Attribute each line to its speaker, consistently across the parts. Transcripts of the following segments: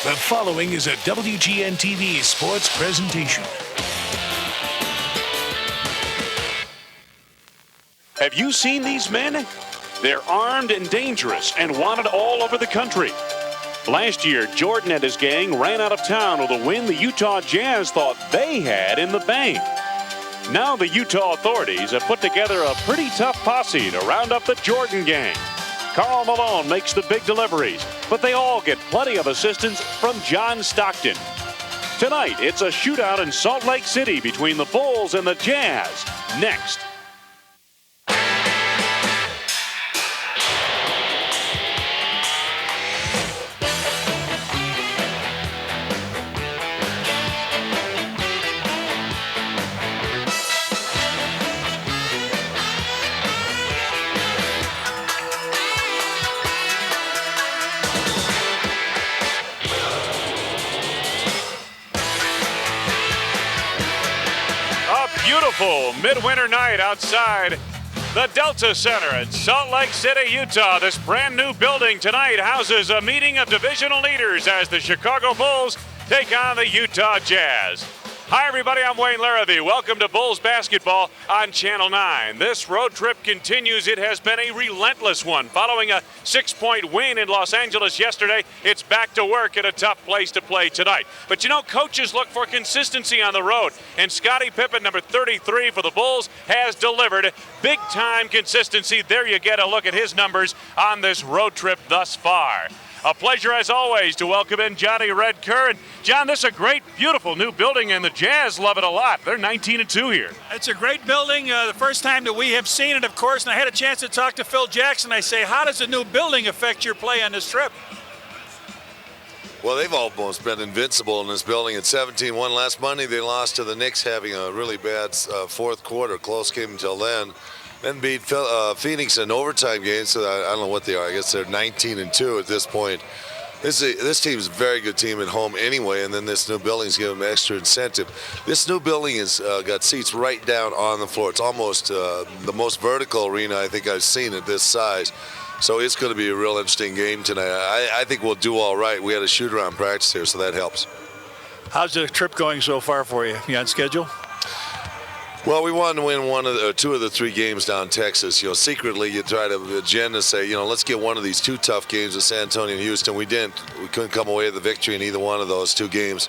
Speaker 1: The following is a WGN-TV sports presentation.
Speaker 2: Have you seen these men? They're armed and dangerous and wanted all over the country. Last year, Jordan and his gang ran out of town with a win the Utah Jazz thought they had in the bank. Now the Utah authorities have put together a pretty tough posse to round up the Jordan gang. Karl Malone makes the big deliveries, but they all get plenty of assistance from John Stockton. Tonight, it's a shootout in Salt Lake City between the Bulls and the Jazz. Next. Beautiful midwinter night outside the Delta Center in Salt Lake City, Utah. This brand new building tonight houses a meeting of divisional leaders as the Chicago Bulls take on the Utah Jazz. Hi everybody, I'm Wayne Larrabee. Welcome to Bulls basketball on Channel 9. This road trip continues. It has been a relentless one. Following a 6-point win in Los Angeles yesterday, it's back to work at a tough place to play tonight. But you know, coaches look for consistency on the road, and Scottie Pippen, number 33 for the Bulls, has delivered big-time consistency. There you get a look at his numbers on this road trip thus far. A pleasure, as always, to welcome in Johnny Red Kerr. And John, this is a great, beautiful new building, and the Jazz love it a lot. They're 19-2 here.
Speaker 3: It's a great building. The first time that we have seen it, of course, and I had a chance to talk to Phil Jackson. I say, how does the new building affect your play on this trip?
Speaker 4: Well, they've almost been invincible in this building at 17-1 last Monday. They lost to the Knicks, having a really bad fourth quarter, close game until then. Then beat Phoenix in overtime games, so I don't know what they are. I guess they're 19-2 at this point. This team's a very good team at home anyway, and then this new building's giving them extra incentive. This new building has got seats right down on the floor. It's almost the most vertical arena I think I've seen at this size. So it's going to be a real interesting game tonight. I think we'll do all right. We had a shoot-around practice here, so that helps. How's the trip going so far for you? You on schedule? Well, we wanted to win two of the three games down Texas. You know, secretly you try to agenda say, you know, let's get one of these two tough games with San Antonio and Houston. We didn't. We couldn't come away with the victory in either one of those two games.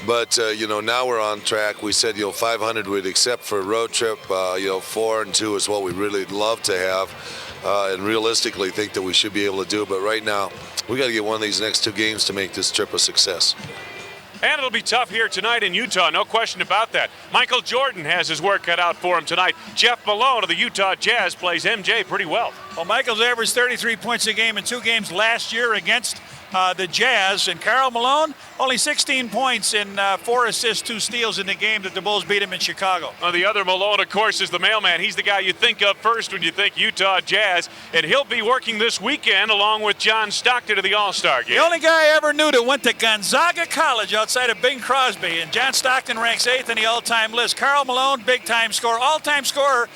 Speaker 4: But, you know, now we're on track. We said, you know, 500 we'd accept for a road trip. 4-2 is what we really love to have. And realistically think that we should be able to do. But right now, we got to get one of these next two games to make this trip a success.
Speaker 2: And it'll be tough here tonight in Utah, no question about that. Michael Jordan has his work cut out for him tonight. Jeff Malone of the Utah Jazz plays MJ pretty well.
Speaker 3: Well, Michael's averaged 33 points a game in two games last year against the Jazz. And Karl Malone, only 16 points and 4 assists, 2 steals in the game that the Bulls beat him in Chicago.
Speaker 2: Well, the other Malone, of course, is the mailman. He's the guy you think of first when you think Utah Jazz. And he'll be working this weekend along with John Stockton of the All-Star game.
Speaker 3: The only guy I ever knew that went to Gonzaga College outside of Bing Crosby. And John Stockton ranks 8th in the all-time list. Karl Malone, big-time scorer, all-time scorer.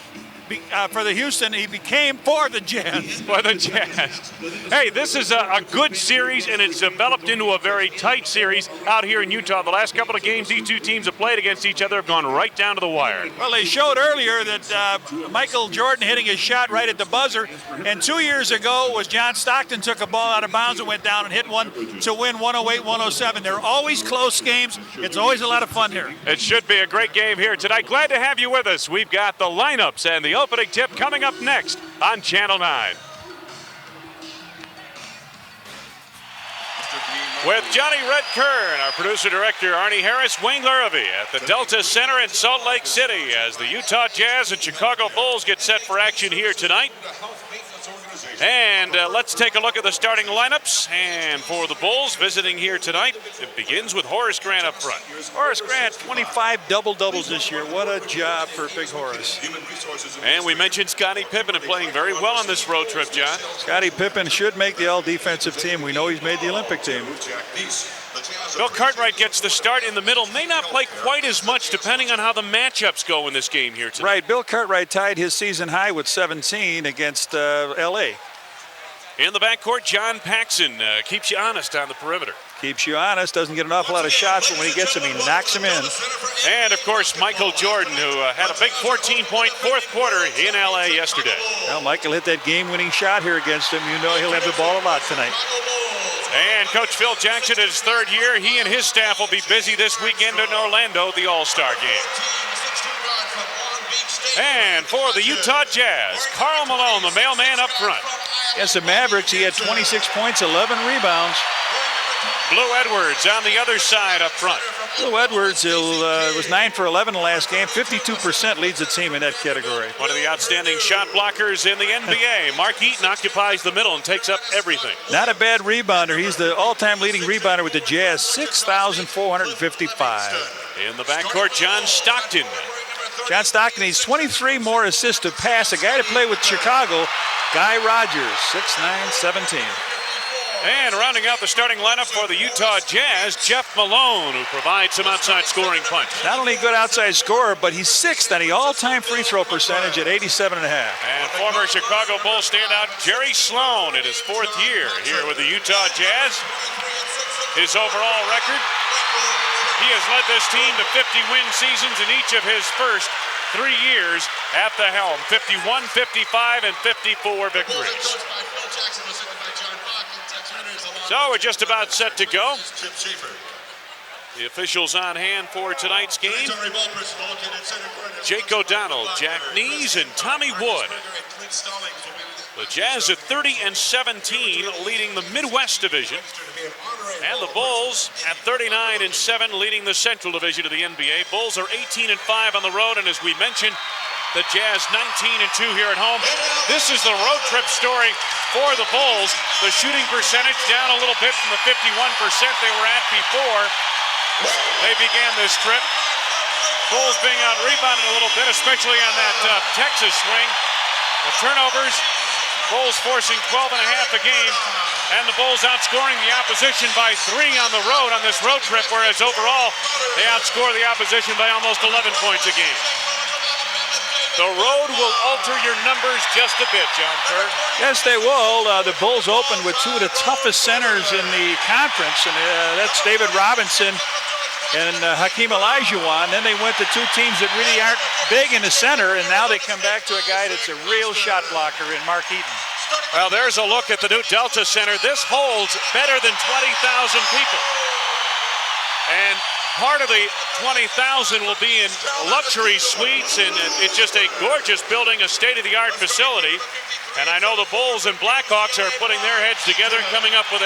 Speaker 3: For the Houston, he became for the Jazz.
Speaker 2: For the Jazz. Hey, this is a good series, and it's developed into a very tight series out here in Utah. The last couple of games these two teams have played against each other have gone right down to the wire.
Speaker 3: Well, they showed earlier that Michael Jordan hitting his shot right at the buzzer, and 2 years ago was John Stockton took a ball out of bounds and went down and hit one to win 108-107. They're always close games. It's always a lot of fun here.
Speaker 2: It should be a great game here tonight. Glad to have you with us. We've got the lineups and the opening tip coming up next on Channel 9. With Johnny Red Kerr and our producer-director Arnie Harris, Wayne Larrabee at the Delta Center in Salt Lake City as the Utah Jazz and Chicago Bulls get set for action here tonight. And let's take a look at the starting lineups. And for the Bulls visiting here tonight, it begins with Horace Grant up front.
Speaker 3: Horace Grant, 25 double-doubles this year. What a job for Big Horace.
Speaker 2: And we mentioned Scottie Pippen playing very well on this road trip, John.
Speaker 3: Scottie Pippen should make the all-defensive team. We know he's made the Olympic team.
Speaker 2: Bill Cartwright gets the start in the middle. May not play quite as much depending on how the matchups go in this game here tonight.
Speaker 3: Right. Bill Cartwright tied his season high with 17 against L.A.
Speaker 2: In the backcourt, John Paxson keeps you honest on the perimeter.
Speaker 3: Keeps you honest, doesn't get an awful lot of shots, but when he gets them, he knocks them in.
Speaker 2: And, of course, Michael Jordan, who had a big 14-point fourth quarter in L.A. yesterday.
Speaker 3: Well, Michael hit that game-winning shot here against him. You know he'll have the ball a lot tonight.
Speaker 2: And Coach Phil Jackson, in his third year, he and his staff will be busy this weekend in Orlando, the All-Star game. And for the Utah Jazz, Karl Malone, the mailman up front.
Speaker 3: Against the Mavericks, he had 26 points, 11 rebounds.
Speaker 2: Blue Edwards on the other side up front.
Speaker 3: Blue Edwards was 9 for 11 in the last game. 52% leads the team in that category.
Speaker 2: One of the outstanding shot blockers in the NBA. Mark Eaton occupies the middle and takes up everything.
Speaker 3: Not a bad rebounder. He's the all-time leading rebounder with the Jazz, 6,455.
Speaker 2: In the backcourt, John Stockton.
Speaker 3: John Stockton needs 23 more assists to pass a guy to play with Chicago, Guy Rogers, 6'9", 17.
Speaker 2: And rounding out the starting lineup for the Utah Jazz, Jeff Malone, who provides some outside scoring punch.
Speaker 3: Not only a good outside scorer, but he's sixth on the all-time free throw percentage at 87.5.
Speaker 2: And former Chicago Bulls standout Jerry Sloan in his fourth year here with the Utah Jazz. His overall record, he has led this team to 50-win seasons in each of his first 3 years at the helm. 51, 55, and 54 victories. So we're just about set to go. The officials on hand for tonight's game: Jake O'Donnell, Jack Nees, and Tommy Wood. The Jazz at 30-17, leading the Midwest Division, and the Bulls at 39-7, leading the Central Division of the NBA. Bulls are 18-5 on the road, and as we mentioned, the Jazz 19-2 here at home. This is the road trip story for the Bulls. The shooting percentage down a little bit from the 51% they were at before they began this trip. Bulls being out-rebounded a little bit, especially on that Texas swing. The turnovers, Bulls forcing 12.5 a game, and the Bulls outscoring the opposition by 3 on the road on this road trip, whereas overall they outscore the opposition by almost 11 points a game. The road will alter your numbers just a bit, John Kerr.
Speaker 3: Yes, they will. The Bulls opened with 2 of the toughest centers in the conference, and that's David Robinson and Hakeem Olajuwon. Then they went to 2 teams that really aren't big in the center, and now they come back to a guy that's a real shot blocker in Mark Eaton.
Speaker 2: Well, there's a look at the new Delta Center. This holds better than 20,000 people. And part of the 20,000 will be in luxury suites, and it's just a gorgeous building, a state-of-the-art facility. And I know the Bulls and Blackhawks are putting their heads together and coming up with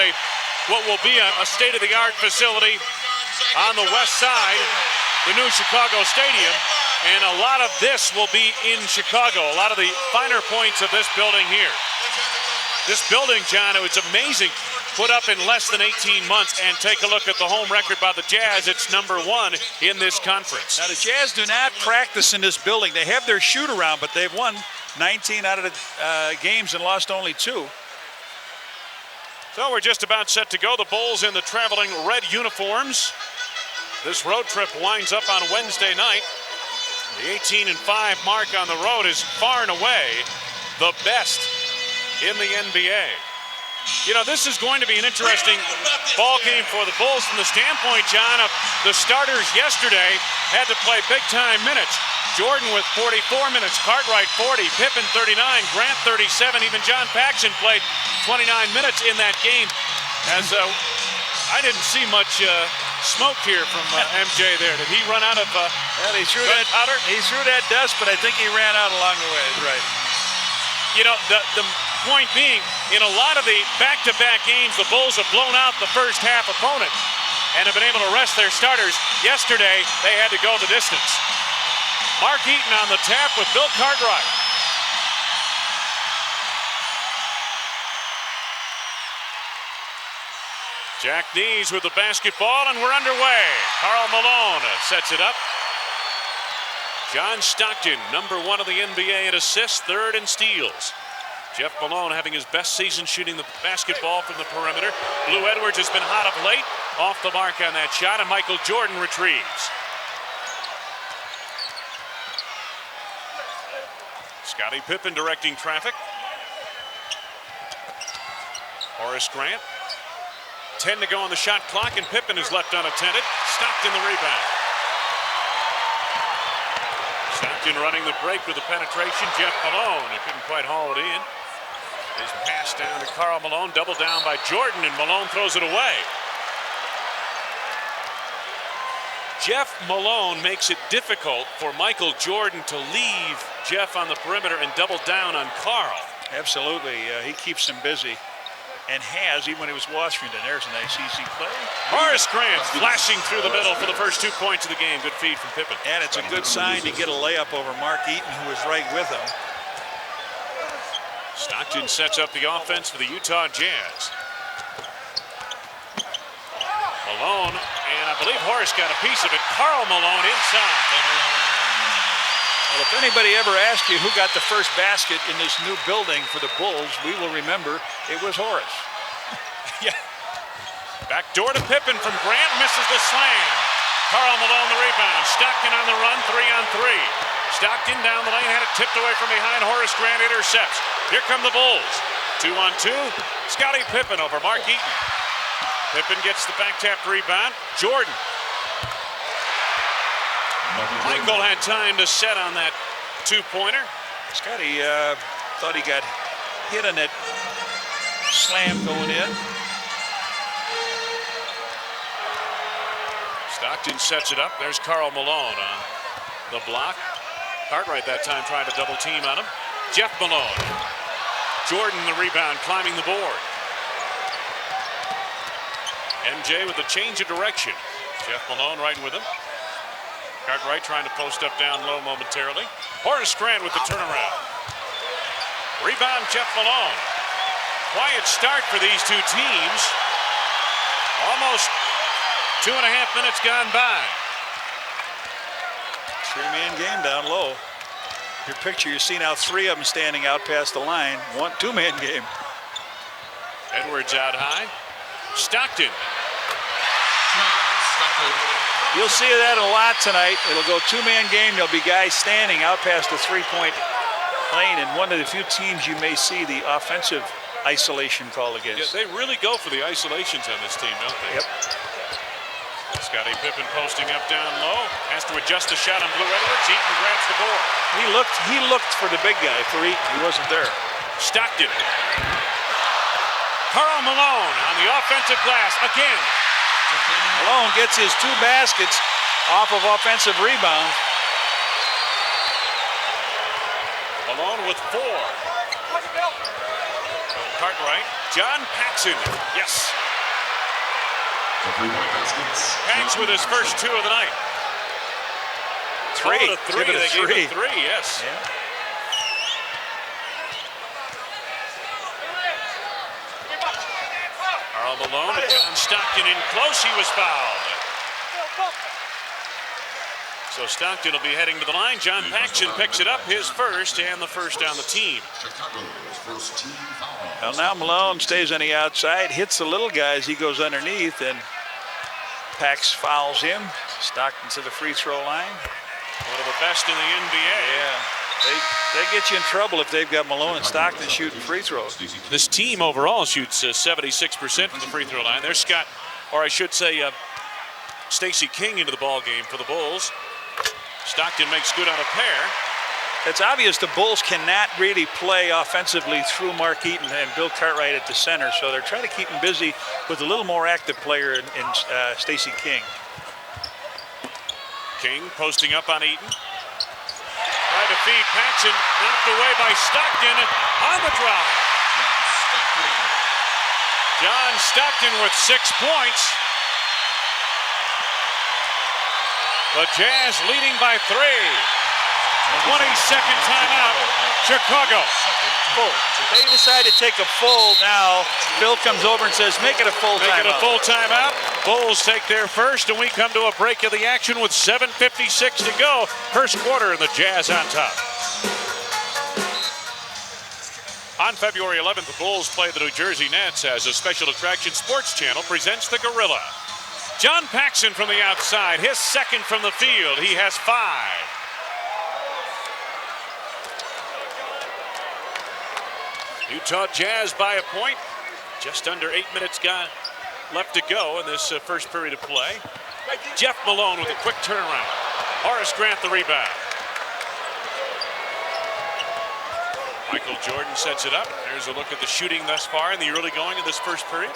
Speaker 2: what will be a state-of-the-art facility on the west side, the new Chicago Stadium. And a lot of this will be in Chicago, a lot of the finer points of this building here. This building, John, it's amazing. Put up in less than 18 months, and take a look at the home record by the Jazz. It's #1 in this conference.
Speaker 3: Now, the Jazz do not practice in this building. They have their shoot-around, but they've won 19 out of the games and lost only 2.
Speaker 2: So we're just about set to go. The Bulls in the traveling red uniforms. This road trip winds up on Wednesday night. The 18-5 mark on the road is far and away the best in the NBA. You know, this is going to be an interesting ball game for the Bulls from the standpoint, John, of the starters yesterday had to play big-time minutes. Jordan with 44 minutes, Cartwright 40, Pippen 39, Grant 37, even John Paxson played 29 minutes in that game. As I didn't see much smoke here from MJ there. Did he run out of
Speaker 3: well, he threw
Speaker 2: powder?
Speaker 3: He threw that dust, but I think he ran out along the way.
Speaker 2: Right. You know, the point being, in a lot of the back-to-back games, the Bulls have blown out the first half opponent and have been able to rest their starters. Yesterday, they had to go the distance. Mark Eaton on the tap with Bill Cartwright. Jack Nees with the basketball, and we're underway. Karl Malone sets it up. John Stockton, #1 of the NBA in assists, 3rd in steals. Jeff Malone having his best season shooting the basketball from the perimeter. Blue Edwards has been hot of late, off the mark on that shot, and Michael Jordan retrieves. Scottie Pippen directing traffic. Horace Grant. 10 to go on the shot clock, and Pippen is left unattended. Stockton the rebound. Stockton running the break with the penetration. Jeff Malone, who couldn't quite haul it in. His pass down to Karl Malone, double down by Jordan, and Malone throws it away. Jeff Malone makes it difficult for Michael Jordan to leave Jeff on the perimeter and double down on Karl.
Speaker 3: Absolutely. He keeps him busy, and has, even when he was Washington. There's a nice easy play.
Speaker 2: Horace Grant flashing through the middle for the first 2 points of the game. Good feed from Pippen.
Speaker 3: And it's a good sign to get a layup over Mark Eaton, who was right with him.
Speaker 2: Stockton sets up the offense for the Utah Jazz. Malone, and I believe Horace got a piece of it. Karl Malone inside.
Speaker 3: Well, if anybody ever asked you who got the first basket in this new building for the Bulls, we will remember it was Horace.
Speaker 2: Yeah. Back door to Pippen from Grant, misses the slam. Karl Malone the rebound. Stockton on the run, 3-on-3. Stockton down the lane, had it tipped away from behind. Horace Grant intercepts. Here come the Bulls. 2-on-2. Scottie Pippen over Mark Eaton. Pippen gets the back tap rebound. Jordan. Michael had time to set on that two-pointer.
Speaker 3: Scottie thought he got hit on that slam going in.
Speaker 2: Stockton sets it up. There's Karl Malone on the block. Cartwright that time trying to double team on him. Jeff Malone. Jordan the rebound, climbing the board. MJ with a change of direction. Jeff Malone right with him. Cartwright trying to post up down low momentarily. Horace Grant with the turnaround. Rebound Jeff Malone. Quiet start for these two teams. Almost 2.5 minutes gone by.
Speaker 3: Three-man game down low. Your picture, you see now 3 of them standing out past the line. 2-man game.
Speaker 2: Edwards out high. Stockton.
Speaker 3: You'll see that a lot tonight. It'll go 2-man game. There'll be guys standing out past the 3-point lane, and one of the few teams you may see the offensive isolation call against.
Speaker 2: Yeah, they really go for the isolations on this team, don't they?
Speaker 3: Yep.
Speaker 2: Scottie Pippen posting up down low. Has to adjust the shot on Blue Edwards. Eaton grabs the board.
Speaker 3: He looked for the big guy, for Eaton. He wasn't there.
Speaker 2: Stockton. Karl Malone on the offensive glass again.
Speaker 3: Malone gets his 2 baskets off of offensive rebounds.
Speaker 2: Malone with 4. Cartwright. John Paxson. Yes. Pax with his first 2 of the night.
Speaker 3: 3.
Speaker 2: Oh, 3.
Speaker 3: Give it a 3.
Speaker 2: Gave it 3, yes.
Speaker 3: Yeah.
Speaker 2: Karl Malone and John Stockton in close. He was fouled. So Stockton will be heading to the line. John Paxson picks it up, his first, and the first on the team.
Speaker 3: Well, now Malone stays on the outside, hits the little guys. He goes underneath, and Pax fouls him. Stockton to the free throw line.
Speaker 2: One of the best in the NBA.
Speaker 3: Yeah. They get you in trouble if they've got Malone and Stockton shooting free throws.
Speaker 2: This team overall shoots 76% from the free throw line. There's Scott, or I should say Stacey King into the ball game for the Bulls. Stockton makes good on a pair.
Speaker 3: It's obvious the Bulls cannot really play offensively through Mark Eaton and Bill Cartwright at the center, so they're trying to keep him busy with a little more active player in Stacey King.
Speaker 2: King posting up on Eaton. Try to feed Paxson, knocked away by Stockton on the drive. John Stockton with 6 points. The Jazz leading by 3. 22nd timeout, Chicago.
Speaker 3: Full. They decide to take a full now. Bill comes over and says, make it a full timeout.
Speaker 2: Make it a full timeout. Bulls take their first, and we come to a break of the action with 7:56 to go. First quarter, and the Jazz on top. On February 11th, the Bulls play the New Jersey Nets as a special attraction. Sports Channel presents the Gorilla. John Paxson from the outside, his second from the field. He has 5. Utah Jazz by a point. Just under 8 minutes left to go in this first period of play. Jeff Malone with a quick turnaround. Horace Grant the rebound. Michael Jordan sets it up. There's a look at the shooting thus far in the early going of this first period.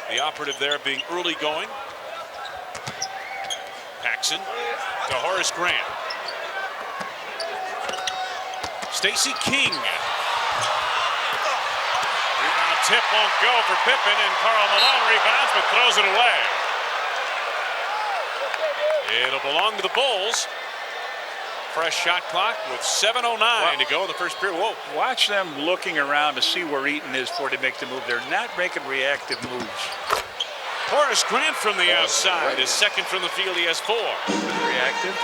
Speaker 2: The operative there being early going. Paxson to Horace Grant. Stacey King. Rebound tip won't go for Pippen, and Karl Malone rebounds but throws it away. It'll belong to the Bulls. Fresh shot clock with 7:09 to go in the first period. Whoa.
Speaker 3: Watch them looking around to see where Eaton is before they make the move. They're not making reactive moves.
Speaker 2: Horace Grant from the outside is second from the field. He has 4.
Speaker 3: Reactive.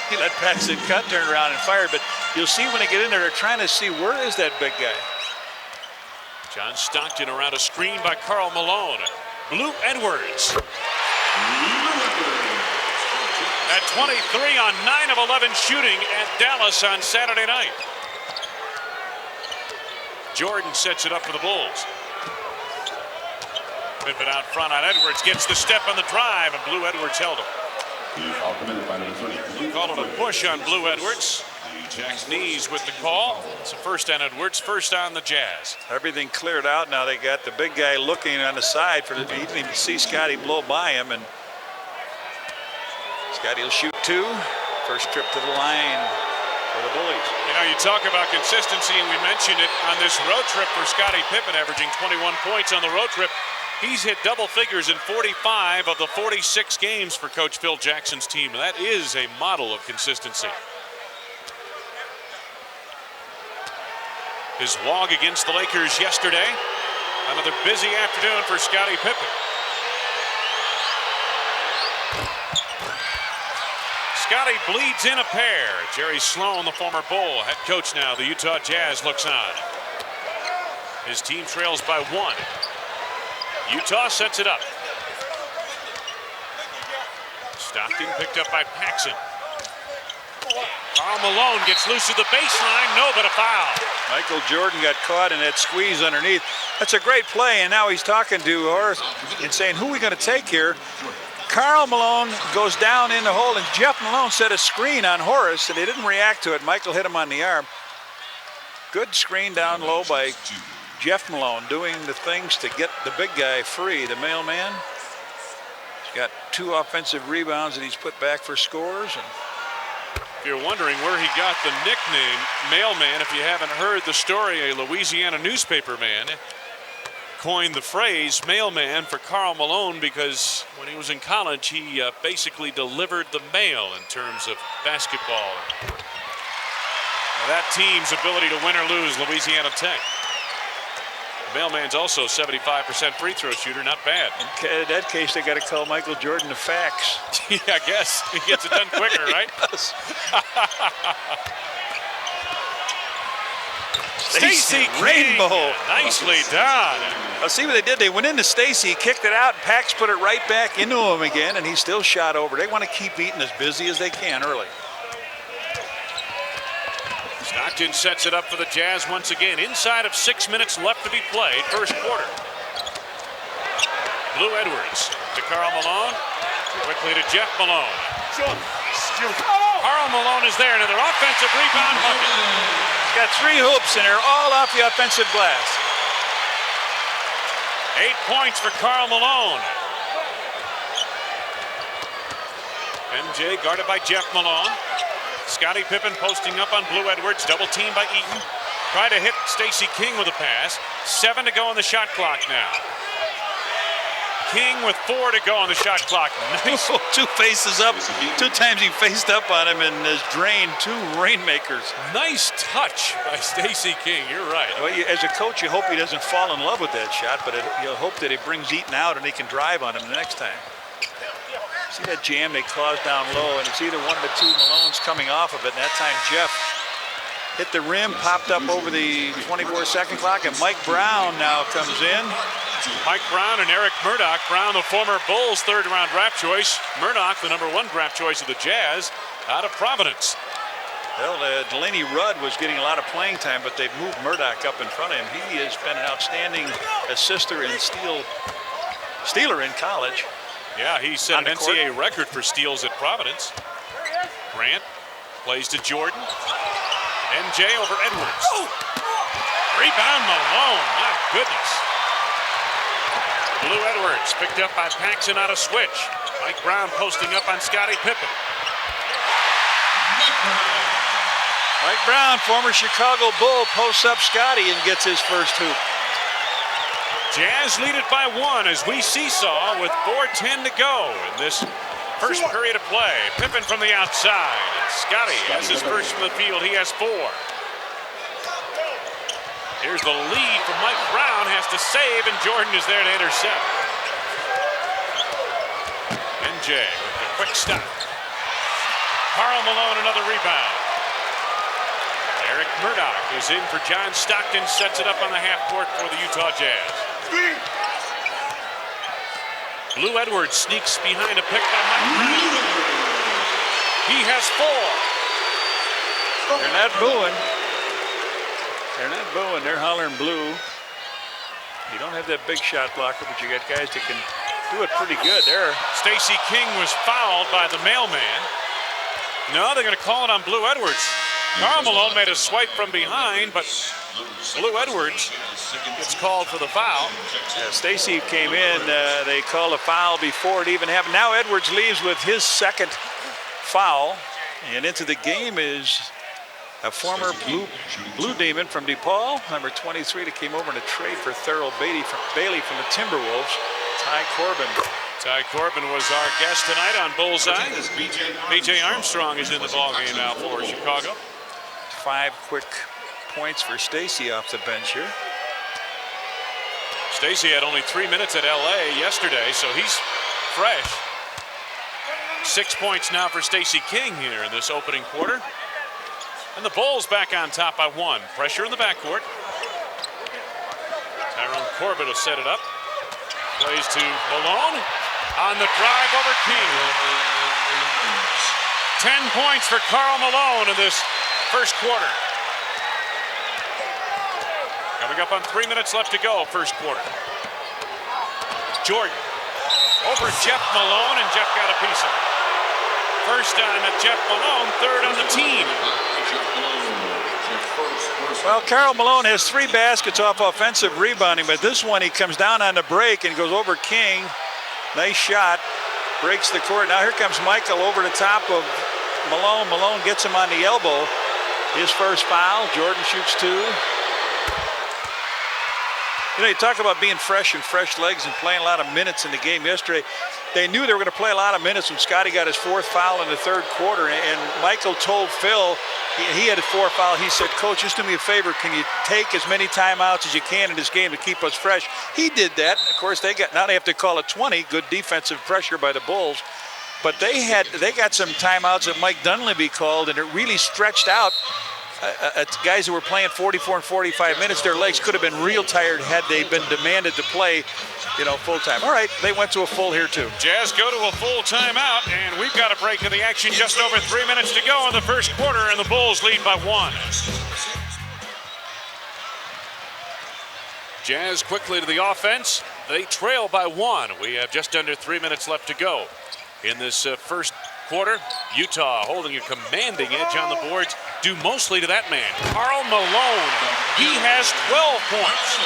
Speaker 3: He let Paxson cut, turn around and fire, but you'll see when they get in there, they're trying to see where is that big guy.
Speaker 2: John Stockton around a screen by Karl Malone. Blue Edwards. At 23 on 9 of 11 shooting at Dallas on Saturday night. Jordan sets it up for the Bulls. Pippen out front on Edwards, gets the step on the drive, and Blue Edwards held him. Called it a push on Blue Edwards. Jack's knees with the call. It's a first on Edwards, first on the Jazz.
Speaker 3: Everything cleared out now. They got the big guy looking on the side for the. He didn't even see Scottie blow by him, and Scottie will shoot 2. First trip to the line for the Bullies.
Speaker 2: You know, you talk about consistency, and we mentioned it on this road trip for Scottie Pippen, averaging 21 points on the road trip. He's hit double figures in 45 of the 46 games for Coach Phil Jackson's team. That is a model of consistency. His log against the Lakers yesterday. Another busy afternoon for Scottie Pippen. Scottie bleeds in a pair. Jerry Sloan, the former Bull, head coach now. The Utah Jazz looks on. His team trails by 1. Utah sets it up. Stockton picked up by Paxson. Karl Malone gets loose at the baseline. No, but a foul.
Speaker 3: Michael Jordan got caught in that squeeze underneath. That's a great play, and now he's talking to Horace and saying, who are we going to take here? Karl Malone goes down in the hole, and Jeff Malone set a screen on Horace, and he didn't react to it. Michael hit him on the arm. Good screen down low by Jeff Malone, doing the things to get the big guy free, the mailman. He's got 2 offensive rebounds that he's put back for scores. And
Speaker 2: if you're wondering where he got the nickname mailman, if you haven't heard the story, a Louisiana newspaper man coined the phrase mailman for Karl Malone because when he was in college, he basically delivered the mail in terms of basketball. Now, that team's ability to win or lose, Louisiana Tech. The mailman's also 75% free throw shooter, not bad.
Speaker 3: In that case, they got to call Michael Jordan a fax.
Speaker 2: Yeah, I guess he gets it done quicker, right? Stacey Rainbow, nicely done.
Speaker 3: See what they did? They went into Stacey, kicked it out, and Pax put it right back into him again, and he still shot over. They want to keep Eaton as busy as they can early.
Speaker 2: Stockton sets it up for the Jazz once again. Inside of 6 minutes left to be played, first quarter. Blue Edwards to Karl Malone. Quickly to Jeff Malone. Karl Malone is there. Another offensive rebound bucket.
Speaker 3: He's got 3 hoops, and they're all off the offensive glass.
Speaker 2: 8 points for Karl Malone. MJ guarded by Jeff Malone. Scottie Pippen posting up on Blue Edwards, double teamed by Eaton. Try to hit Stacey King with a pass. 7 to go on the shot clock now. King with 4 to go on the shot clock. Nice.
Speaker 3: 2 faces up. 2 times he faced up on him and has drained 2 rainmakers.
Speaker 2: Nice touch by Stacey King. You're right.
Speaker 3: Well, as a coach, you hope he doesn't fall in love with that shot, but you'll hope that it brings Eaton out and he can drive on him the next time. See that jam they caused down low, and it's either one of the 2 Malones coming off of it. And that time Jeff hit the rim, popped up over the 24-second clock, and Mike Brown now comes in.
Speaker 2: Mike Brown and Eric Murdoch. Brown, the former Bulls 3rd-round draft choice. Murdoch, the #1 draft choice of the Jazz, out of Providence.
Speaker 3: Well, Delaney Rudd was getting a lot of playing time, but they've moved Murdoch up in front of him. He has been an outstanding assister and stealer in college.
Speaker 2: Yeah, he set an NCAA record for steals at Providence. Grant plays to Jordan. MJ over Edwards. Oh! Rebound Malone, my goodness. Blue Edwards picked up by Paxson on a switch. Mike Brown posting up on Scottie Pippen.
Speaker 3: Mike Brown, former Chicago Bull, posts up Scottie and gets his first hoop.
Speaker 2: Jazz lead it by 1 as we seesaw with 4:10 to go in this first period of play. Pippen from the outside. And Scottie has his first from the field. He has 4. Here's the lead from Mike Brown. Has to save, and Jordan is there to intercept. MJ with a quick stop. Karl Malone, another rebound. Eric Murdoch is in for John Stockton. Sets it up on the half court for the Utah Jazz. Blue Edwards sneaks behind a pick by Mike Brown. He has 4.
Speaker 3: They're not booing. They're not booing. They're hollering blue. You don't have that big shot blocker, but you got guys that can do it pretty good there.
Speaker 2: Stacey King was fouled by the mailman. No, they're going to call it on Blue Edwards. Karl Malone made a swipe from behind, but Blue Edwards gets called for the foul.
Speaker 3: Stacey came in. They called a foul before it even happened. Now Edwards leaves with his second foul, and into the game is a former Blue Demon from DePaul, number 23, that came over in a trade for Thurl Bailey from the Timberwolves, Ty Corbin.
Speaker 2: Ty Corbin was our guest tonight on Bullseye. B.J. Armstrong is in the ballgame now for Chicago.
Speaker 3: 5 quick points for Stacey off the bench here.
Speaker 2: Stacey had only 3 minutes at LA yesterday, so he's fresh. 6 points now for Stacey King here in this opening quarter. And the Bulls back on top by 1. Pressure in the backcourt. Tyrone Corbett will set it up. Plays to Malone. On the drive over King. 10 points for Karl Malone in this first quarter. Coming up on 3 minutes left to go, first quarter. Jordan over Jeff Malone, and Jeff got a piece of it. First on Jeff Malone, third on the team.
Speaker 3: Well, Karl Malone has 3 baskets off offensive rebounding, but this one he comes down on the break and goes over King. Nice shot, breaks the court. Now here comes Michael over the top of Malone. Malone gets him on the elbow. His first foul. Jordan shoots 2. You know, you talk about being fresh and fresh legs and playing a lot of minutes in the game yesterday. They knew they were going to play a lot of minutes when Scottie got his 4th foul in the 3rd quarter. And Michael told Phil, he had a 4 foul. He said, "Coach, just do me a favor. Can you take as many timeouts as you can in this game to keep us fresh?" He did that. Of course, now they have to call it 20. Good defensive pressure by the Bulls. But they got some timeouts that Mike Dunleavy called, and it really stretched out. Guys who were playing 44 and 45 minutes, their legs could have been real tired had they been demanded to play, full time. All right, they went to a full here too.
Speaker 2: Jazz go to a full timeout, and we've got a break in the action. Just over 3 minutes to go in the first quarter, and the Bulls lead by 1. Jazz quickly to the offense. They trail by 1. We have just under 3 minutes left to go in this first quarter. Utah holding a commanding edge on the boards, due mostly to that man, Karl Malone. He has 12 points.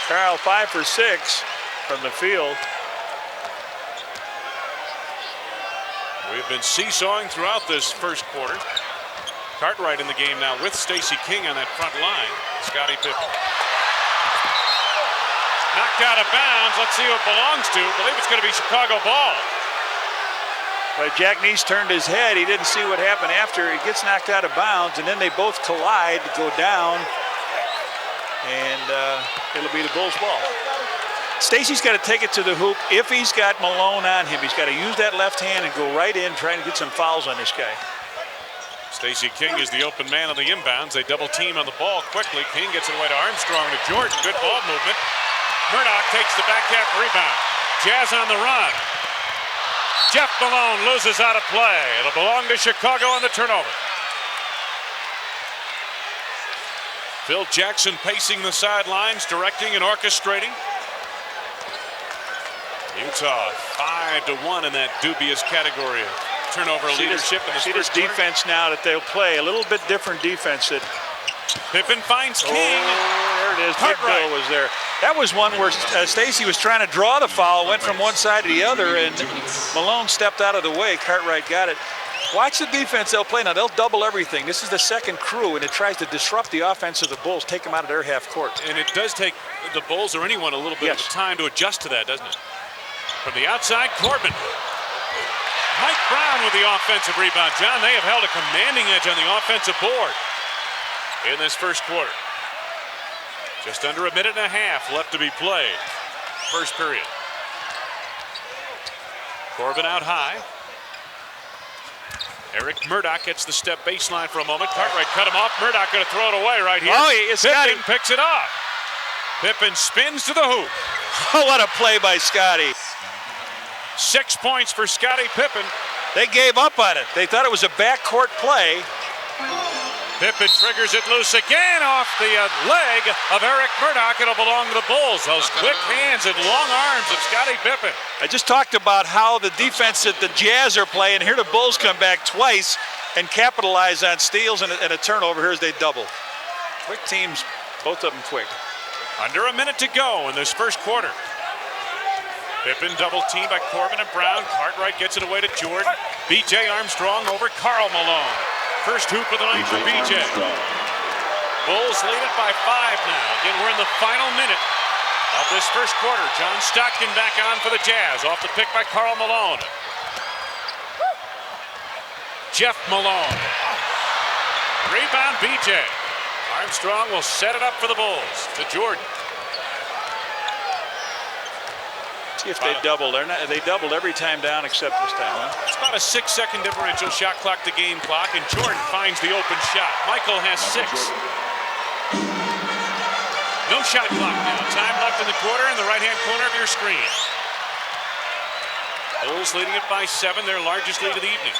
Speaker 3: Karl 5 for 6 from the field.
Speaker 2: We've been seesawing throughout this first quarter. Cartwright in the game now with Stacey King on that front line. Scottie Pippen. Knocked out of bounds. Let's see who it belongs to. I believe it's going to be Chicago ball.
Speaker 3: But Jack Neese turned his head. He didn't see what happened after. He gets knocked out of bounds, and then they both collide, go down, and it'll be the Bulls' ball. Stacey's got to take it to the hoop. If he's got Malone on him, he's got to use that left hand and go right in, trying to get some fouls on this guy.
Speaker 2: Stacey King is the open man on the inbounds. They double team on the ball quickly. King gets it away to Armstrong to Jordan. Good ball movement. Murdoch takes the back half rebound. Jazz on the run. Jeff Malone loses out of play. It'll belong to Chicago on the turnover. Phil Jackson pacing the sidelines, directing and orchestrating. Utah 5-1 in that dubious category of turnover leadership in this first
Speaker 3: defense now that they'll play. A little bit different defense.
Speaker 2: Pippen finds King.
Speaker 3: There it is. Big Bill was there. That was one where Stacey was trying to draw the foul, went from one side to the other, and Malone stepped out of the way. Cartwright got it. Watch the defense they'll play now. They'll double everything. This is the second crew, and it tries to disrupt the offense of the Bulls, take them out of their half court.
Speaker 2: And it does take the Bulls or anyone a little bit of time to adjust to that, doesn't it? From the outside, Corbin. Mike Brown with the offensive rebound. John, they have held a commanding edge on the offensive board in this first quarter. Just under a minute and a half left to be played. First period. Corbin out high. Eric Murdoch gets the step baseline for a moment. Cartwright cut him off. Murdoch going to throw it away right here.
Speaker 3: Oh,
Speaker 2: Pippen picks it off. Pippen spins to the hoop.
Speaker 3: Oh, what a play by Scottie.
Speaker 2: 6 points for Scottie Pippen.
Speaker 3: They gave up on it. They thought it was a backcourt play.
Speaker 2: Pippen triggers it loose again off the leg of Eric Murdoch. It'll belong to the Bulls. Those quick hands and long arms of Scottie Pippen.
Speaker 3: I just talked about how the defense that the Jazz are playing. Here the Bulls come back twice and capitalize on steals and a turnover. Here's they double. Quick teams, both of them quick.
Speaker 2: Under a minute to go in this first quarter. Pippen double teamed by Corbin and Brown. Cartwright gets it away to Jordan. B.J. Armstrong over Karl Malone. First hoop of the night for B.J. Bulls lead it by 5 now. Again, we're in the final minute of this first quarter. John Stockton back on for the Jazz. Off the pick by Karl Malone. Jeff Malone. Rebound B.J. Armstrong will set it up for the Bulls to Jordan.
Speaker 3: See if they double. They doubled every time down except this time, huh?
Speaker 2: It's about a 6-second differential. Shot clock to game clock, and Jordan finds the open shot. Michael has 6. No shot clock now. Time left in the quarter in the right-hand corner of your screen. Bulls leading it by 7, their largest lead of the evening.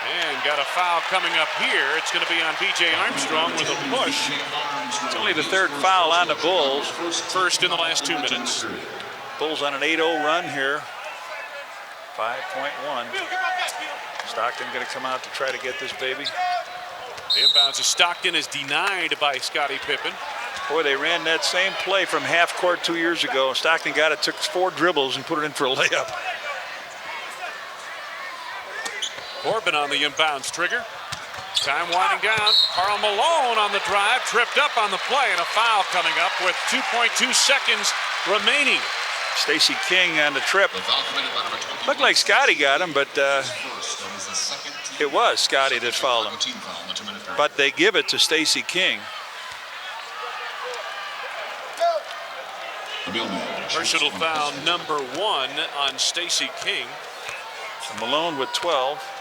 Speaker 2: And got a foul coming up here. It's going to be on B.J. Armstrong with a push.
Speaker 3: It's only the 3rd foul on the Bulls.
Speaker 2: First in the last 2 minutes.
Speaker 3: Bulls on an 8-0 run here. 5.1. Stockton going to come out to try to get this baby.
Speaker 2: The inbounds of Stockton is denied by Scottie Pippen.
Speaker 3: Boy, they ran that same play from half court 2 years ago. Stockton got it, took 4 dribbles and put it in for a layup.
Speaker 2: Corbin on the inbounds trigger. Time winding down. Karl Malone on the drive, tripped up on the play, and a foul coming up with 2.2 seconds remaining.
Speaker 3: Stacey King on the trip. Looked like Scottie got him, but it was Scottie that fouled him. But they give it to Stacey King.
Speaker 2: Personal foul number 1 on Stacey King.
Speaker 3: Malone with 12.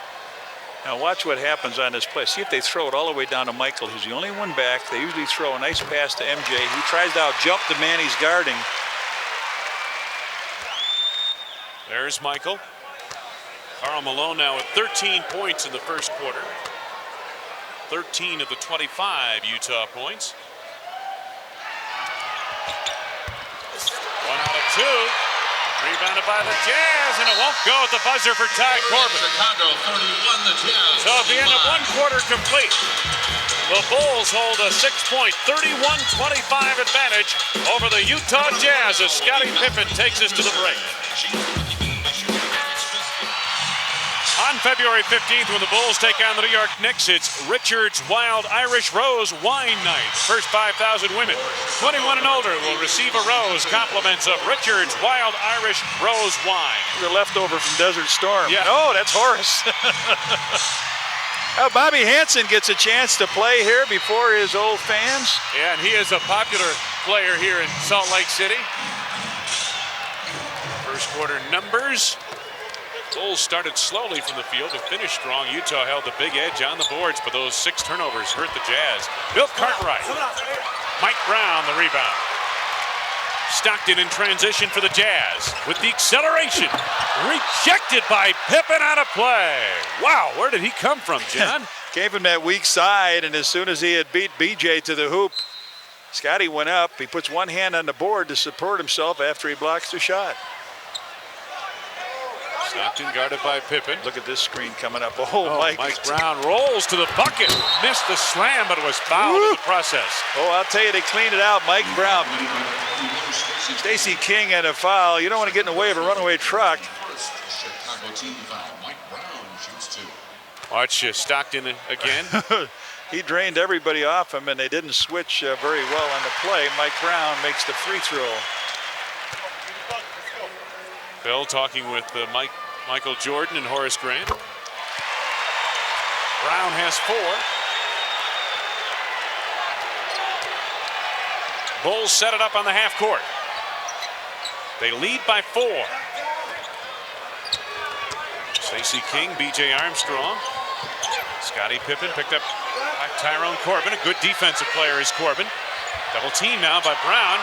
Speaker 3: Now watch what happens on this play. See if they throw it all the way down to Michael, who's the only one back. They usually throw a nice pass to MJ. He tries to out-jump the man he's guarding.
Speaker 2: There's Michael. Karl Malone now with 13 points in the first quarter. 13 of the 25 Utah points. 1 out of 2. Rebounded by the Jazz, and it won't go at the buzzer for Ty Corbin.
Speaker 5: Chicago 31, the Jazz.
Speaker 2: So at the end of 1 quarter complete, the Bulls hold a 6-point, 31-25 advantage over the Utah Jazz as Scottie Pippen takes us to the break. On February 15th, when the Bulls take on the New York Knicks, it's Richard's Wild Irish Rose Wine Night. First 5,000 women, 21 and older, will receive a rose. Compliments of Richard's Wild Irish Rose Wine.
Speaker 3: The leftover from Desert Storm.
Speaker 2: Yeah.
Speaker 3: Oh, that's Horace. Bobby Hansen gets a chance to play here before his old fans.
Speaker 2: Yeah, and he is a popular player here in Salt Lake City. First quarter numbers. Bulls started slowly from the field and finished strong. Utah held the big edge on the boards, but those 6 turnovers hurt the Jazz. Bill Cartwright. Mike Brown the rebound. Stockton in transition for the Jazz with the acceleration. Rejected by Pippen out of play. Wow, where did he come from, John?
Speaker 3: Came from that weak side, and as soon as he had beat BJ to the hoop, Scottie went up. He puts one hand on the board to support himself after he blocks the shot.
Speaker 2: Stockton guarded by Pippen.
Speaker 3: Look at this screen coming up. Oh, Mike
Speaker 2: Brown rolls to the bucket. Missed the slam, but was fouled in the process.
Speaker 3: Oh, I'll tell you, they cleaned it out. Mike Brown. Stacey King had a foul. You don't want to get in the way of a runaway truck.
Speaker 2: Watch Stockton again.
Speaker 3: He drained everybody off him, and they didn't switch very well on the play. Mike Brown makes the free throw.
Speaker 2: Bill talking with Michael Jordan and Horace Grant. Brown has 4. Bulls set it up on the half court. They lead by 4. Stacey King, B.J. Armstrong. Scottie Pippen picked up by Tyrone Corbin. A good defensive player is Corbin. Double team now by Brown.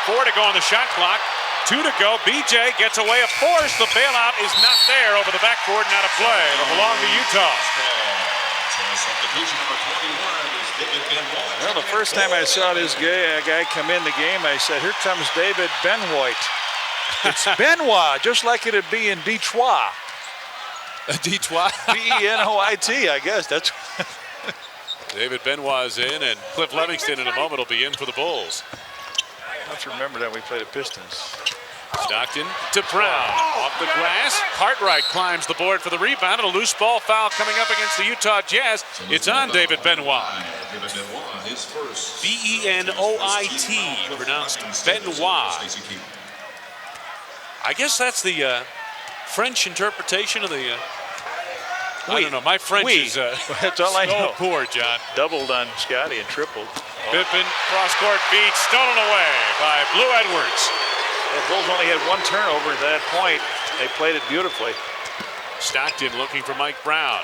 Speaker 2: 4 to go on the shot clock. 2 to go. B.J. gets away a force. The bailout is not there over the backboard and out of play. It'll belong to Utah.
Speaker 3: Well, the first time I saw this guy come in the game, I said, here comes David Benoit. It's Benoit, just like it'd be in Detroit.
Speaker 2: Detroit.
Speaker 3: B-E-N-O-I-T, I guess. That's
Speaker 2: David Benoit's in, and Cliff Livingston in a moment will be in for the Bulls.
Speaker 3: I have to remember that we played the Pistons.
Speaker 2: Stockton to Brown. Off the glass. Cartwright climbs the board for the rebound, and a loose ball foul coming up against the Utah Jazz. It's on David Benoit. B-E-N-O-I-T, pronounced Benoit. I guess that's the French interpretation of the... I don't know. My French is
Speaker 3: that's all I know.
Speaker 2: Poor, John.
Speaker 3: Doubled on Scottie and tripled.
Speaker 2: Pippen, cross-court feed, stolen away by Blue Edwards.
Speaker 3: The Bulls only had 1 turnover at that point. They played it beautifully.
Speaker 2: Stockton looking for Mike Brown.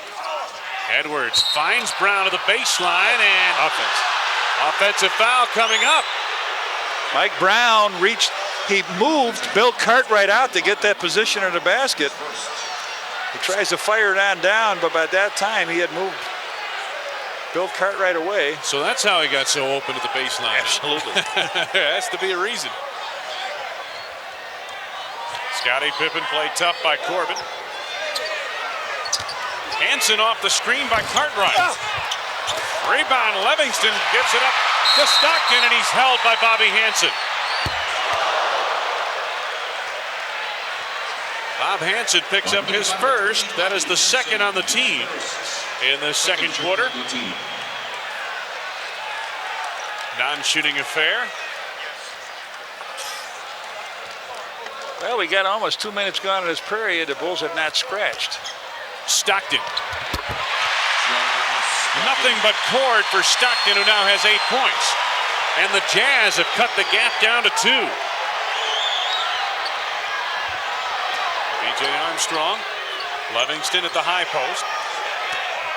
Speaker 2: Edwards finds Brown to the baseline, and offensive foul coming up.
Speaker 3: Mike Brown reached, he moved Bill Cartwright out to get that position in the basket. He tries to fire it on down, but by that time he had moved Bill Cartwright away.
Speaker 2: So that's how he got so open at the baseline.
Speaker 3: Absolutely.
Speaker 2: There has to be a reason. Scottie Pippen played tough by Corbin. Hansen off the screen by Cartwright. Rebound, Livingston gives it up to Stockton, and he's held by Bobby Hansen. Bob Hansen picks up his first. That is the second on the team in the second quarter. Non-shooting affair.
Speaker 3: Well, we got almost 2 minutes gone in this period. The Bulls have not scratched.
Speaker 2: Stockton. Nothing but cord for Stockton, who now has 8 points. And the Jazz have cut the gap down to 2. B.J. Armstrong. Livingston at the high post.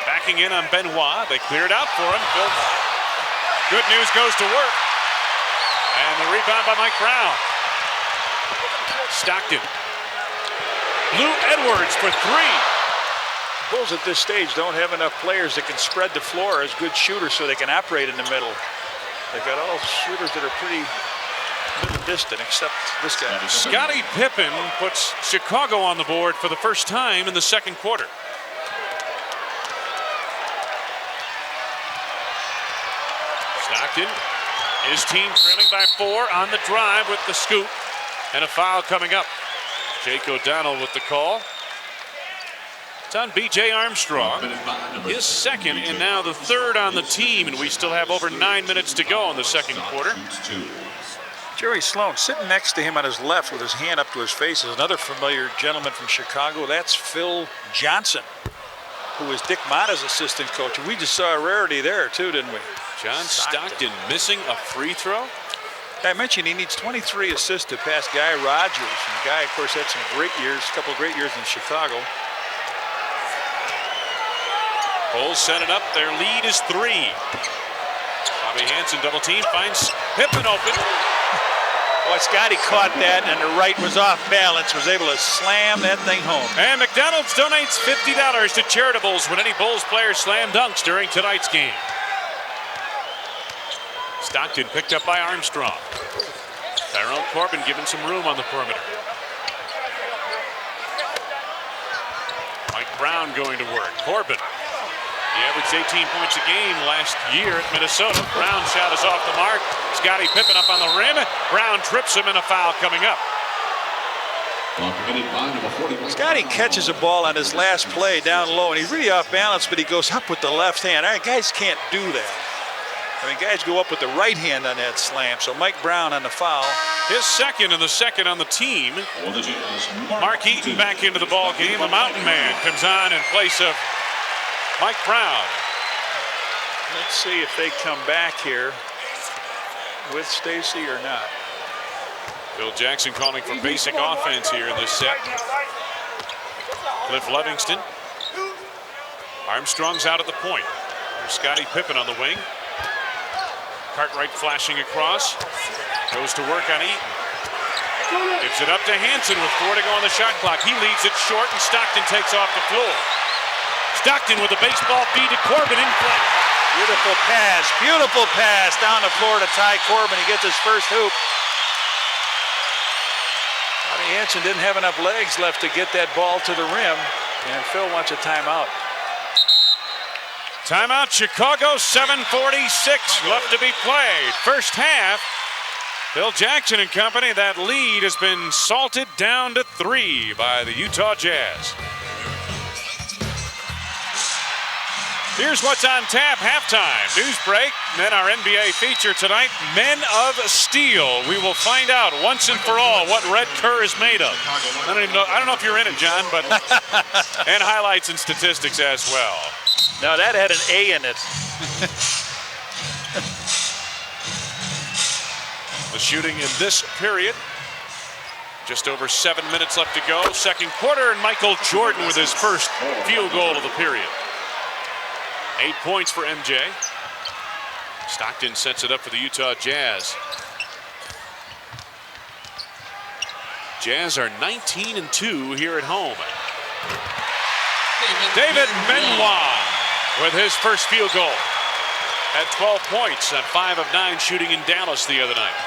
Speaker 2: Backing in on Benoit. They cleared out for him. Good news goes to work. And the rebound by Mike Brown. Stockton. Lou Edwards for 3.
Speaker 3: Bulls at this stage don't have enough players that can spread the floor as good shooters so they can operate in the middle. They've got all shooters that are pretty distant, except this guy.
Speaker 2: Scottie Pippen puts Chicago on the board for the first time in the second quarter. Stockton, his team trailing by 4 on the drive with the scoop. And a foul coming up. Jake O'Donnell with the call. It's on B.J. Armstrong. His second and now the third on the team. And we still have over 9 minutes to go in the second quarter.
Speaker 3: Jerry Sloan sitting next to him on his left with his hand up to his face is another familiar gentleman from Chicago. That's Phil Johnson, who is Dick Motta's assistant coach. We just saw a rarity there too, didn't we?
Speaker 2: John Stockton missing a free throw.
Speaker 3: I mentioned he needs 23 assists to pass Guy Rogers. And Guy, of course, had some great years, a couple of great years in Chicago.
Speaker 2: Bulls set it up. Their lead is 3. Bobby Hansen double team finds Pippen open.
Speaker 3: Boy, Scottie caught that, and the right was off balance, was able to slam that thing home.
Speaker 2: And McDonald's donates $50 to charitables when any Bulls player slam dunks during tonight's game. Stockton picked up by Armstrong. Tyrone Corbin given some room on the perimeter. Mike Brown going to work. Corbin. He averaged 18 points a game last year at Minnesota. Brown's shot is off the mark. Scottie Pippen up on the rim. Brown trips him, and a foul coming up.
Speaker 3: Scottie catches a ball on his last play down low, and he's really off balance, but he goes up with the left hand. All right, guys can't do that. I mean, guys go up with the right hand on that slam. So Mike Brown on the foul.
Speaker 2: His second, and the second on the team. Mark Eaton back into the ball game. The Mountain Man comes on in place of Mike Brown.
Speaker 3: Let's see if they come back here with Stacey or not.
Speaker 2: Phil Jackson calling for basic offense here in this set. Cliff Livingston. Armstrong's out at the point. There's Scottie Pippen on the wing. Cartwright flashing across. Goes to work on Eaton. Gives it up to Hansen with 4 to go on the shot clock. He leaves it short, and Stockton takes off the floor. Stockton with a baseball feed to Corbin in play.
Speaker 3: Beautiful pass down the floor to Ty Corbin. He gets his first hoop. Bobby Hansen didn't have enough legs left to get that ball to the rim, and Phil wants a timeout.
Speaker 2: Timeout, Chicago, 7:46 left to be played. First half, Phil Jackson and company, that lead has been salted down to 3 by the Utah Jazz. Here's what's on tap, halftime, news break, then our NBA feature tonight, Men of Steel. We will find out once and for all what Red Kerr is made of. I don't know if you're in it, John, but and highlights and statistics as well.
Speaker 3: No, that had an A in it.
Speaker 2: The shooting in this period. Just over 7 minutes left to go. Second quarter, and Michael Jordan with his first field goal of the period. 8 points for MJ. Stockton sets it up for the Utah Jazz. Jazz are 19-2 here at home. David Benoit with his first field goal. Had 12 points on 5 of 9 shooting in Dallas the other night.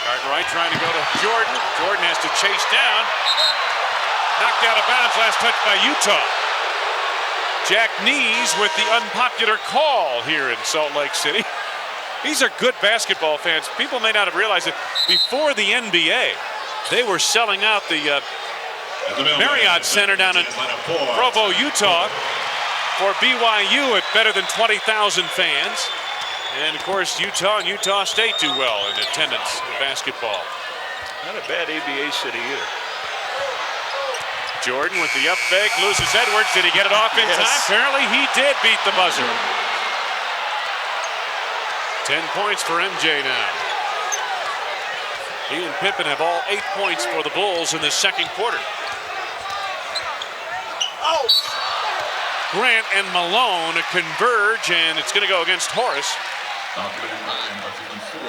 Speaker 2: Cartwright trying to go to Jordan. Jordan has to chase down. Knocked out of bounds, last touch by Utah. Jack Nees with the unpopular call here in Salt Lake City. These are good basketball fans. People may not have realized it. Before the NBA, they were selling out the Marriott Center down in Provo, Utah for BYU at better than 20,000 fans. And of course, Utah and Utah State do well in attendance in basketball.
Speaker 3: Not a bad ABA city either.
Speaker 2: Jordan with the up fake, loses Edwards. Did he get it off in time? Apparently he did beat the buzzer. 10 points for MJ now. He and Pippen have all 8 points for the Bulls in the second quarter. Grant and Malone converge, and it's going to go against Horace.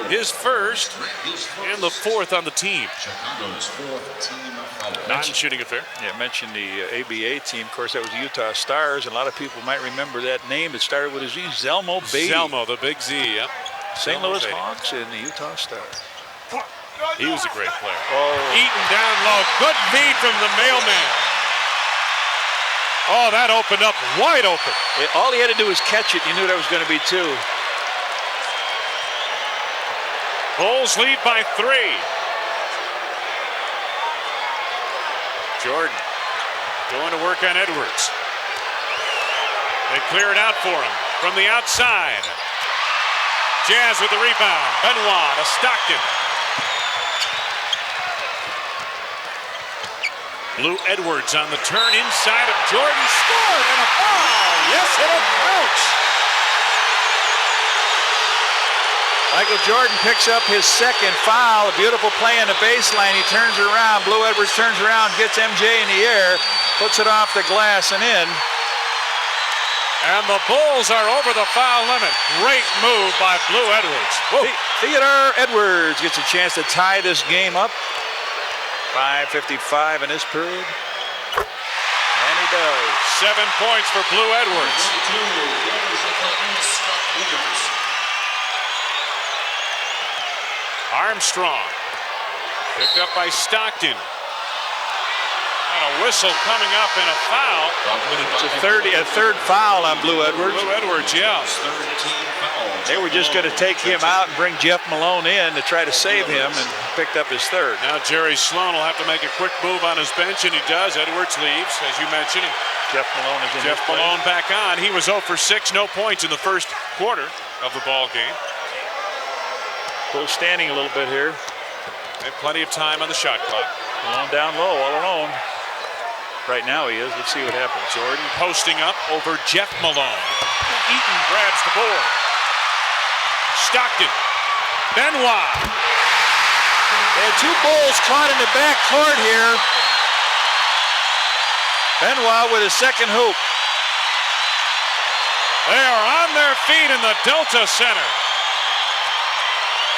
Speaker 2: His first and the 4th on the team. Non-shooting affair.
Speaker 3: Yeah, I mentioned the ABA team. Of course, that was the Utah Stars, and a lot of people might remember that name. It started with a Z, Zelmo Beatty.
Speaker 2: Zelmo, the big Z, yep.
Speaker 3: St. Louis Hawks and the Utah Stars.
Speaker 2: He was a great player.
Speaker 3: Oh.
Speaker 2: Eaton down low. Good feed from the mailman. Oh, that opened up wide open.
Speaker 3: All he had to do was catch it. You knew that was going to be 2.
Speaker 2: Bulls lead by 3. Jordan going to work on Edwards. They clear it out for him from the outside. Jazz with the rebound. Benoit to Stockton. Blue Edwards on the turn inside of Jordan. Scored and a foul. Yes, and it counts.
Speaker 3: Michael Jordan picks up his second foul. A beautiful play on the baseline. He turns around. Blue Edwards turns around, gets MJ in the air, puts it off the glass and in.
Speaker 2: And the Bulls are over the foul limit. Great move by Blue Edwards.
Speaker 3: Theodore Edwards gets a chance to tie this game up. 5:55 in this period. And he does.
Speaker 2: 7 points for Blue Edwards. Armstrong. Picked up by Stockton. And a whistle coming up and a foul.
Speaker 3: It's a third foul on Blue Edwards.
Speaker 2: Blue Edwards, yeah.
Speaker 3: They were just going to take him out and bring Jeff Malone in to try to save him, and picked up his third.
Speaker 2: Now Jerry Sloan will have to make a quick move on his bench, and he does. Edwards leaves, as you mentioned.
Speaker 3: Jeff Malone is in.
Speaker 2: Jeff Malone back on. He was 0 for 6, no points in the first quarter of the ball game.
Speaker 3: Bulls standing a little bit here.
Speaker 2: They have plenty of time on the shot clock.
Speaker 3: Malone down low, all alone. Right now he is. Let's see what happens.
Speaker 2: Jordan posting up over Jeff Malone. Eaton grabs the board. Stockton. Benoit.
Speaker 3: They had two Bulls caught in the back court here. Benoit with his second hoop.
Speaker 2: They are on their feet in the Delta Center.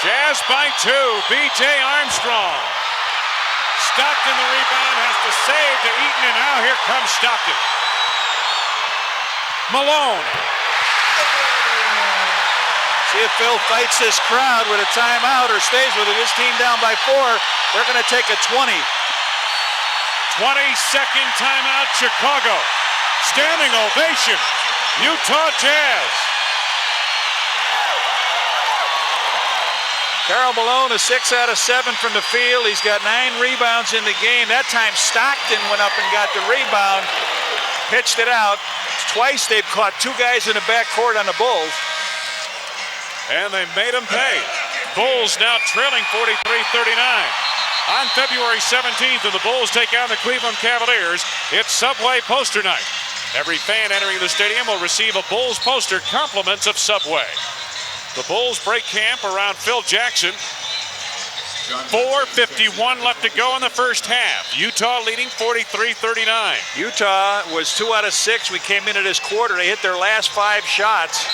Speaker 2: Jazz by 2. B.J. Armstrong. Stockton the rebound, has to save to Eaton, and now here comes Stockton. Malone.
Speaker 3: See if Phil fights this crowd with a timeout or stays with it. His team down by 4. They're going to take a 20.
Speaker 2: 20-second timeout, Chicago. Standing ovation, Utah Jazz.
Speaker 3: Karl Malone is 6 out of 7 from the field. He's got 9 rebounds in the game. That time Stockton went up and got the rebound, pitched it out. Twice they've caught 2 guys in the backcourt on the Bulls.
Speaker 2: And they made them pay. Bulls now trailing 43-39. On February 17th, when the Bulls take on the Cleveland Cavaliers, it's Subway Poster Night. Every fan entering the stadium will receive a Bulls poster, compliments of Subway. The Bulls break camp around Phil Jackson. 4:51 left to go in the first half. Utah leading 43-39.
Speaker 3: Utah was 2 out of 6. We came into this quarter. They hit their last 5 shots.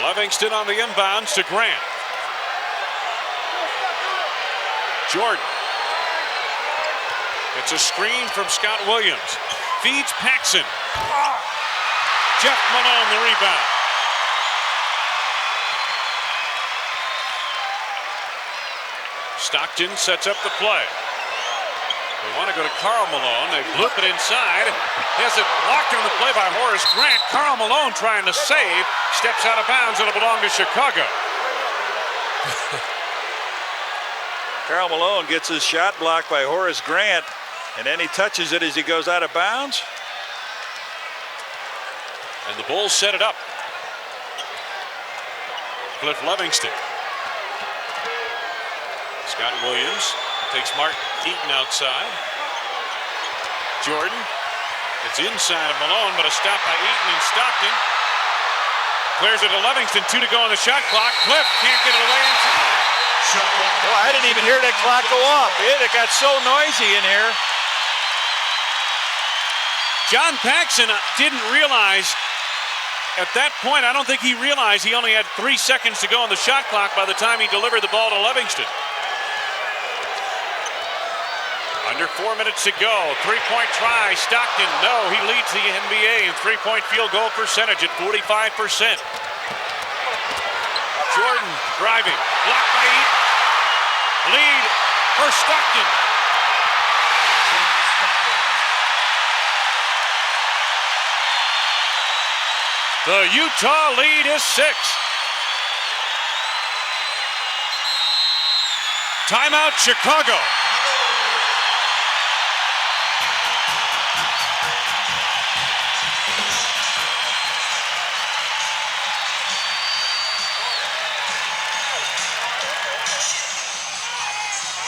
Speaker 2: Livingston on the inbounds to Grant. Jordan. It's a screen from Scott Williams. Feeds Paxson. Jeff Malone the rebound. Stockton sets up the play. They want to go to Karl Malone. They loop it inside. Has it blocked on the play by Horace Grant. Karl Malone trying to save. Steps out of bounds. It'll belong to Chicago.
Speaker 3: Karl Malone gets his shot blocked by Horace Grant, and then he touches it as he goes out of bounds.
Speaker 2: And the Bulls set it up. Cliff Livingston. Scott Williams takes Mark Eaton outside. Jordan. It's inside of Malone, but a stop by Eaton and Stockton. Clears it to Livingston. 2 to go on the shot clock. Cliff can't get it away in time.
Speaker 3: Oh, I didn't even hear that clock go off. It got so noisy in here.
Speaker 2: John Paxson didn't realize at that point, I don't think he realized he only had 3 seconds to go on the shot clock by the time he delivered the ball to Livingston. Under 4 minutes to go. 3-point try. Stockton, no. He leads the NBA in 3-point field goal percentage at 45%. Jordan driving. Blocked by Eaton. Lead for Stockton. The Utah lead is 6. Timeout, Chicago.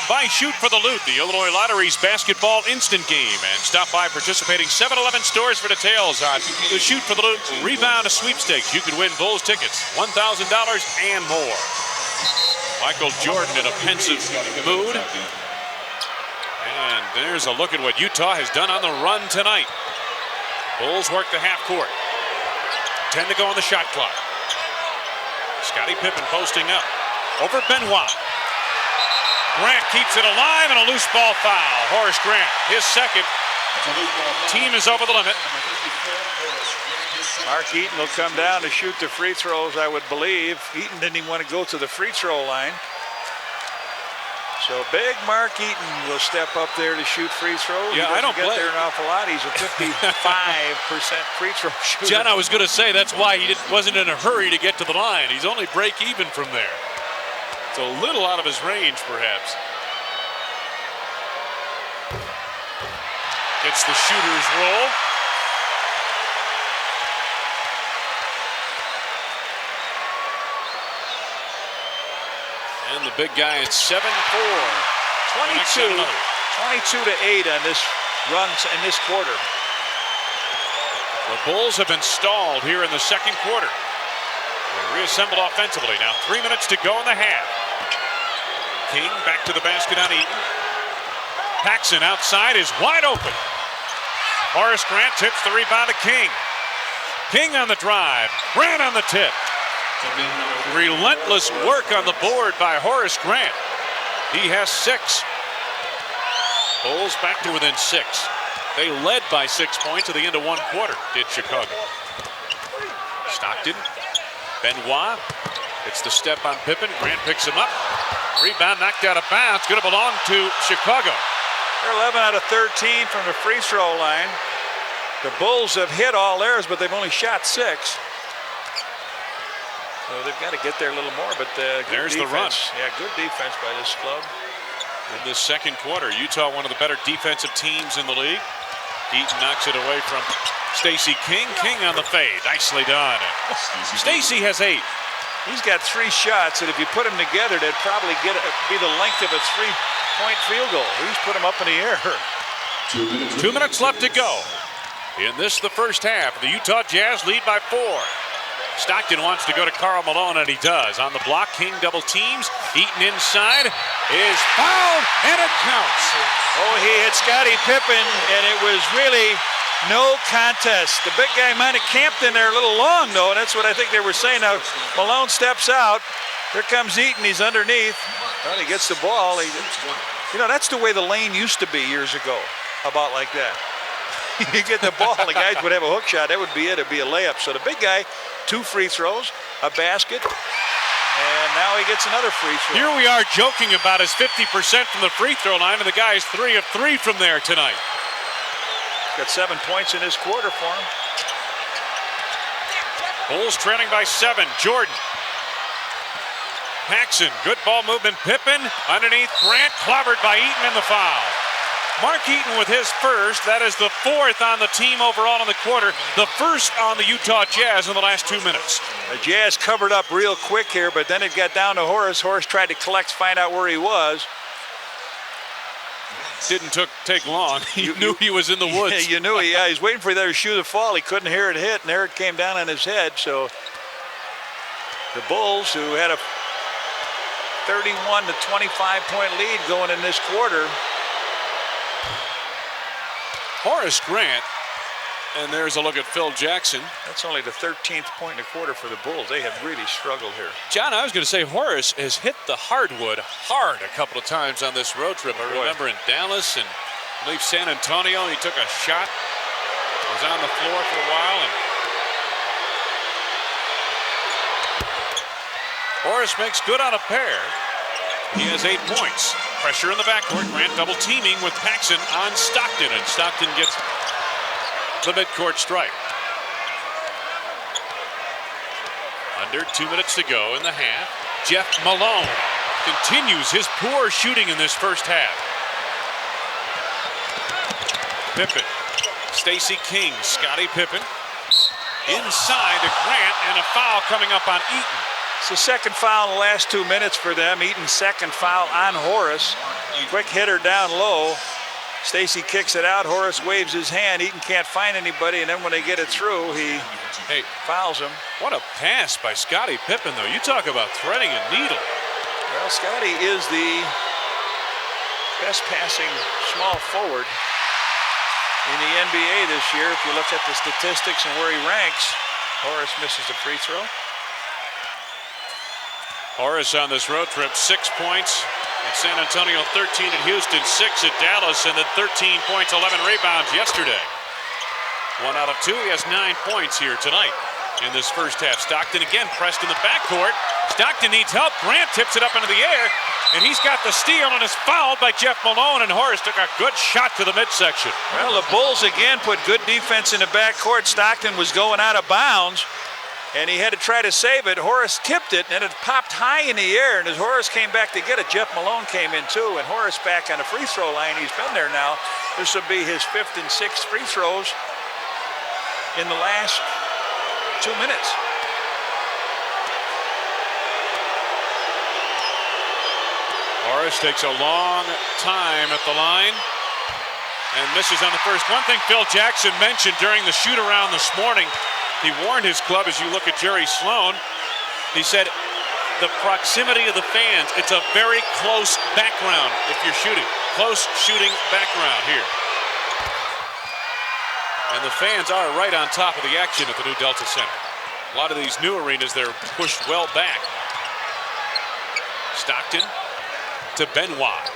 Speaker 2: Buy Shoot for the Loot, the Illinois Lottery's basketball instant game, and stop by participating 7-Eleven stores for details on the Shoot for the Loot rebound sweepstakes. You could win Bulls tickets, $1,000 and more. Michael Jordan in a pensive mood And there's a look at what Utah has done on the run tonight. Bulls work the half court. 10 to go on the shot clock. Scottie Pippen posting up. Over Benoit. Grant keeps it alive and a loose ball foul. Horace Grant, his second. Team is over the limit.
Speaker 3: Mark Eaton will come down to shoot the free throws, I would believe. Eaton didn't even want to go to the free throw line. So big Mark Eaton will step up there to shoot free throws.
Speaker 2: Yeah, I don't
Speaker 3: get there an awful lot. He's a 55% free throw shooter.
Speaker 2: John, I was going to say that's why he wasn't in a hurry to get to the line. He's only break even from there. It's a little out of his range, perhaps. Gets the shooter's roll. And the big guy at 7-4.
Speaker 3: 22 to 8 on this run in this quarter.
Speaker 2: The Bulls have been stalled here in the second quarter. They reassembled offensively. Now 3 minutes to go in the half. King back to the basket on Eaton. Paxson outside is wide open. Horace Grant tips the rebound to King. King on the drive. Grant on the tip. Relentless work on the board by Horace Grant. He has 6. Bulls back to within 6. They led by 6 points at the end of one quarter, did Chicago. Stockton. Benoit. It's the step on Pippen. Grant picks him up. Rebound knocked out of bounds. Going to belong to Chicago.
Speaker 3: They're 11 out of 13 from the free throw line. The Bulls have hit all theirs, but they've only shot 6. So they've got to get there a little more, but good
Speaker 2: there's
Speaker 3: defense.
Speaker 2: The run.
Speaker 3: Yeah, good defense by this club.
Speaker 2: In the second quarter, Utah, one of the better defensive teams in the league. Eaton knocks it away from Stacey King. King on the fade. Nicely done. Stacey has 8.
Speaker 3: He's got 3 shots that if you put them together, they'd probably be the length of a 3-point field goal. He's put them up in the air.
Speaker 2: 2 minutes left to go. In this, the first half, the Utah Jazz lead by 4. Stockton wants to go to Karl Malone, and he does. On the block, King double teams. Eaton inside is fouled, and it counts.
Speaker 3: Oh, he hit Scottie Pippen, and it was really no contest. The big guy might have camped in there a little long, though, and that's what I think they were saying. Now, Malone steps out. Here comes Eaton. He's underneath. Well, he gets the ball. You know, that's the way the lane used to be years ago, about like that. You get the ball, the guys would have a hook shot. That would be it. It'd be a layup. So the big guy, 2 free throws, a basket, and now he gets another free throw.
Speaker 2: Here we are joking about his 50% from the free throw line, and the guy is 3 of 3 from there tonight.
Speaker 3: Got 7 points in this quarter for him.
Speaker 2: Bulls trailing by 7. Jordan. Paxson, good ball movement. Pippen underneath. Grant clobbered by Eaton in the foul. Mark Eaton with his first. That is the 4th on the team overall in the quarter. The first on the Utah Jazz in the last 2 minutes.
Speaker 3: The Jazz covered up real quick here, but then it got down to Horace. Horace tried to collect, find out where he was.
Speaker 2: Didn't take long. You knew he was in the woods.
Speaker 3: You knew he was waiting for the other shoe to fall. He couldn't hear it hit, and there it came down on his head. So the Bulls, who had a 31 to 25 point lead going in this quarter.
Speaker 2: Horace Grant, and there's a look at Phil Jackson.
Speaker 3: That's only the 13th point in the quarter for the Bulls. They have really struggled here.
Speaker 2: John, I was going to say Horace has hit the hardwood hard a couple of times on this road trip. I remember in Dallas and I believe San Antonio, he took a shot, was on the floor for a while. And Horace makes good on a pair. He has 8 points. Pressure in the backcourt. Grant double teaming with Paxson on Stockton, and Stockton gets the midcourt strike. Under 2 minutes to go in the half. Jeff Malone continues his poor shooting in this first half. Pippen, Stacey King, Scottie Pippen. Inside to Grant, and a foul coming up on Eaton.
Speaker 3: It's the second foul in the last 2 minutes for them. Eaton's second foul on Horace. Quick hitter down low. Stacey kicks it out. Horace waves his hand. Eaton can't find anybody, and then when they get it through, he fouls him.
Speaker 2: What a pass by Scottie Pippen, though. You talk about threading a needle.
Speaker 3: Well, Scottie is the best passing small forward in the NBA this year. If you look at the statistics and where he ranks, Horace misses a free throw.
Speaker 2: Horace on this road trip, 6 points at San Antonio, 13 at Houston, 6 at Dallas, and then 13 points, 11 rebounds yesterday. 1 out of 2. He has 9 points here tonight in this first half. Stockton again pressed in the backcourt. Stockton needs help. Grant tips it up into the air, and he's got the steal and is fouled by Jeff Malone, and Horace took a good shot to the midsection.
Speaker 3: Well, the Bulls again put good defense in the backcourt. Stockton was going out of bounds, and he had to try to save it. Horace tipped it, and it popped high in the air, and as Horace came back to get it, Jeff Malone came in too, and Horace back on the free throw line. He's been there now. This will be his 5th and 6th free throws in the last 2 minutes.
Speaker 2: Horace takes a long time at the line and misses on the first. One thing Phil Jackson mentioned during the shoot around this morning, he warned his club, as you look at Jerry Sloan, he said the proximity of the fans, it's a very close background if you're shooting. Close shooting background here. And the fans are right on top of the action at the new Delta Center. A lot of these new arenas, they're pushed well back. Stockton to Benoit.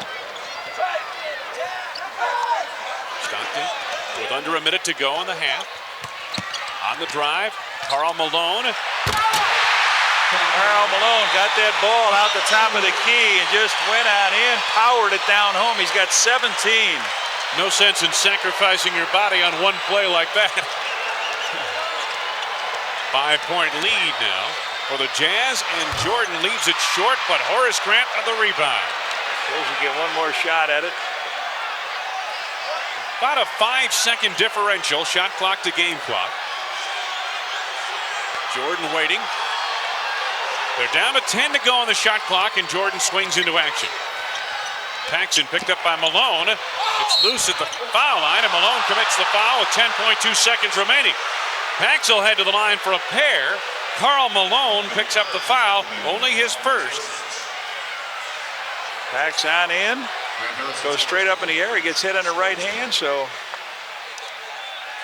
Speaker 2: Stockton with under a minute to go in the half. On the drive, Karl Malone.
Speaker 3: Karl Malone got that ball out the top of the key and just went on in, powered it down home. He's got 17.
Speaker 2: No sense in sacrificing your body on one play like that. 5-point lead now for the Jazz, and Jordan leaves it short, but Horace Grant on the rebound.
Speaker 3: Suppose you get one more shot at it.
Speaker 2: About a 5-second differential, shot clock to game clock. Jordan waiting. They're down to 10 to go on the shot clock, and Jordan swings into action. Paxson picked up by Malone. It's loose at the foul line, and Malone commits the foul with 10.2 seconds remaining. Pax will head to the line for a pair. Karl Malone picks up the foul, only his first.
Speaker 3: Pax on in, goes straight up in the air. He gets hit on the right hand, so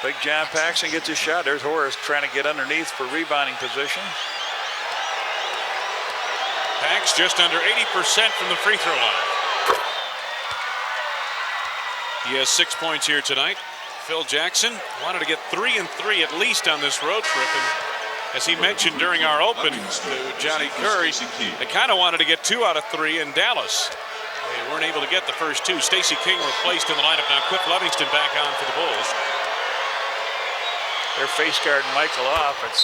Speaker 3: Big John Paxson gets his shot. There's Horace trying to get underneath for rebounding position.
Speaker 2: Pax just under 80% from the free throw line. He has 6 points here tonight. Phil Jackson wanted to get 3 and 3 at least on this road trip, and as he mentioned during our open to Johnny Kerr, they kind of wanted to get 2 out of 3 in Dallas. They weren't able to get the first 2. Stacey King replaced in the lineup now. Cliff Livingston back on for the Bulls.
Speaker 3: They're face guarding Michael off. But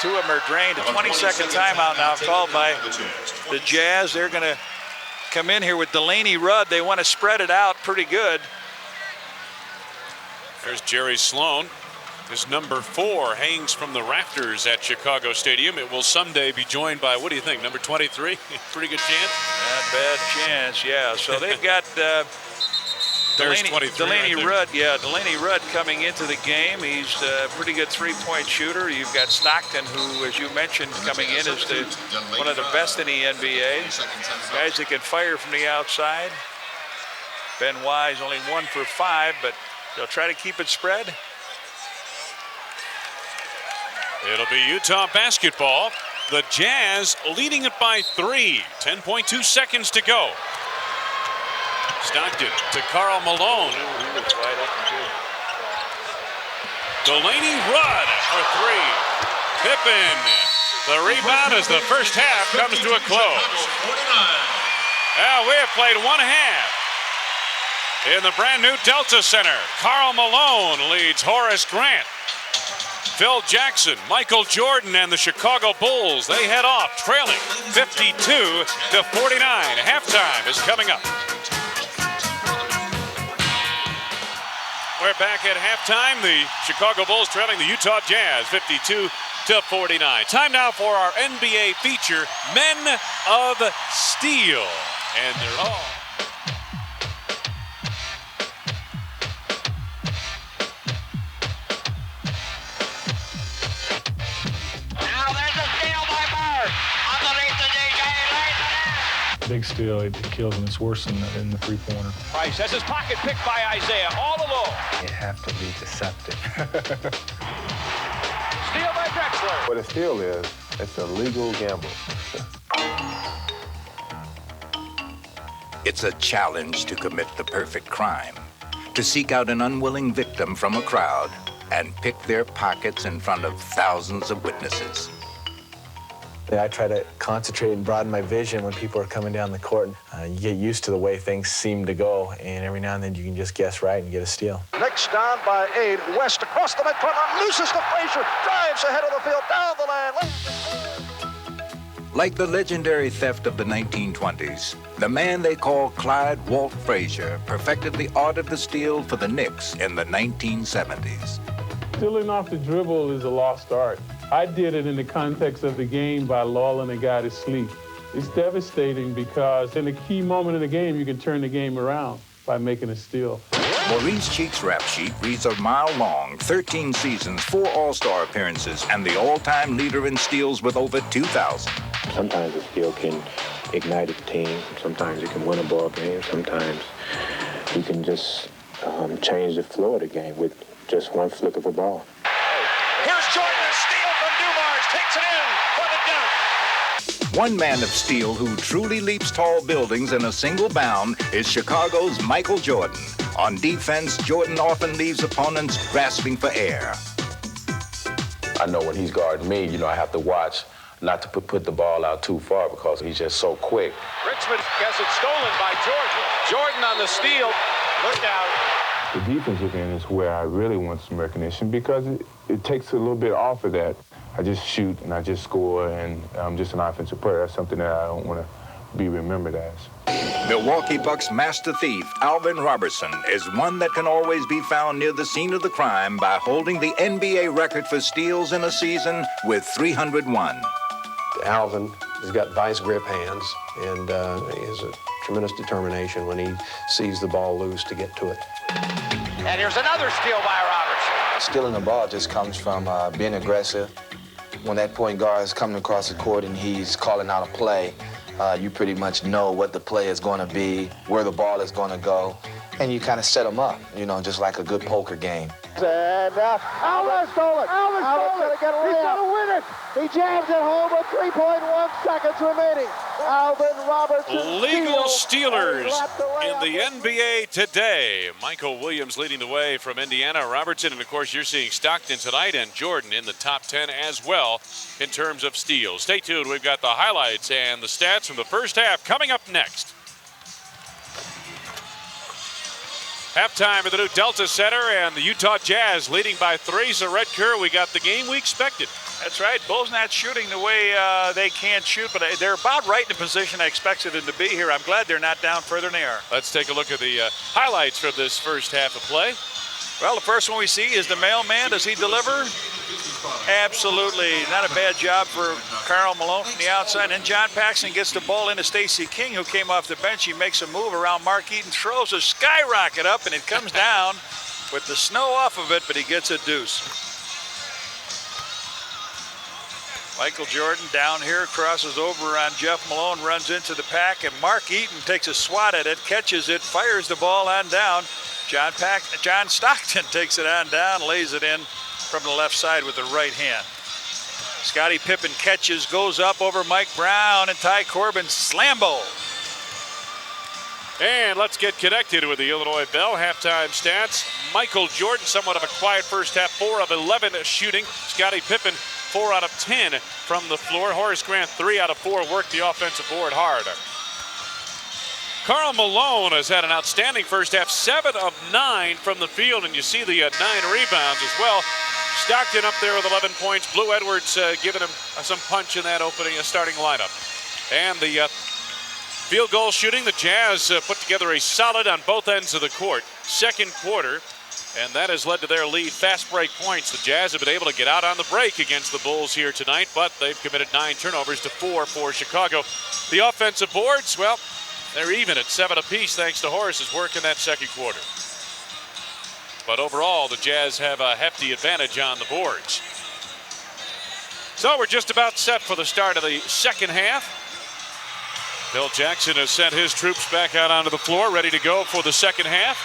Speaker 3: 2 of them are drained. A 20-second timeout now called by the Jazz. They're going to come in here with Delaney Rudd. They want to spread it out pretty good.
Speaker 2: There's Jerry Sloan. His number 4 hangs from the rafters at Chicago Stadium. It will someday be joined by, what do you think, number 23? Pretty good chance?
Speaker 3: Not bad chance, yeah. So they've got Delaney Rudd. Yeah, Delaney Rudd coming into the game. He's a pretty good three-point shooter. You've got Stockton, who, as you mentioned, coming in is one of the best in the NBA. Guys that can fire from the outside. Benoit is only 1 for 5, but they'll try to keep it spread.
Speaker 2: It'll be Utah basketball. The Jazz leading it by 3. 10.2 seconds to go. Stockton to Karl Malone.
Speaker 3: He was wide open too.
Speaker 2: Delaney Rudd for 3. Pippen. The rebound as the first half comes to a close. Well, we have played 1 half in the brand new Delta Center. Karl Malone leads Horace Grant. Phil Jackson, Michael Jordan, and the Chicago Bulls, they head off trailing 52-49. Halftime is coming up. We're back at halftime. The Chicago Bulls trailing the Utah Jazz 52-49. Time now for our NBA feature, Men of Steel. And they're all...
Speaker 6: Big steal, it kills him. It's worse than the three-pointer.
Speaker 7: Price has his pocket picked by Isaiah all alone.
Speaker 8: You have to be deceptive.
Speaker 7: Steal by Drexler.
Speaker 9: What a steal is, it's a legal gamble.
Speaker 8: It's a challenge to commit the perfect crime, to seek out an unwilling victim from a crowd and pick their pockets in front of thousands of witnesses.
Speaker 10: I try to concentrate and broaden my vision when people are coming down the court. You get used to the way things seem to go, and every now and then you can just guess right and get a steal.
Speaker 11: Next down by Aid. West across the midcourt, loses to Frazier, drives ahead of the field, down the lane.
Speaker 8: Like the legendary theft of the 1920s, the man they call Clyde Walt Frazier perfected the art of the steal for the Knicks in the 1970s.
Speaker 6: Stealing off the dribble is a lost art. I did it in the context of the game by lulling a guy to sleep. It's devastating because in a key moment of the game, you can turn the game around by making a steal.
Speaker 8: Maurice Cheek's rap sheet reads a mile long, 13 seasons, 4 All-Star appearances, and the all-time leader in steals with over 2,000.
Speaker 9: Sometimes a steal can ignite a team. Sometimes you can win a ball game. Sometimes you can just change the flow of the game with just one flick of a ball.
Speaker 7: Here's Jordan, a steal from Dumars, takes it in for the dunk.
Speaker 8: One man of steel who truly leaps tall buildings in a single bound is Chicago's Michael Jordan. On defense, Jordan often leaves opponents grasping for air.
Speaker 9: I know when he's guarding me, I have to watch not to put the ball out too far because he's just so quick.
Speaker 7: Richmond gets it stolen by Georgia. Jordan on the steal. Look out.
Speaker 9: The defensive end is where I really want some recognition because it takes a little bit off of that. I just shoot and I just score and I'm just an offensive player. That's something that I don't want to be remembered as.
Speaker 8: Milwaukee Bucks master thief Alvin Robertson is one that can always be found near the scene of the crime by holding the NBA record for steals in a season with 301.
Speaker 12: Alvin has got vice grip hands and he has a tremendous determination when he sees the ball loose to get to it.
Speaker 7: And here's another steal by Robertson.
Speaker 13: Stealing the ball just comes from being aggressive. When that point guard is coming across the court and he's calling out a play, you pretty much know what the play is going to be, where the ball is going to go, and you kind of set them up, just like a good poker game.
Speaker 11: And Alvin stole it. Alvin's going to get a layup. He's going to win it. He jams it home with 3.1 seconds remaining. Alvin Robertson.
Speaker 2: Legal stealers in the NBA today. Michael Williams leading the way from Indiana. Robertson, and of course, you're seeing Stockton tonight and Jordan in the top 10 as well in terms of steals. Stay tuned. We've got the highlights and the stats from the first half coming up next. Halftime at the new Delta Center, and the Utah Jazz leading by 3. So, Red Kerr, we got the game we expected.
Speaker 3: That's right. Bulls not shooting the way they can shoot, but they're about right in the position I expected them to be here. I'm glad they're not down further than they are.
Speaker 2: Let's take a look at the highlights from this first half of play.
Speaker 3: Well, the first one we see is the mailman. Does he deliver? Absolutely. Not a bad job for Karl Malone from the outside. And John Paxson gets the ball into Stacey King, who came off the bench. He makes a move around Mark Eaton, throws a skyrocket up, and it comes down with the snow off of it, but he gets a deuce. Michael Jordan down here, crosses over on Jeff Malone, runs into the pack, and Mark Eaton takes a swat at it, catches it, fires the ball on down. John Stockton takes it on down, lays it in from the left side with the right hand. Scottie Pippen catches, goes up over Mike Brown, and Ty Corbin slambo.
Speaker 2: And let's get connected with the Illinois Bell halftime stats. Michael Jordan, somewhat of a quiet first half, 4 of 11 shooting. Scottie Pippen, 4 out of 10 from the floor. Horace Grant, 3 out of 4, worked the offensive board hard. Karl Malone has had an outstanding first half, 7 of 9 from the field, and you see the 9 rebounds as well. Stockton up there with 11 points. Blue Edwards giving him some punch in that starting lineup. And the field goal shooting, the Jazz put together a solid on both ends of the court. Second quarter, and that has led to their lead. Fast break points. The Jazz have been able to get out on the break against the Bulls here tonight, but they've committed 9 turnovers to 4 for Chicago. The offensive boards, well, they're even at 7 apiece thanks to Horace's work in that second quarter. But overall, the Jazz have a hefty advantage on the boards. So we're just about set for the start of the second half. Bill Jackson has sent his troops back out onto the floor, ready to go for the second half.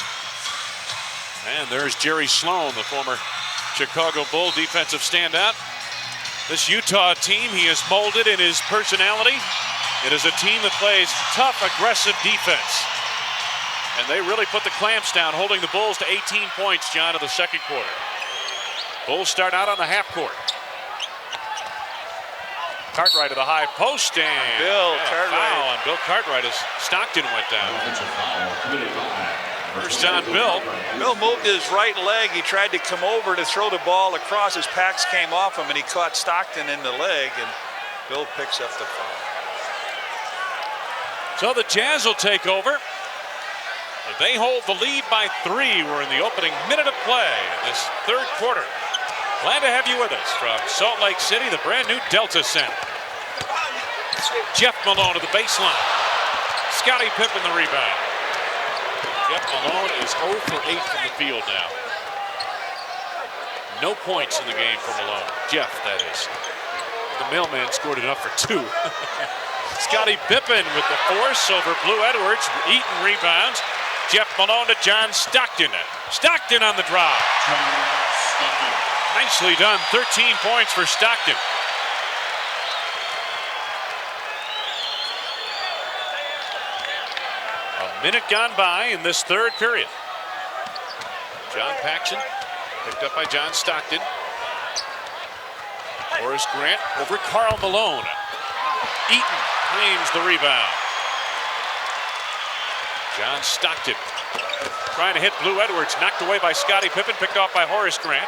Speaker 2: And there's Jerry Sloan, the former Chicago Bull defensive standout. This Utah team he has molded in his personality. It is a team that plays tough, aggressive defense. And they really put the clamps down, holding the Bulls to 18 points, John, in the second quarter. Bulls start out on the half court. Cartwright to the high post, and
Speaker 3: Bill Cartwright.
Speaker 2: Foul on Bill Cartwright as Stockton went down. First on Bill.
Speaker 3: Bill moved his right leg. He tried to come over to throw the ball across. His Pax came off him, and he caught Stockton in the leg, and Bill picks up the foul.
Speaker 2: So the Jazz will take over. They hold the lead by 3. We're in the opening minute of play in this third quarter. Glad to have you with us from Salt Lake City, the brand new Delta Center. Jeff Malone to the baseline. Scottie Pippen the rebound. Jeff Malone is 0 for 8 from the field now. No points in the game for Malone. Jeff, that is. The mailman scored enough for 2. Scottie Pippen with the force over Blue Edwards. Eaton rebounds. Jeff Malone to John Stockton. Stockton on the drive. Nicely done. 13 points for Stockton. A minute gone by in this third period. John Paxson picked up by John Stockton. Horace Grant over Karl Malone. Eaton claims the rebound. John Stockton trying to hit Blue Edwards, knocked away by Scottie Pippen, picked off by Horace Grant.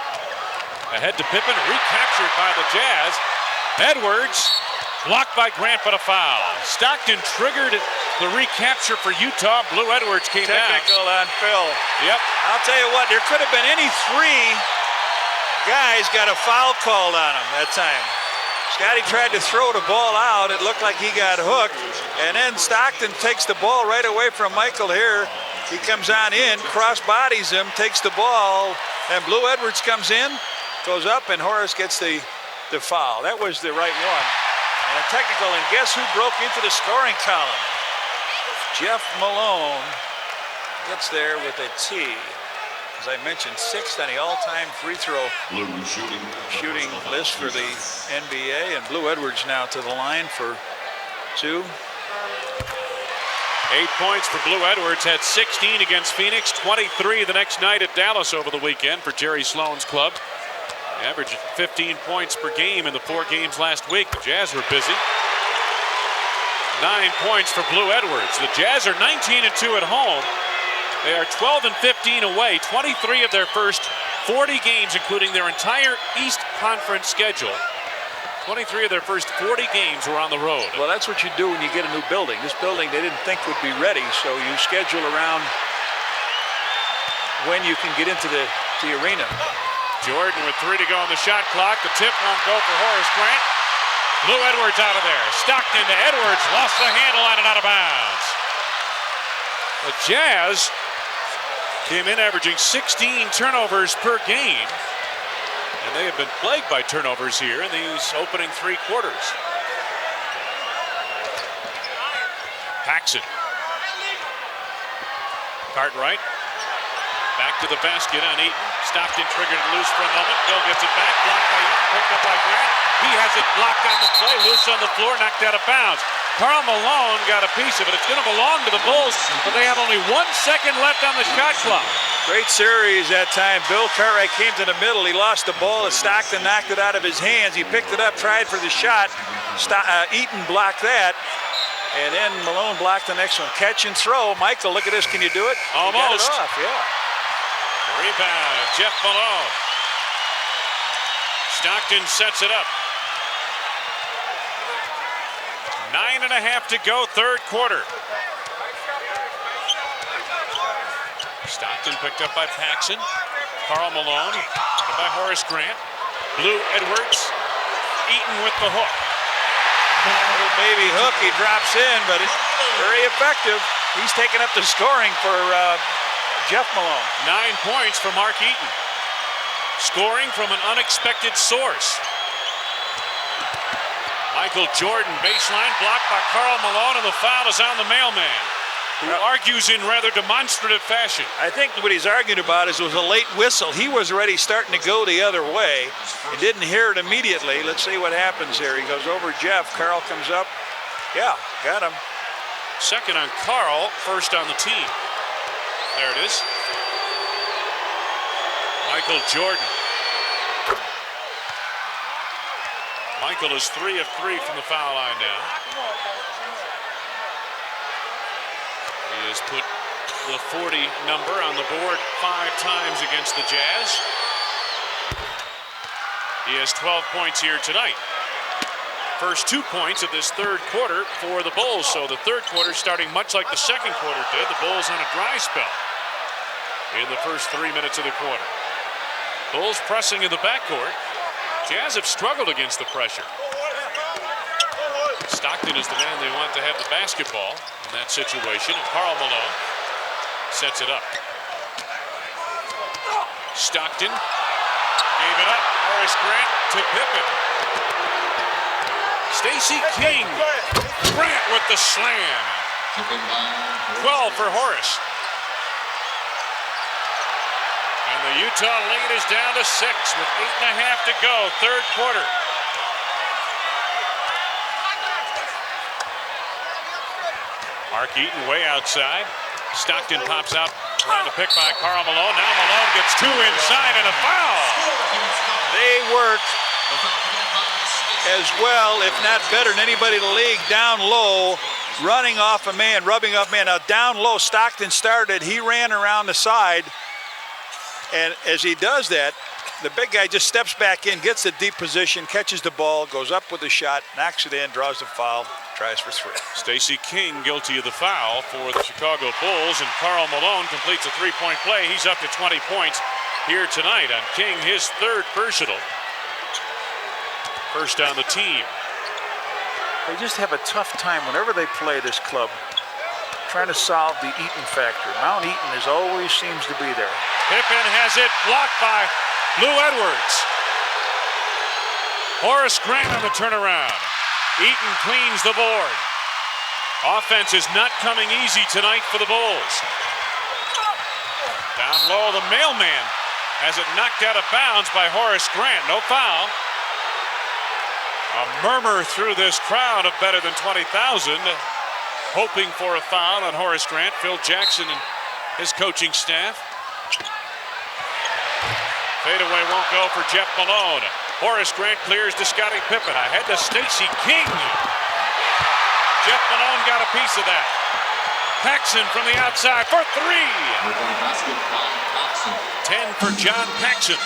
Speaker 2: Ahead to Pippen, recaptured by the Jazz. Edwards blocked by Grant, but a foul. Stockton triggered the recapture for Utah. Blue Edwards came down.
Speaker 3: Technical on Phil.
Speaker 2: Yep.
Speaker 3: I'll tell you what, there could have been any 3 guys got a foul called on him that time. Scottie tried to throw the ball out. It looked like he got hooked. And then Stockton takes the ball right away from Michael here. He comes on in, cross bodies him, takes the ball, and Blue Edwards comes in, goes up, and Horace gets the foul. That was the right one. And a technical, and guess who broke into the scoring column? Jeff Malone gets there with a T. As I mentioned, 6th on the all-time free throw shooting list for the NBA, and Blue Edwards now to the line for 2.
Speaker 2: 8 points for Blue Edwards, had 16 against Phoenix, 23 the next night at Dallas over the weekend for Jerry Sloan's club. Averaged 15 points per game in the 4 games last week. The Jazz were busy. 9 points for Blue Edwards. The Jazz are 19-2 at home. They are 12-15 away. 23 of their first 40 games, including their entire East Conference schedule. 23 of their first 40 games were on the road.
Speaker 3: Well, that's what you do when you get a new building. This building they didn't think would be ready, so you schedule around when you can get into the arena.
Speaker 2: Jordan with 3 to go on the shot clock. The tip won't go for Horace Grant. Blue Edwards out of there. Stockton to Edwards. Lost the handle on it, out of bounds. The Jazz came in averaging 16 turnovers per game. And they have been plagued by turnovers here in these opening 3 quarters. Paxson. Cartwright. Back to the basket on Eaton. Stockton triggered it loose for a moment. Bill gets it back. Blocked by Eaton. Picked up by Grant. He has it blocked on the play. Loose on the floor. Knocked out of bounds. Karl Malone got a piece of it. It's going to belong to the Bulls, but they have only 1 second left on the shot clock.
Speaker 3: Great series that time. Bill Cartwright came to the middle. He lost the ball as Stockton knocked it out of his hands. He picked it up, tried for the shot. Eaton blocked that. And then Malone blocked the next one. Catch and throw. Michael, look at this. Can you do it?
Speaker 2: Almost.
Speaker 3: He got it off, yeah.
Speaker 2: Rebound, Jeff Malone. Stockton sets it up. 9.5 to go, third quarter. Stockton picked up by Paxson. Karl Malone by Horace Grant. Blue Edwards. Eaton with the hook.
Speaker 3: Little baby hook, he drops in, but it's very effective. He's taking up the scoring for Jeff Malone.
Speaker 2: 9 points for Mark Eaton. Scoring from an unexpected source. Michael Jordan, baseline, blocked by Karl Malone, and the foul is on the mailman, who argues in rather demonstrative fashion.
Speaker 3: I think what he's arguing about is it was a late whistle. He was already starting to go the other way. He didn't hear it immediately. Let's see what happens here. He goes over Jeff. Karl comes up. Yeah, got him.
Speaker 2: Second on Karl, first on the team. There it is. Michael Jordan. Michael is 3 of 3 from the foul line now. He has put the 40 number on the board 5 times against the Jazz. He has 12 points here tonight. First 2 points of this third quarter for the Bulls. So the third quarter starting much like the second quarter did. The Bulls on a dry spell in the first 3 minutes of the quarter. Bulls pressing in the backcourt. Jazz have struggled against the pressure. Stockton is the man they want to have the basketball in that situation. And Karl Malone sets it up. Stockton gave it up. Horace Grant to Pippen. Stacey King. Grant with the slam. 12 for Horace. And the Utah lead is down to 6 with 8.5 to go, third quarter. Mark Eaton way outside. Stockton pops out, trying to pick by Karl Malone. Now Malone gets 2 inside and a foul.
Speaker 3: They work as well, if not better than anybody in the league, down low, running off a man, rubbing off man. Now down low, Stockton started. He ran around the side. And as he does that, the big guy just steps back in, gets the deep position, catches the ball, goes up with a shot, knocks it in, draws the foul, tries for 3.
Speaker 2: Stacey King guilty of the foul for the Chicago Bulls, and Karl Malone completes a 3-point play. He's up to 20 points here tonight on King, his 3rd personal. First on the team.
Speaker 14: They just have a tough time whenever they play this club, trying to solve the Eaton factor. Mount Eaton always seems to be there.
Speaker 2: Pippen has it blocked by Lou Edwards. Horace Grant on the turnaround. Eaton cleans the board. Offense is not coming easy tonight for the Bulls. Down low, the mailman has it knocked out of bounds by Horace Grant. No foul. A murmur through this crowd of better than 20,000, hoping for a foul on Horace Grant. Phil Jackson and his coaching staff. Fadeaway won't go for Jeff Malone. Horace Grant clears to Scottie Pippen. Ahead to Stacey King. Jeff Malone got a piece of that. Paxson from the outside for 3. 10 for John Paxson.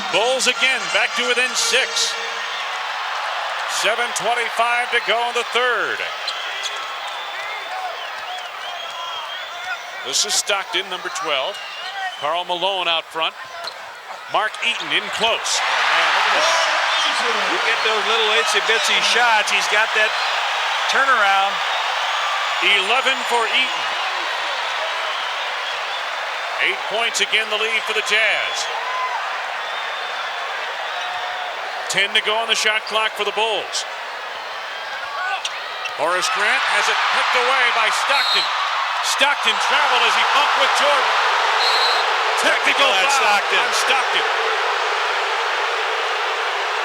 Speaker 2: Bulls again back to within 6. 7:25 to go in the third. This is Stockton, number 12. Karl Malone out front. Mark Eaton in close.
Speaker 3: Oh, man, look at this. You get those little itsy-bitsy shots. He's got that turnaround.
Speaker 2: 11 for Eaton. 8 points again, the lead for the Jazz. 10 to go on the shot clock for the Bulls. Horace Grant has it picked away by Stockton. Stockton traveled as he bumped with Jordan. Technical foul on Stockton.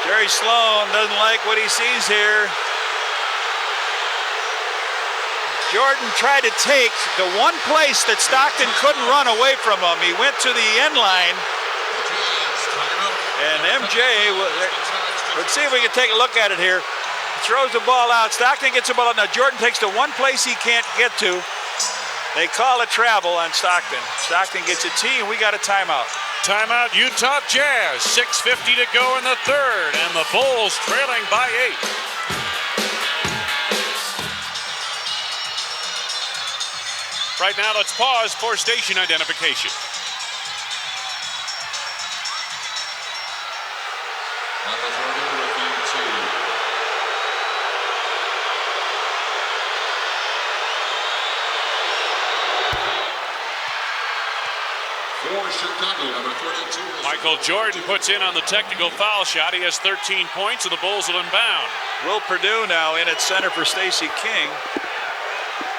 Speaker 3: Jerry Sloan doesn't like what he sees here. Jordan tried to take the one place that Stockton couldn't run away from him. He went to the end line. And MJ, let's see if we can take a look at it here. Throws the ball out. Stockton gets the ball out. Now Jordan takes the one place he can't get to. They call a travel on Stockton. Stockton gets a tee, and we got a timeout.
Speaker 2: Timeout, Utah Jazz. 6:50 to go in the third, and the Bulls trailing by 8. Right now, let's pause for station identification. Michael Jordan puts in on the technical foul shot. He has 13 points, and the Bulls will inbound.
Speaker 14: Will Perdue now in at center for Stacey King.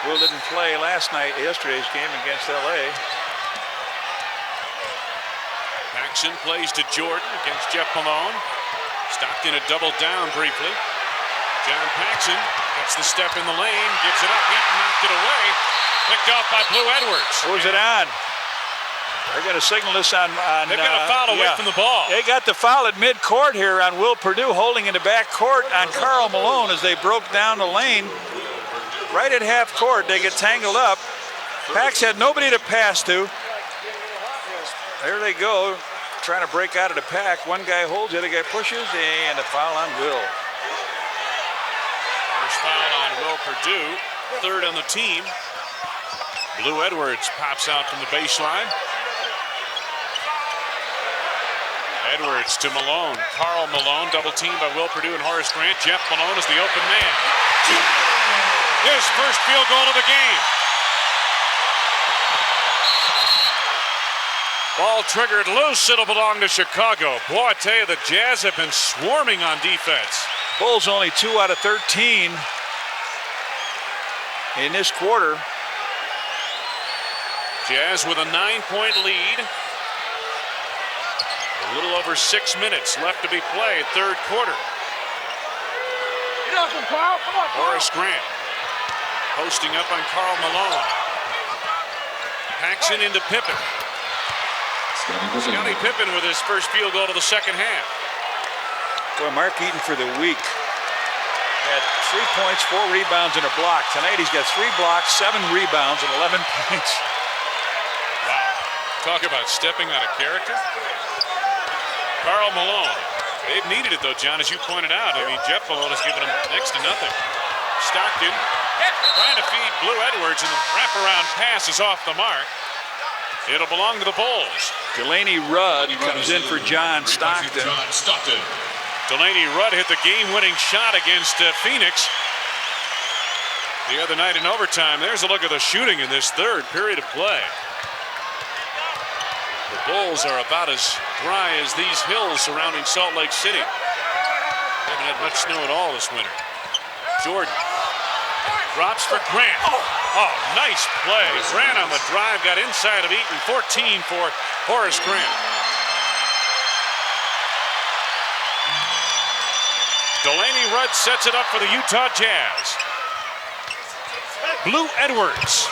Speaker 14: Will didn't play yesterday's game against LA.
Speaker 2: Paxson plays to Jordan against Jeff Malone. Stockton a double down briefly. John Paxson gets the step in the lane, gives it up. Eaton knocked it away. Picked off by Blue Edwards.
Speaker 14: Who's it on? They're going to signal this on
Speaker 2: they've got a foul away from the ball.
Speaker 14: They got the foul at midcourt here on Will Perdue, holding in the back court on Karl Malone as they broke down the lane. Right at half court, they get tangled up. Pax had nobody to pass to. There they go, trying to break out of the pack. One guy holds, the other guy pushes, and a foul on Will.
Speaker 2: First foul on Will Perdue, third on the team. Blue Edwards pops out from the baseline. Edwards to Malone. Karl Malone, double teamed by Will Perdue and Horace Grant. Jeff Malone is the open man. His first field goal of the game. Ball triggered loose. It'll belong to Chicago. Boy, I tell you, the Jazz have been swarming on defense.
Speaker 14: Bulls only 2 out of 13 in this quarter.
Speaker 2: Jazz with a 9-point lead. A little over 6 minutes left to be played, third quarter. Horace Grant posting up on Karl Malone. Paxson into Pippen. Scottie Pippen with his first field goal of the second half.
Speaker 14: Boy, Mark Eaton for the week had 3 points, 4 rebounds, and a block. Tonight he's got 3 blocks, 7 rebounds, and 11 points.
Speaker 2: Wow. Talk about stepping out of character. Karl Malone. They've needed it, though, John, as you pointed out. I mean, Jeff Malone has given them next to nothing. Stockton trying to feed Blue Edwards, and the wraparound pass is off the mark. It'll belong to the Bulls.
Speaker 14: Delaney Rudd comes in for John Stockton.
Speaker 2: Delaney Rudd hit the game-winning shot against Phoenix the other night in overtime. There's a look at the shooting in this third period of play. The Bulls are about as dry as these hills surrounding Salt Lake City. Haven't had much snow at all this winter. Jordan drops for Grant. Oh, nice play. Grant on the drive, got inside of Eaton. 14 for Horace Grant. Delaney Rudd sets it up for the Utah Jazz. Blue Edwards.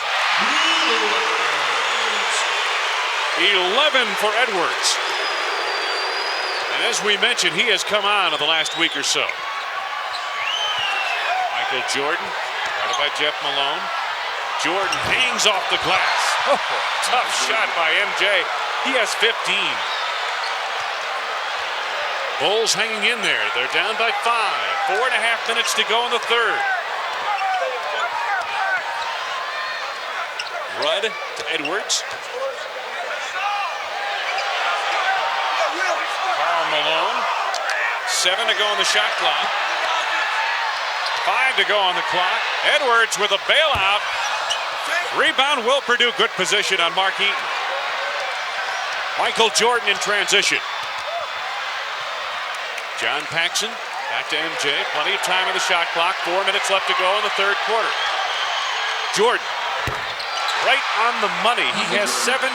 Speaker 2: 11 for Edwards. And as we mentioned, he has come on in the last week or so. Michael Jordan, guarded by Jeff Malone. Jordan hangs off the glass. Oh, tough shot by MJ. He has 15. Bulls hanging in there. They're down by 5. 4.5 minutes to go in the third. Rudd to Edwards. Karl Malone. 7 to go on the shot clock. 5 to go on the clock. Edwards with a bailout. Rebound, Will Perdue. Good position on Mark Eaton. Michael Jordan in transition. John Paxson back to MJ. Plenty of time on the shot clock. 4 minutes left to go in the third quarter. Jordan right on the money. He has 17.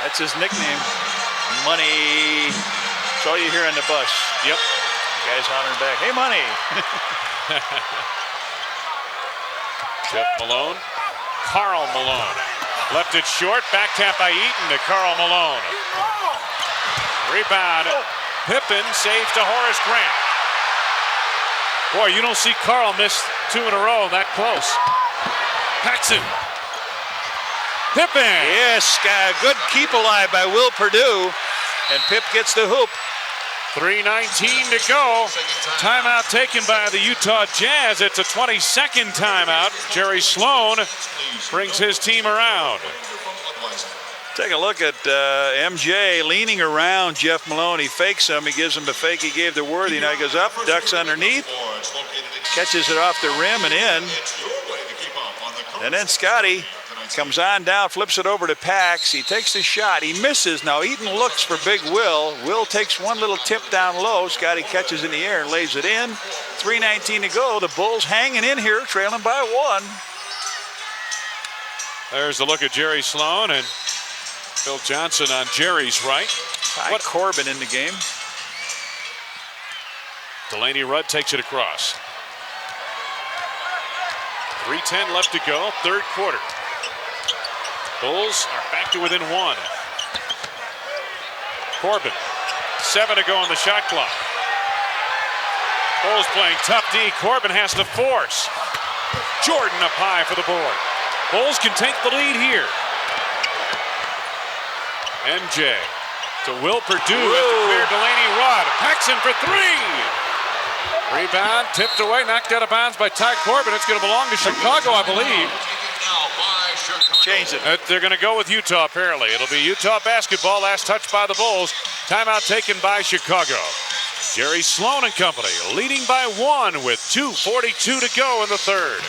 Speaker 14: That's his nickname. Money. That's all you hear on the bus.
Speaker 2: Yep.
Speaker 14: The guy's hollering back, hey, money.
Speaker 2: Jeff Malone. Karl Malone. Left it short. Back tap by Eaton to Karl Malone. Rebound. Pippen saves to Horace Grant. Boy, you don't see Karl miss 2 in a row that close. Paxson. Pippen.
Speaker 14: Yes, good keep alive by Will Perdue. And Pip gets the hoop.
Speaker 2: 3:19 to go. Timeout taken by the Utah Jazz. It's a 22nd timeout. Jerry Sloan brings his team around.
Speaker 14: Take a look at MJ leaning around Jeff Malone. He fakes him. He gives him the fake he gave to Worthy. Now he goes up, ducks underneath, catches it off the rim and in. And then Scottie Comes on down, flips it over to Pax. He takes the shot. He misses. Now Eaton looks for Big Will. Will takes one little tip down low. Scottie catches in the air and lays it in. 3:19 to go. The Bulls hanging in here, trailing by 1.
Speaker 2: There's a look at Jerry Sloan and Phil Johnson on Jerry's right.
Speaker 14: Ty Corbin in the game.
Speaker 2: Delaney Rudd takes it across. 3:10 left to go, third quarter. Bulls are back to within 1. Corbin, 7 to go on the shot clock. Bulls playing tough D. Corbin has to force. Jordan up high for the board. Bulls can take the lead here. MJ to Will Perdue at the clear. Delaney Rudd. Paxson for 3. Rebound, tipped away, knocked out of bounds by Ty Corbin. It's going to belong to Chicago, I believe.
Speaker 14: Changed it.
Speaker 2: They're going to go with Utah, apparently. It'll be Utah basketball, last touch by the Bulls. Timeout taken by Chicago. Jerry Sloan and company leading by 1 with 2:42 to go in the third.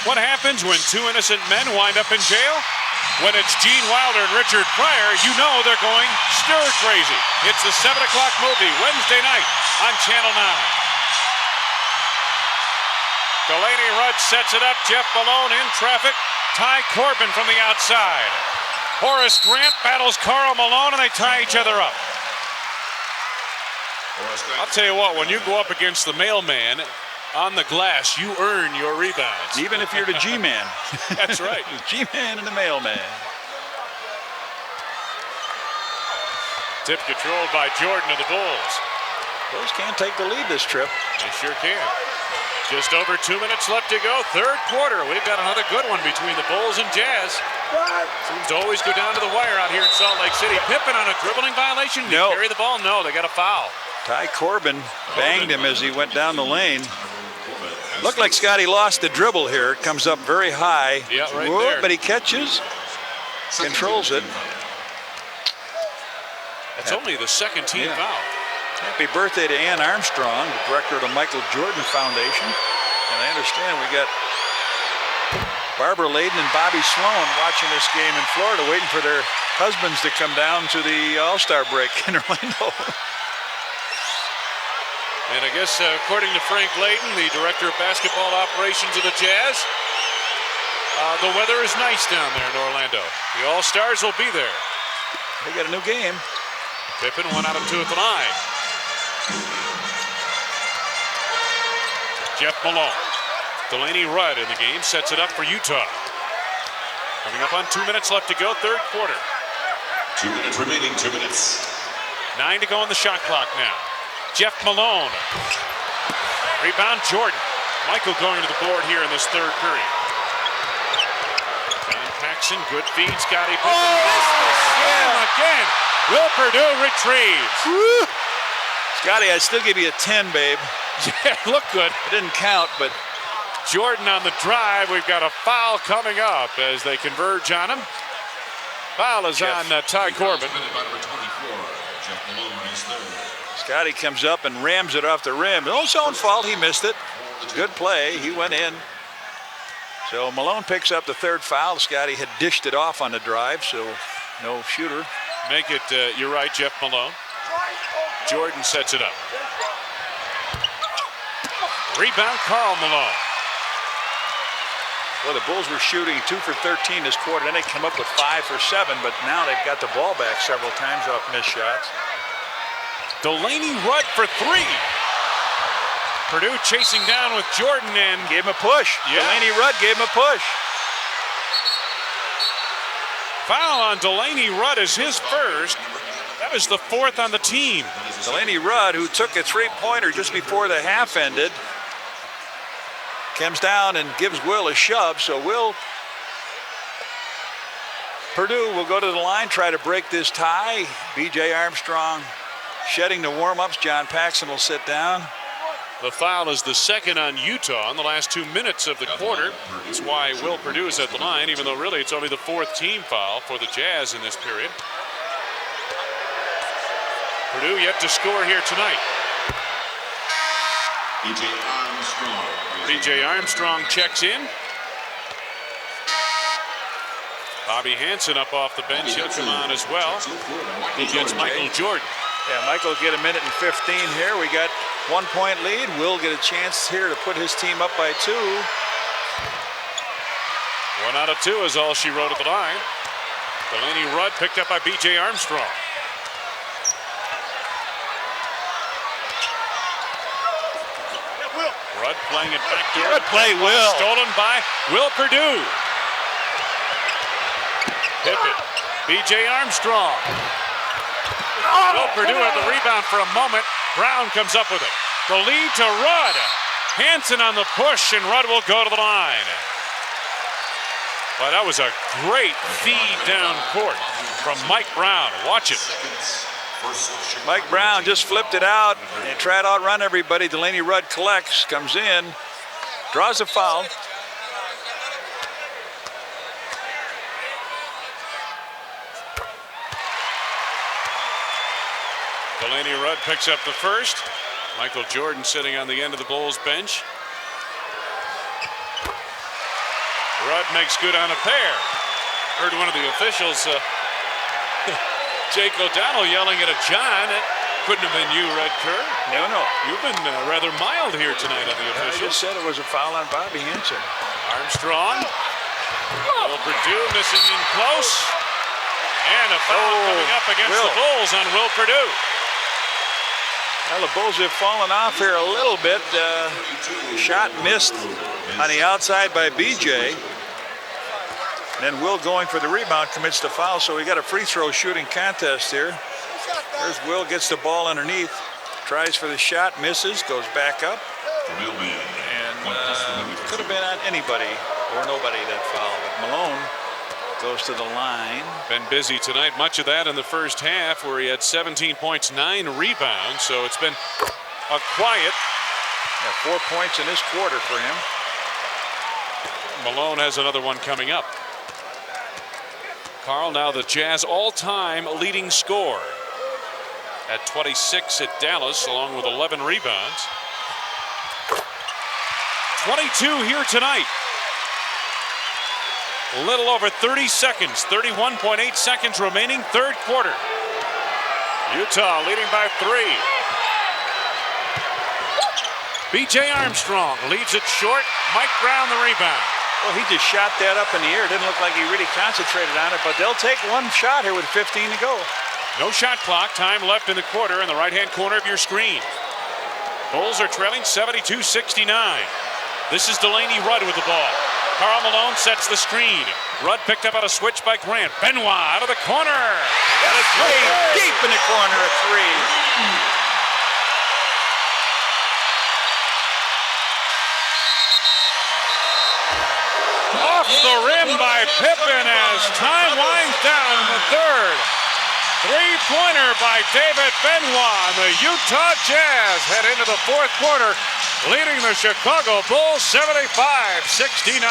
Speaker 2: What happens when 2 innocent men wind up in jail? When it's Gene Wilder and Richard Pryor, you know they're going stir crazy. It's the 7 o'clock movie, Wednesday night on Channel 9. Delaney Rudd sets it up. Jeff Malone in traffic. Ty Corbin from the outside. Horace Grant battles Karl Malone, and they tie each other up. I'll tell you what, when you go up against the mailman on the glass, you earn your rebounds.
Speaker 14: Even if you're the G-man.
Speaker 2: That's right.
Speaker 14: The G-man and the mailman.
Speaker 2: Tip controlled by Jordan of the Bulls.
Speaker 14: Bulls can't take the lead this trip.
Speaker 2: They sure can. Just over 2 minutes left to go. Third quarter. We've got another good one between the Bulls and Jazz. Seems to always go down to the wire out here in Salt Lake City. Pippen on a dribbling violation.
Speaker 14: No.
Speaker 2: Carry the ball? No, they got a foul.
Speaker 14: Ty Corbin banged him as he went down the lane. Looked like Scottie lost the dribble here. Comes up very high.
Speaker 2: Yeah, right
Speaker 14: Whoa,
Speaker 2: there.
Speaker 14: but he catches, controls it.
Speaker 2: That's only the second team foul.
Speaker 14: Happy birthday to Ann Armstrong, the director of the Michael Jordan Foundation. And I understand we got Barbara Layden and Bobby Sloan watching this game in Florida, waiting for their husbands to come down to the All-Star break in Orlando.
Speaker 2: And I guess according to Frank Layden, the director of basketball operations of the Jazz, the weather is nice down there in Orlando. The All-Stars will be there.
Speaker 14: They got a new game.
Speaker 2: Pippen 1 out of 2 at the line. Jeff Malone. Delaney Rudd in the game, sets it up for Utah. Coming up on 2 minutes left to go, third quarter.
Speaker 5: 2 minutes remaining, 2 minutes.
Speaker 2: 9 to go on the shot clock now. Jeff Malone. Rebound Jordan. Michael going to the board here in this third period. John Paxson, good feed. Scottie Pippen. Again. Will Perdue retrieves.
Speaker 14: Woo. Scottie, I still give you a 10, babe.
Speaker 2: Yeah, look good.
Speaker 14: It didn't count, but
Speaker 2: Jordan on the drive. We've got a foul coming up as they converge on him. Foul is on Ty Corbin.
Speaker 14: Scottie comes up and rams it off the rim. No, his own fault. He missed it. Good play. He went in. So Malone picks up the third foul. Scottie had dished it off on the drive, so no shooter.
Speaker 2: Make it, you're right, Jeff Malone. Jordan sets it up. Rebound, Karl Malone.
Speaker 14: Well, the Bulls were shooting 2 for 13 this quarter. Then they come up with 5 for 7, but now they've got the ball back several times off missed shots.
Speaker 2: Delaney Rudd for 3. Perdue chasing down with Jordan and
Speaker 14: gave him a push. Yeah. Delaney Rudd gave him a push.
Speaker 2: Foul on Delaney Rudd is his first. That was the 4th on the team.
Speaker 14: Delaney Rudd, who took a three-pointer just before the half ended, comes down and gives Will a shove. So Perdue will go to the line, try to break this tie. B.J. Armstrong shedding the warm-ups. John Paxson will sit down.
Speaker 2: The foul is the second on Utah in the last 2 minutes of the quarter. That's why Will Perdue is at the line, even though really it's only the 4th team foul for the Jazz in this period. Perdue yet to score here tonight. B.J. Armstrong checks in. Bobby Hansen up off the bench. He'll come on as well. He gets Michael Jordan.
Speaker 14: Yeah, Michael will get a minute and 15 here. We got 1 point lead. Will get a chance here to put his team up by 2.
Speaker 2: 1 out of 2 is all she wrote at the line. Delaney Rudd picked up by B.J. Armstrong. Rudd playing it back to
Speaker 14: Good play, Will.
Speaker 2: Stolen by Will Perdue. Pippen. B.J. Armstrong. Will Perdue had the rebound for a moment. Brown comes up with it. The lead to Rudd. Hansen on the push, and Rudd will go to the line. Well, that was a great feed down court from Mike Brown. Watch it.
Speaker 14: Mike Brown just flipped it out and tried to outrun everybody. Delaney Rudd collects, comes in, draws a foul.
Speaker 2: Delaney Rudd picks up the first. Michael Jordan sitting on the end of the Bulls bench. Rudd makes good on a pair. Heard one of the officials, Jake O'Donnell, yelling at a John. It couldn't have been you, Red Kerr.
Speaker 14: No.
Speaker 2: You've been rather mild here tonight on the officials.
Speaker 14: I just said it was a foul on Bobby Hansen.
Speaker 2: Armstrong. Will Perdue missing in close. And a foul coming up against the Bulls on Will Perdue.
Speaker 14: Well, the Bulls have fallen off here a little bit. Shot missed on the outside by BJ. Then Will going for the rebound commits the foul, so we got a free throw shooting contest here. There's Will, gets the ball underneath, tries for the shot, misses, goes back up. And could have been on anybody or nobody that foul, but Malone goes to the line.
Speaker 2: Been busy tonight, much of that in the first half, where he had 17 points, 9 rebounds, so it's been a quiet.
Speaker 14: Yeah, 4 points in this quarter for him.
Speaker 2: Malone has another one coming up. Karl, now the Jazz all-time leading scorer at 26 at Dallas, along with 11 rebounds. 22 here tonight. A little over 30 seconds, 31.8 seconds remaining, third quarter. Utah leading by 3. B.J. Armstrong leaves it short. Mike Brown the rebound.
Speaker 14: Well, he just shot that up in the air. Didn't look like he really concentrated on it, but they'll take one shot here with 15 to go.
Speaker 2: No shot clock, time left in the quarter in the right-hand corner of your screen. Bulls are trailing 72-69. This is Delaney Rudd with the ball. Karl Malone sets the screen. Rudd picked up on a switch by Grant. Benoit out of the corner.
Speaker 14: Got a 3 deep in the corner, a 3.
Speaker 2: Off the rim by Pippen as time winds down in the third. Three-pointer by David Benoit. The Utah Jazz head into the fourth quarter, leading the Chicago Bulls 75-69.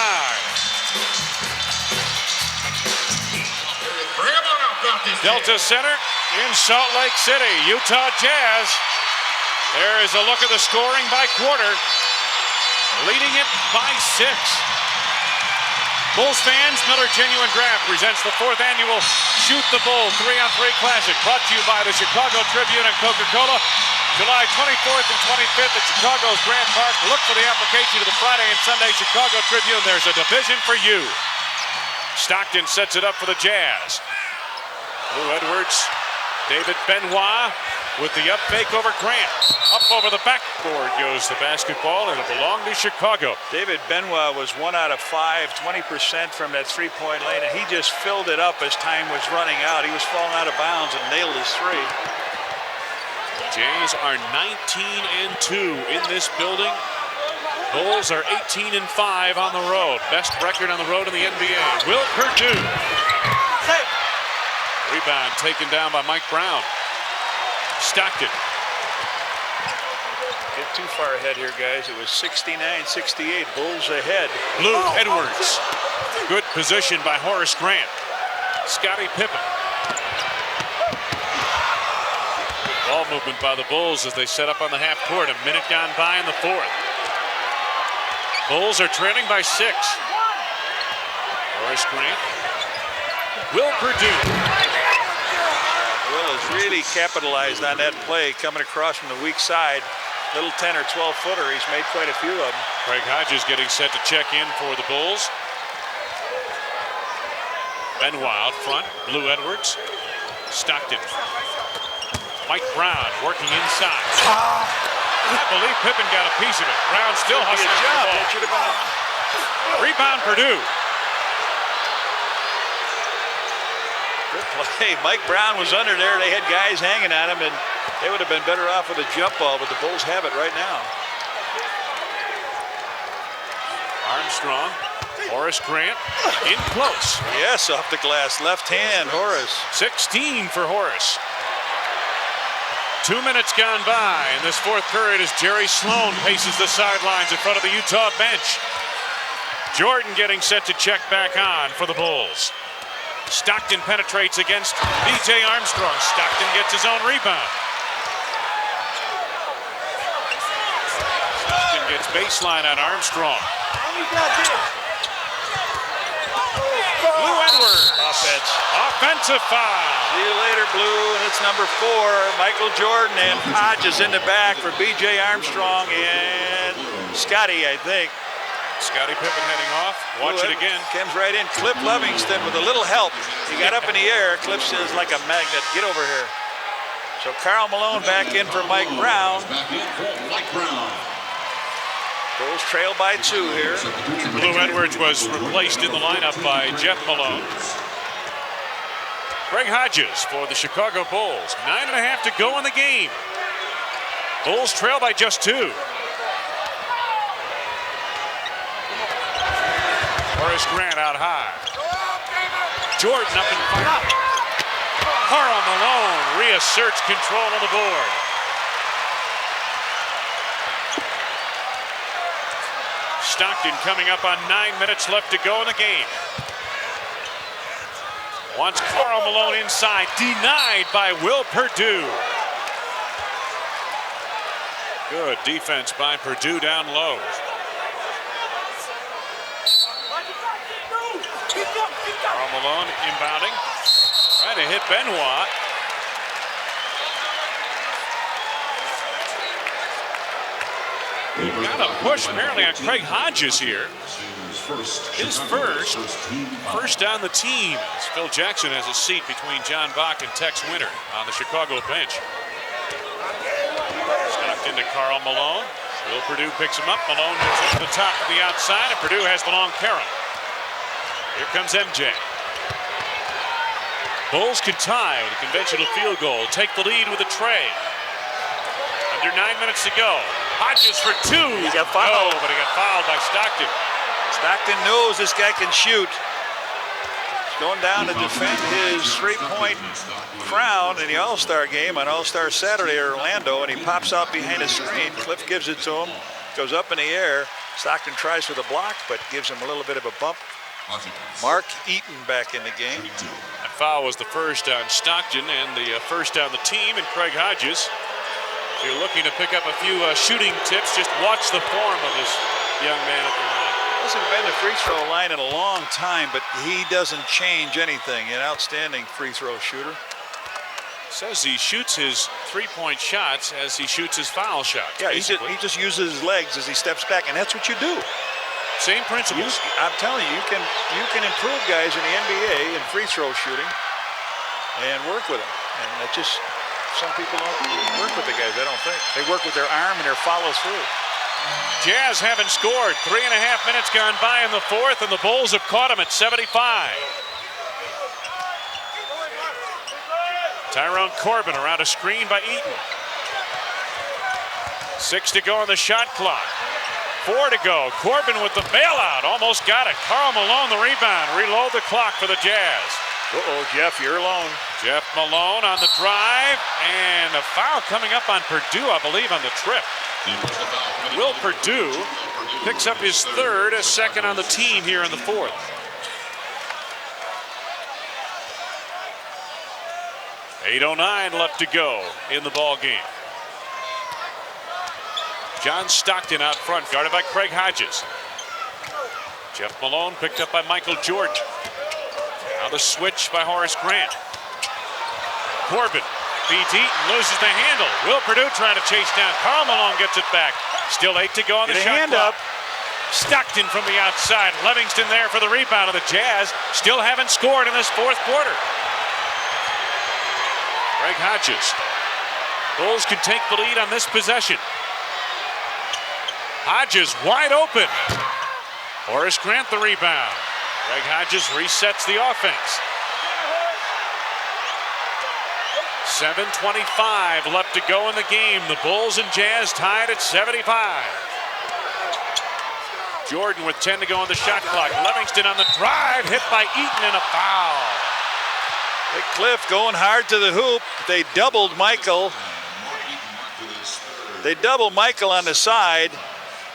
Speaker 2: Delta Center in Salt Lake City. Utah Jazz. There is a look at the scoring by quarter. Leading it by 6. Bulls fans, Miller Genuine Draft presents the 4th annual Shoot the Bull 3-on-3 Classic, brought to you by the Chicago Tribune and Coca-Cola. July 24th and 25th at Chicago's Grant Park. Look for the application to the Friday and Sunday Chicago Tribune. There's a division for you. Stockton sets it up for the Jazz. Lou Edwards, David Benoit with the up fake over Grant. Up over the backboard goes the basketball, and it belonged to Chicago.
Speaker 3: David Benoit was 1 out of 5, 20% from that three-point lane, and he just filled it up as time was running out. He was falling out of bounds and nailed his 3.
Speaker 2: Jazz are 19-2 in this building. Bulls are 18-5 on the road. Best record on the road in the NBA. Will Perdue. Rebound taken down by Mike Brown. Stockton.
Speaker 3: Get too far ahead here, guys. It was 69-68. Bulls ahead.
Speaker 2: Lou Edwards. Good position by Horace Grant. Scottie Pippen. Ball movement by the Bulls as they set up on the half court. A minute gone by in the fourth. Bulls are trailing by 6. Horace Grant. Will Perdue.
Speaker 14: Will has really capitalized on that play coming across from the weak side. Little 10 or 12 footer. He's made quite a few of them.
Speaker 2: Craig Hodges getting set to check in for the Bulls. Benoit out front. Blue Edwards. Stockton. Mike Brown working inside. I believe Pippen got a piece of it. Brown still hustling the ball.
Speaker 14: That should have been
Speaker 2: Rebound Perdue.
Speaker 14: good play. Mike Brown was under there. They had guys hanging on him, and they would have been better off with a jump ball, but the Bulls have it right now.
Speaker 2: Armstrong. Horace Grant in close.
Speaker 14: Yes, off the glass. Left hand, Horace.
Speaker 2: 16 for Horace. 2 minutes gone by in this fourth period as Jerry Sloan paces the sidelines in front of the Utah bench. Jordan getting set to check back on for the Bulls. Stockton penetrates against B.J. Armstrong. Stockton gets his own rebound. Stockton gets baseline on Armstrong. Blue Edwards. Offensive foul.
Speaker 14: See you later, Blue, and it's number 4. Michael Jordan and Hodges in the back for B.J. Armstrong and Scottie, I think.
Speaker 2: Scottie Pippen heading off. Watch it again.
Speaker 14: Comes right in. Cliff Livingston with a little help. He got up in the air. Cliff says like a magnet. Get over here. So Karl Malone back in for Mike Brown. Bulls trail by 2 here.
Speaker 2: Blue Edwards was replaced in the lineup by Jeff Malone. Craig Hodges for the Chicago Bulls. 9.5 to go in the game. Bulls trail by just 2. Horace Grant out high. Jordan up in front. Karl Malone reasserts control of the board. Stockton coming up on 9 minutes left to go in the game. Wants Karl Malone inside, denied by Will Perdue. Good defense by Perdue down low. Karl Malone inbounding. Trying to hit Benoit. Got a push apparently on Craig Hodges here. His first on the team. As Phil Jackson has a seat between John Bach and Tex Winter on the Chicago bench. Stockton to Karl Malone. Will Perdue picks him up. Malone moves it to the top to the outside, and Perdue has the long carry. Here comes MJ. Bulls can tie with a conventional field goal. Take the lead with a tray. Under 9 minutes to go. Hodges for 2.
Speaker 14: He got fouled.
Speaker 2: No, but he got fouled by Stockton.
Speaker 14: Stockton knows this guy can shoot. He's going down to defend his 3-point crown in the All-Star game on All-Star Saturday in Orlando, and he pops out behind the screen. Cliff gives it to him. Goes up in the air. Stockton tries for the block, but gives him a little bit of a bump. Mark Eaton back in the game.
Speaker 2: That foul was the first on Stockton and the first on the team, and Craig Hodges. If you're looking to pick up a few shooting tips, just watch the form of this young man at the line.
Speaker 14: Hasn't been the free throw line in a long time, but he doesn't change anything. An outstanding free throw shooter.
Speaker 2: Says he shoots his 3-point shots as he shoots his foul shots.
Speaker 14: Yeah, he just uses his legs as he steps back, and that's what you do.
Speaker 2: Same principles.
Speaker 14: I'm telling you, you can improve guys in the NBA in free throw shooting and work with them. And that just, some people don't work with the guys, I don't think. They work with their arm and their follow through.
Speaker 2: Jazz haven't scored. 3.5 minutes gone by in the fourth, and the Bulls have caught them at 75. Tyrone Corbin around a screen by Eaton. 6 to go on the shot clock. 4 to go. Corbin with the bailout. Almost got it. Karl Malone the rebound. Reload the clock for the Jazz.
Speaker 14: Uh-oh, Jeff, you're alone.
Speaker 2: Jeff Malone on the drive. And a foul coming up on Perdue, I believe, on the trip. Will Perdue picks up his third, a second on the team here in the fourth. 8:09 left to go in the ball game. John Stockton out front, guarded by Craig Hodges. Jeff Malone picked up by Michael Jordan. Now the switch by Horace Grant. Corbin feeds Eaton, loses the handle. Will Perdue trying to chase down. Karl Malone gets it back. Still 8 to go on the shot clock. Stockton from the outside. Livingston there for the rebound of the Jazz. Still haven't scored in this fourth quarter. Craig Hodges. Bulls can take the lead on this possession. Hodges wide open. Horace Grant the rebound. Craig Hodges resets the offense. 7:25 left to go in the game. The Bulls and Jazz tied at 75. Jordan with 10 to go on the shot clock. Livingston on the drive, hit by Eaton and a foul.
Speaker 14: Big Cliff going hard to the hoop. They doubled Michael. They double Michael on the side.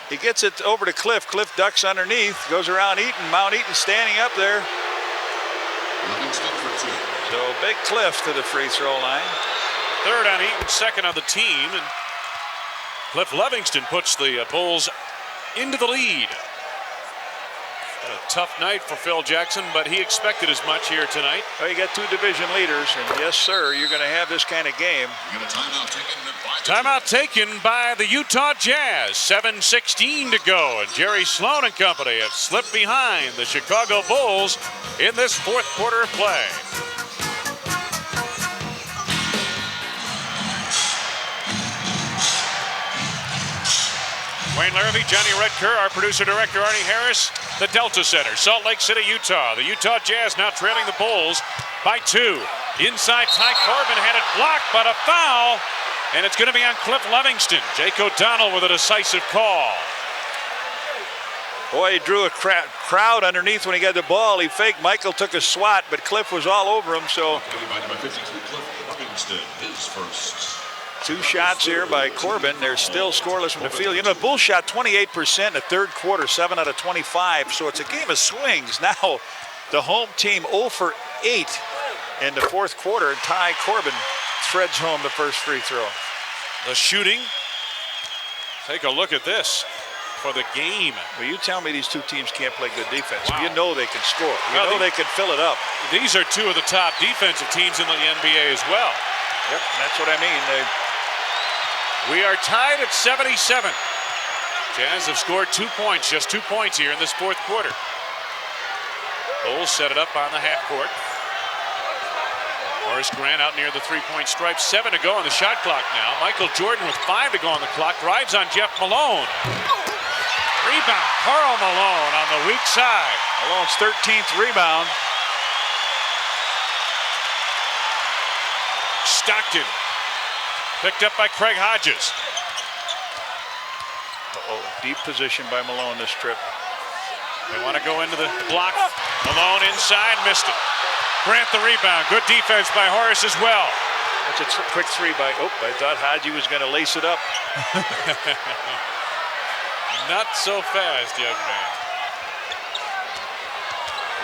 Speaker 14: He gets it over to Cliff. Cliff ducks underneath, goes around Eaton. Mount Eaton standing up there. So big Cliff to the free throw line.
Speaker 2: Third on Eaton, second on the team. And Cliff Livingston puts the Bulls into the lead. A tough night for Phil Jackson, but he expected as much here tonight.
Speaker 14: Well, you got two division leaders, and yes, sir, you're going to have this kind of game.
Speaker 2: Timeout taken by the Utah Jazz. 7:16 to go, and Jerry Sloan and company have slipped behind the Chicago Bulls in this fourth quarter of play. Wayne Larrabee, Johnny Red Kerr, our producer-director Arnie Harris, the Delta Center, Salt Lake City, Utah. The Utah Jazz now trailing the Bulls by 2. Inside, Ty Corbin had it blocked, but a foul, and it's going to be on Cliff Livingston. Jake O'Donnell with a decisive call.
Speaker 14: Boy, he drew a crowd underneath when he got the ball. He faked. Michael took a swat, but Cliff was all over him, so.
Speaker 5: His first.
Speaker 14: 2 shots here by Corbin. They're still scoreless from the field. You know, the Bulls shot 28% in the third quarter, 7 out of 25. So it's a game of swings. Now the home team 0 for 8 in the fourth quarter. Ty Corbin threads home the first free throw.
Speaker 2: The shooting. Take a look at this for the game.
Speaker 14: Well, you tell me these two teams can't play good defense.
Speaker 2: Wow.
Speaker 14: You know they can score. You know they can fill it up.
Speaker 2: These are 2 of the top defensive teams in the NBA as well.
Speaker 14: Yep, that's what I mean.
Speaker 2: We are tied at 77. Jazz have scored 2 points, just 2 points here in this fourth quarter. Bulls set it up on the half court. Horace Grant out near the three-point stripe. 7 to go on the shot clock now. Michael Jordan with 5 to go on the clock. Drives on Jeff Malone. Rebound, Karl Malone on the weak side.
Speaker 14: Malone's 13th rebound.
Speaker 2: Stockton. Picked up by Craig Hodges.
Speaker 14: Deep position by Malone this trip.
Speaker 2: They want to go into the block. Malone inside, missed it. Grant the rebound. Good defense by Horace as well.
Speaker 14: That's a quick 3 by, I thought Hodges was going to lace it up.
Speaker 2: Not so fast, young man.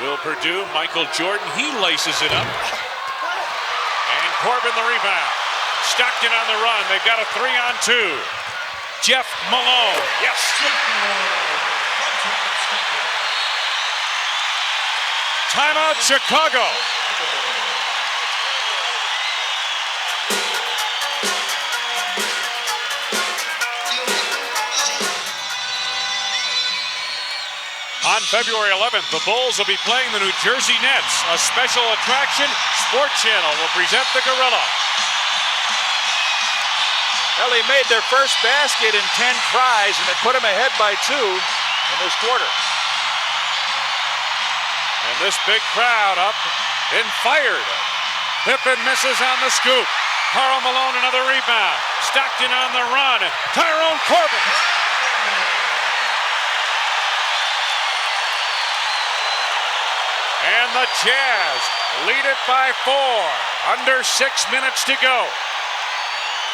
Speaker 2: Will Perdue, Michael Jordan, he laces it up. And Corbin the rebound. Stockton on the run. They've got a 3-on-2. Jeff Malone. Yes. Timeout, Chicago. On February 11th, the Bulls will be playing the New Jersey Nets. A special attraction, Sports Channel will present the Gorilla.
Speaker 14: Well, they made their first basket in 10 tries, and it put them ahead by 2 in this quarter.
Speaker 2: And this big crowd up and fired. Pippen misses on the scoop. Karl Malone another rebound. Stockton on the run. Tyrone Corbin. And the Jazz lead it by 4. Under 6 minutes to go.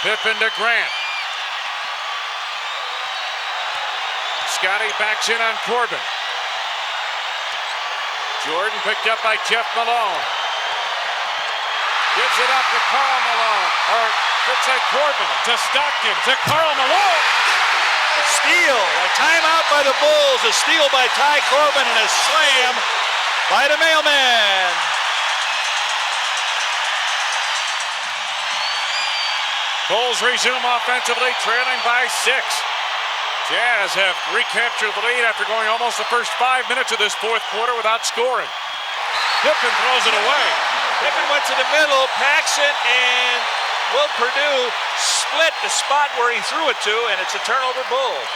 Speaker 2: Pippen to Grant. Scottie backs in on Corbin. Jordan picked up by Jeff Malone. Gives it up to Karl Malone. Or should say Corbin to Stockton to Karl Malone.
Speaker 14: A steal. A timeout by the Bulls. A steal by Ty Corbin and a slam by the mailman.
Speaker 2: Bulls resume offensively, trailing by 6. Jazz have recaptured the lead after going almost the first 5 minutes of this fourth quarter without scoring. Pippen throws it away.
Speaker 14: Pippen went to the middle. Paxson and Will Perdue split the spot where he threw it to, and it's a turnover Bulls.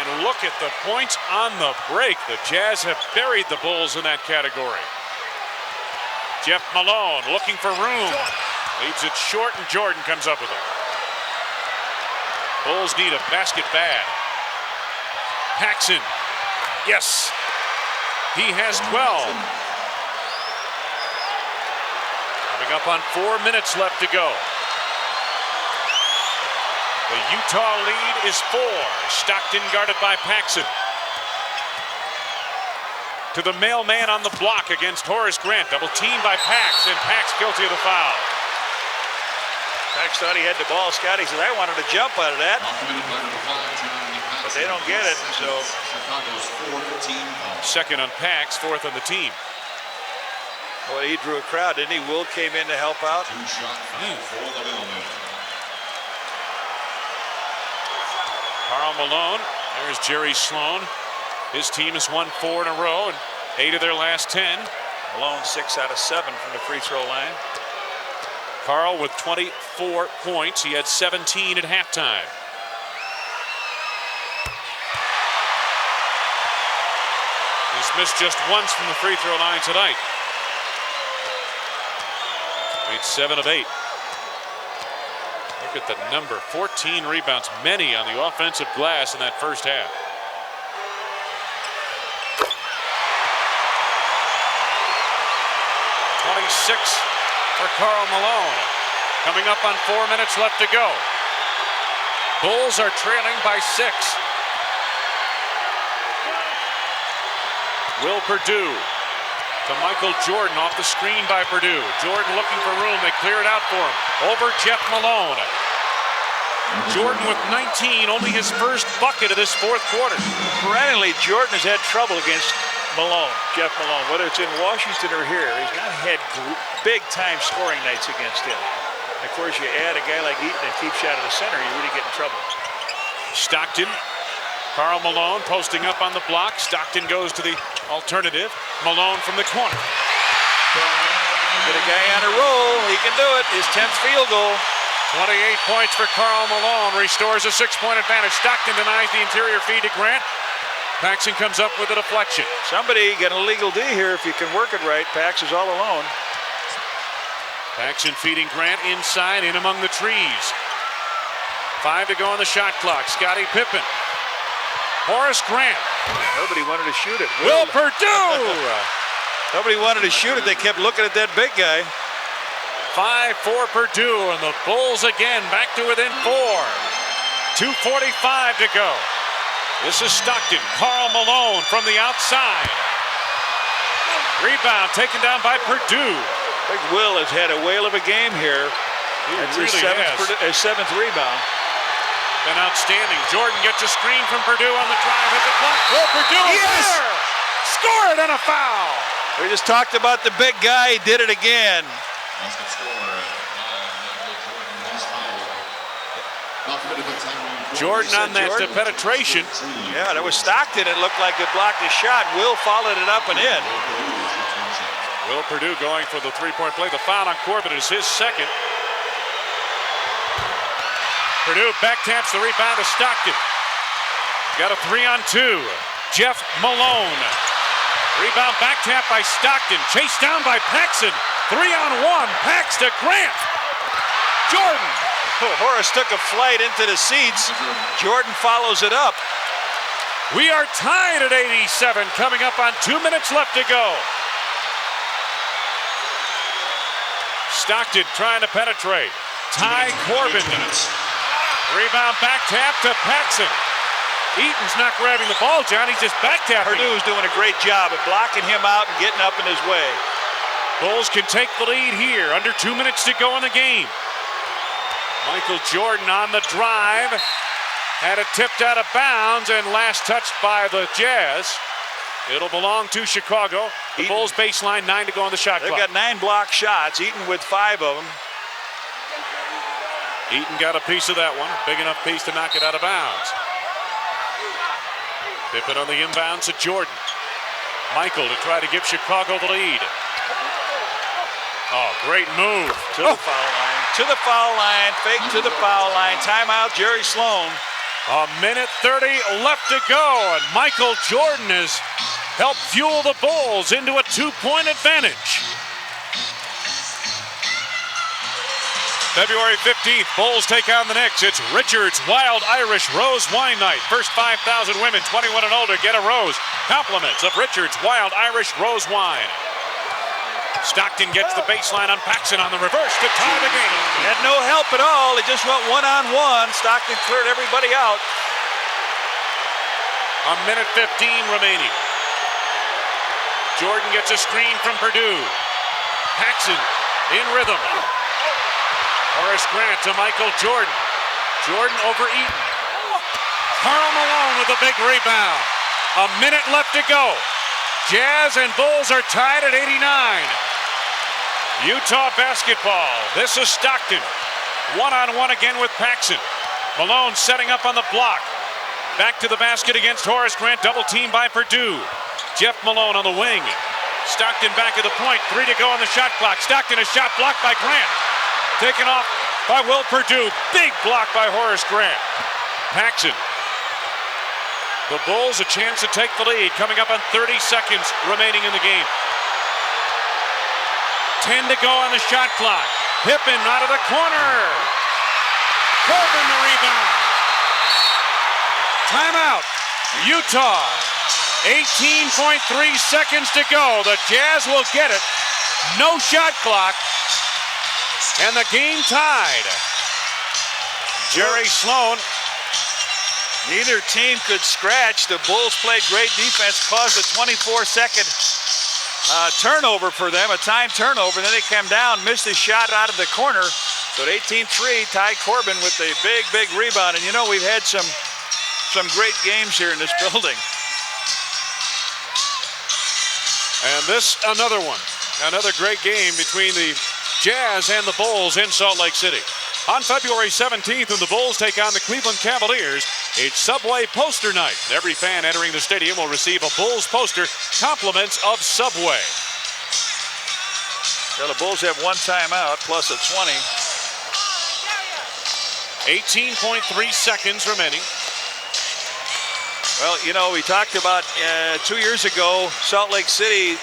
Speaker 2: And look at the points on the break. The Jazz have buried the Bulls in that category. Jeff Malone looking for room. Leaves it short, and Jordan comes up with it. Bulls need a basket bad. Paxson. Yes. He has 12. Coming up on 4 minutes left to go. The Utah lead is 4. Stockton guarded by Paxson. To the mailman on the block against Horace Grant. Double team by Pax, and Pax guilty of the foul.
Speaker 14: Pax thought he had the ball. Scottie said, I wanted to jump out of that. But they don't get it, so.
Speaker 2: Second on Pax, fourth on the team.
Speaker 14: Well, he drew a crowd, didn't he? Will came in to help out.
Speaker 2: Karl Malone, there's Jerry Sloan. His team has won 4 in a row and 8 of their last 10.
Speaker 14: Malone 6 out of 7 from the free throw line.
Speaker 2: Karl with 24 points. He had 17 at halftime. He's missed just once from the free throw line tonight. Made 7 of 8. Look at the number, 14 rebounds, many on the offensive glass in that first half. .26 for Karl Malone. Coming up on 4 minutes left to go. Bulls are trailing by 6. Will Perdue to Michael Jordan off the screen by Perdue. Jordan looking for room. They clear it out for him. Over Jeff Malone. Jordan with 19, only his first bucket of this fourth quarter.
Speaker 14: Perennially, Jordan has had trouble against Malone, Jeff Malone, whether it's in Washington or here. He's not had big-time scoring nights against him. And of course, you add a guy like Eaton that keeps you out of the center, you really get in trouble.
Speaker 2: Stockton, Karl Malone posting up on the block. Stockton goes to the alternative. Malone from the corner.
Speaker 14: Get a guy on a roll. He can do it. His 10th field goal.
Speaker 2: 28 points for Karl Malone. Restores a 6-point advantage. Stockton denies the interior feed to Grant. Paxson comes up with a deflection.
Speaker 14: Somebody get an illegal D here if you can work it right. Pax is all alone.
Speaker 2: Paxson feeding Grant inside, in among the trees. 5 to go on the shot clock. Scottie Pippen. Horace Grant.
Speaker 14: Nobody wanted to shoot it.
Speaker 2: Will Perdue.
Speaker 14: Nobody wanted to shoot it. They kept looking at that big guy.
Speaker 2: 5 for Perdue, and the Bulls again back to within 4. 2:45 to go. This is Stockton. Karl Malone from the outside. Rebound taken down by Perdue.
Speaker 14: Big Will has had a whale of a game here.
Speaker 2: That's
Speaker 14: his seventh rebound.
Speaker 2: Been outstanding. Jordan gets a screen from Perdue on the drive at the clock. Will Perdue is there. Scored and a foul.
Speaker 14: We just talked about the big guy. He did it again.
Speaker 2: Jordan on that penetration.
Speaker 14: Yeah, that was Stockton. It looked like it blocked his shot. Will followed it up and in.
Speaker 2: Will Perdue going for the three-point play. The foul on Corbin is his second. Perdue back taps the rebound to Stockton. Got a 3-on-2. Jeff Malone. Rebound back tap by Stockton. Chased down by Paxson. 3-on-1. Pax to Grant. Jordan.
Speaker 14: Horace took a flight into the seats. Jordan follows it up.
Speaker 2: We are tied at 87. Coming up on 2 minutes left to go. Stockton trying to penetrate. Ty Corbin. Rebound back tap to Paxson. Eaton's not grabbing the ball, John. He's just back tapping.
Speaker 14: Perdue's doing a great job of blocking him out and getting up in his way.
Speaker 2: Bulls can take the lead here. Under 2 minutes to go in the game. Michael Jordan on the drive. Had it tipped out of bounds and last touched by the Jazz. It'll belong to Chicago. The Bulls baseline, 9 to go on the shot clock.
Speaker 3: They've got 9 block shots, Eaton with 5 of them.
Speaker 2: Eaton got a piece of that one. Big enough piece to knock it out of bounds. Pippen on the inbounds to Jordan. Michael to try to give Chicago the lead. Oh, great move.
Speaker 3: To the foul line. To the foul line. Fake to the foul line. Timeout, Jerry Sloan.
Speaker 2: A minute 30 left to go, and Michael Jordan has helped fuel the Bulls into a 2-point advantage. February 15th, Bulls take on the Knicks. It's Richards Wild Irish Rose Wine Night. First 5,000 women 21 and older get a rose. Compliments of Richards Wild Irish Rose Wine. Stockton gets the baseline on Paxson on the reverse to tie the game.
Speaker 3: Had no help at all. He just went one-on-one. Stockton cleared everybody out.
Speaker 2: A minute 15 remaining. Jordan gets a screen from Perdue. Paxson in rhythm. Horace Grant to Michael Jordan. Jordan over Eaton. Karl Malone with a big rebound. A minute left to go. Jazz and Bulls are tied at 89. Utah basketball. This is Stockton. One-on-one again with Paxson. Malone setting up on the block. Back to the basket against Horace Grant. Double team by Perdue. Jeff Malone on the wing. Stockton back at the point. 3 to go on the shot clock. Stockton, a shot blocked by Grant. Taken off by Will Perdue. Big block by Horace Grant. Paxson. The Bulls a chance to take the lead. Coming up on 30 seconds remaining in the game. 10 to go on the shot clock. Pippen out of the corner. Corbin the rebound. Timeout. Utah. 18.3 seconds to go. The Jazz will get it. No shot clock. And the game tied. Jerry Sloan.
Speaker 3: Neither team could scratch. The Bulls played great defense, caused a 24-second turnover for them, a time turnover. Then they came down, missed a shot out of the corner. So at 18-3, Ty Corbin with a big, big rebound. And you know, we've had some great games here in this building.
Speaker 2: And this, another one. Another great game between the Jazz and the Bulls in Salt Lake City. On February 17th, when the Bulls take on the Cleveland Cavaliers, it's Subway Poster Night. Every fan entering the stadium will receive a Bulls poster, compliments of Subway.
Speaker 3: Well, the Bulls have one timeout, plus a 20.
Speaker 2: 18.3 seconds remaining.
Speaker 3: Well, you know, we talked about 2 years ago, Salt Lake City,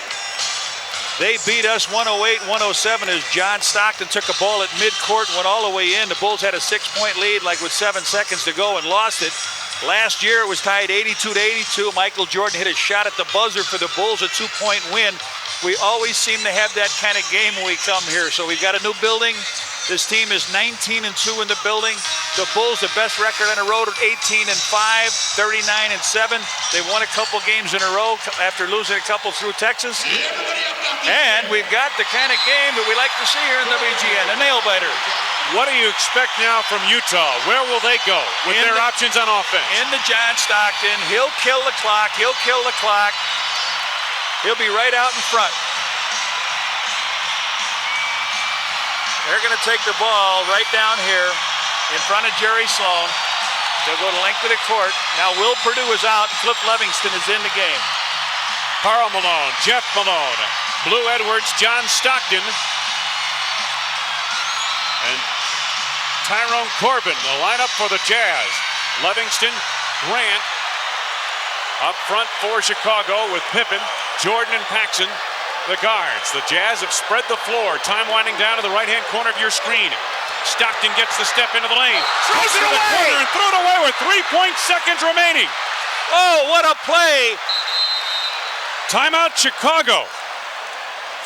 Speaker 3: they beat us 108-107 as John Stockton took a ball at midcourt and went all the way in. The Bulls had a 6-point lead like with 7 seconds to go and lost it. Last year it was tied 82-82. Michael Jordan hit a shot at the buzzer for the Bulls, a 2-point win. We always seem to have that kind of game when we come here. So we've got a new building. This team is 19-2 in the building. The Bulls, the best record on the road at 18-5, 39-7. They won a couple games in a row after losing a couple through Texas. And we've got the kind of game that we like to see here in WGN, a nail-biter.
Speaker 2: What do you expect now from Utah? Where will they go with their options on offense?
Speaker 3: Into John Stockton. He'll kill the clock. He'll kill the clock. He'll be right out in front. They're going to take the ball right down here in front of Jerry Sloan. They'll go to length of the court. Now Will Perdue is out. Flip Livingston is in the game.
Speaker 2: Karl Malone, Jeff Malone, Blue Edwards, John Stockton, and Tyrone Corbin, the lineup for the Jazz. Livingston, Grant, up front for Chicago with Pippen, Jordan, and Paxson. The guards. The Jazz have spread the floor. Time winding down to the right-hand corner of your screen. Stockton gets the step into the lane. Throws it away! Corner and threw it away with 3 seconds remaining.
Speaker 3: Oh, what a play!
Speaker 2: Timeout Chicago.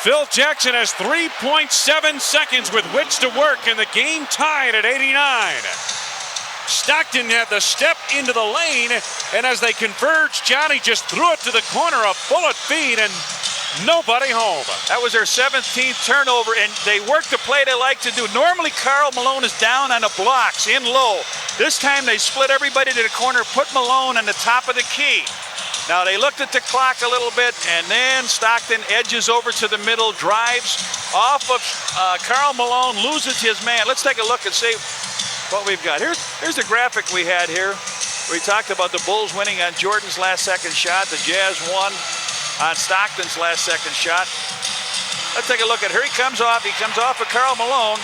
Speaker 2: Phil Jackson has 3.7 seconds with which to work, and the game tied at 89. Stockton had the step into the lane, and as they converged, Johnny just threw it to the corner, a bullet feed, and Nobody home.
Speaker 14: That was their 17th turnover, and they worked the play they like to do. Normally, Karl Malone is down on the blocks, in low. This time, they split everybody to the corner, put Malone on the top of the key. Now, they looked at the clock a little bit, and then Stockton edges over to the middle, drives off of Karl Malone, loses his man. Let's take a look and see what we've got. Here's the graphic we had here. We talked about the Bulls winning on Jordan's last second shot. The Jazz won on Stockton's last second shot. Let's take a look at it. Here he comes off. He comes off of Karl Malone.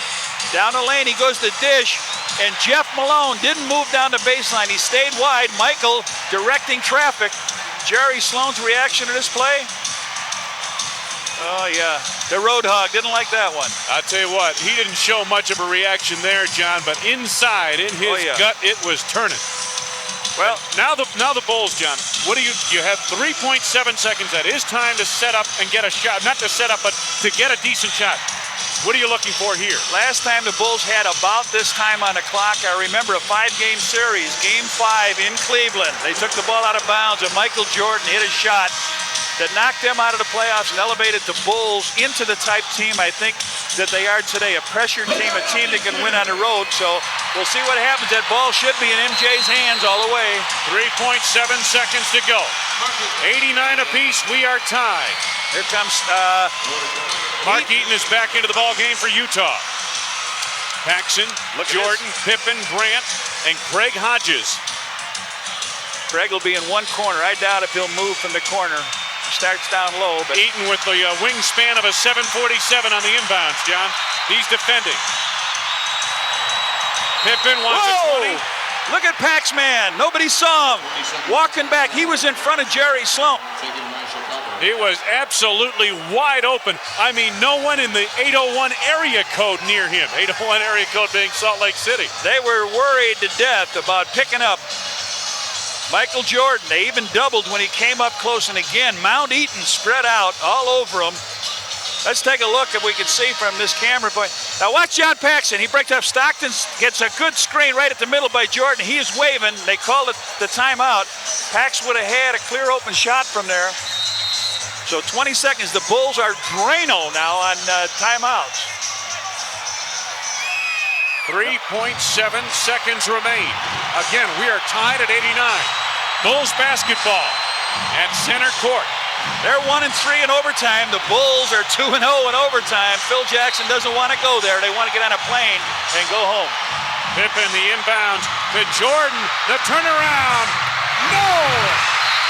Speaker 14: Down the lane, he goes to dish. And Jeff Malone didn't move down the baseline. He stayed wide. Michael directing traffic. Jerry Sloan's reaction to this play? Oh, yeah. The road hog didn't like that one.
Speaker 2: I'll tell you what, he didn't show much of a reaction there, John, but inside, in his gut, it was turning. Well, now the Bulls, John, what do you have 3.7 seconds. That is time to set up and get a shot. Not to set up, but to get a decent shot. What are you looking for here?
Speaker 14: Last time the Bulls had about this time on the clock, I remember a 5-game series, Game 5 in Cleveland. They took the ball out of bounds, and Michael Jordan hit a shot that knocked them out of the playoffs and elevated the Bulls into the type team I think that they are today, a pressure team, a team that can win on the road. So we'll see what happens. That ball should be in MJ's hands all the way.
Speaker 2: 3.7 seconds to go. 89 apiece, we are tied.
Speaker 14: Here comes
Speaker 2: Mark Eaton is back into the ball game for Utah. Paxson, Jordan, Pippen, Grant, and Craig Hodges.
Speaker 14: Craig will be in one corner. I doubt if he'll move from the corner. He starts down low. But
Speaker 2: Eaton with the wingspan of a 747 on the inbounds, John. He's defending. Pippen wants a 20.
Speaker 14: Look at Paxman. Nobody saw him. Walking back. He was in front of Jerry Sloan.
Speaker 2: He was absolutely wide open. I mean, no one in the 801 area code near him. 801 area code being Salt Lake City.
Speaker 14: They were worried to death about picking up Michael Jordan. They even doubled when he came up close. And again, Mount Eaton spread out all over him. Let's take a look if we can see from this camera point. Now watch John Paxson. He breaks up. Stockton gets a good screen right at the middle by Jordan. He is waving. They called it the timeout. Pax would have had a clear open shot from there. So 20 seconds. The Bulls are Drano now on timeouts.
Speaker 2: 3.7 seconds remain. Again, we are tied at 89. Bulls basketball at center court.
Speaker 14: They're 1-3 in overtime. The Bulls are 2-0 in overtime. Phil Jackson doesn't want to go there. They want to get on a plane and go home.
Speaker 2: Pippen, the inbound to Jordan. The turnaround. No!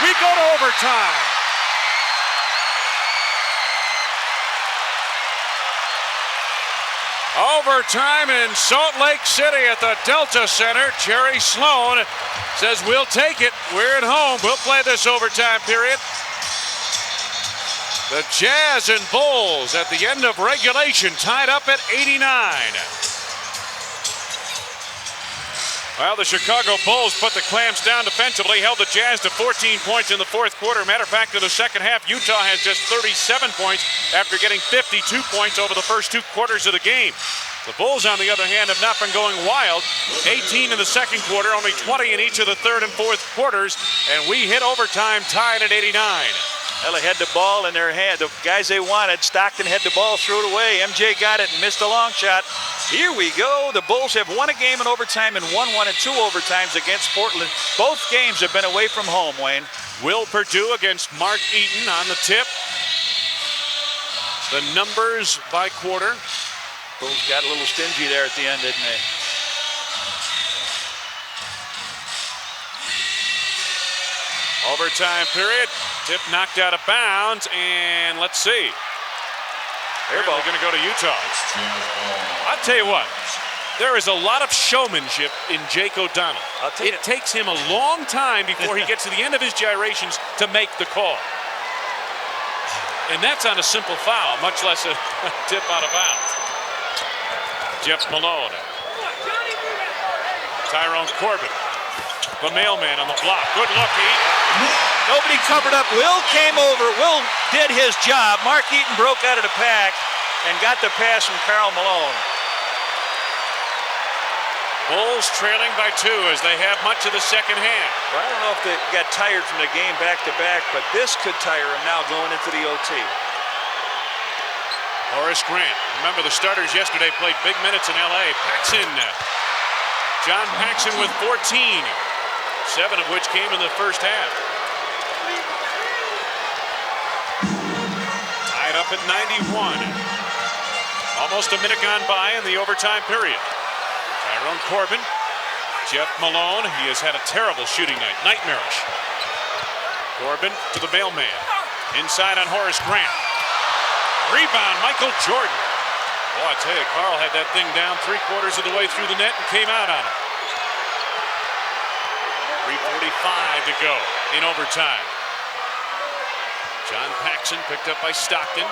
Speaker 2: We go to overtime. Overtime in Salt Lake City at the Delta Center. Jerry Sloan says, we'll take it. We're at home. We'll play this overtime period. The Jazz and Bulls at the end of regulation tied up at 89. Well, the Chicago Bulls put the clamps down defensively, held the Jazz to 14 points in the fourth quarter. Matter of fact, in the second half, Utah has just 37 points after getting 52 points over the first 2 quarters of the game. The Bulls, on the other hand, have not been going wild. 18 in the second quarter, only 20 in each of the third and fourth quarters, and we hit overtime tied at 89.
Speaker 14: Well, they had the ball in their hand. The guys they wanted, Stockton had the ball, threw it away. MJ got it and missed a long shot. Here we go. The Bulls have won a game in overtime and won one in 2 overtimes against Portland. Both games have been away from home, Wayne.
Speaker 2: Will Perdue against Mark Eaton on the tip. The numbers by quarter.
Speaker 14: Bulls got a little stingy there at the end, didn't they?
Speaker 2: Overtime period. Tip knocked out of bounds, and let's see. They're going to go to Utah. I'll tell you what, there is a lot of showmanship in Jake O'Donnell. It takes him a long time before he gets to the end of his gyrations to make the call. And that's on a simple foul, much less a tip out of bounds. Jeff Malone. Tyrone Corbin. The mailman on the block. Good look,
Speaker 14: Nobody covered up. Will came over. Will did his job. Mark Eaton broke out of the pack and got the pass from Karl Malone.
Speaker 2: Bulls trailing by 2 as they have much of the second half.
Speaker 14: Well, I don't know if they got tired from the game back-to-back, but this could tire them now going into the OT.
Speaker 2: Horace Grant. Remember, the starters yesterday played big minutes in L.A. Paxson. John Paxson with 14, 7 of which came in the first half. Tied up at 91. Almost a minute gone by in the overtime period. Tyrone Corbin, Jeff Malone. He has had a terrible shooting night, nightmarish. Corbin to the mailman. Inside on Horace Grant. Rebound, Michael Jordan. Well, I tell you, Karl had that thing down 3/4 of the way through the net and came out on it. 3:45 to go in overtime. John Paxson picked up by Stockton.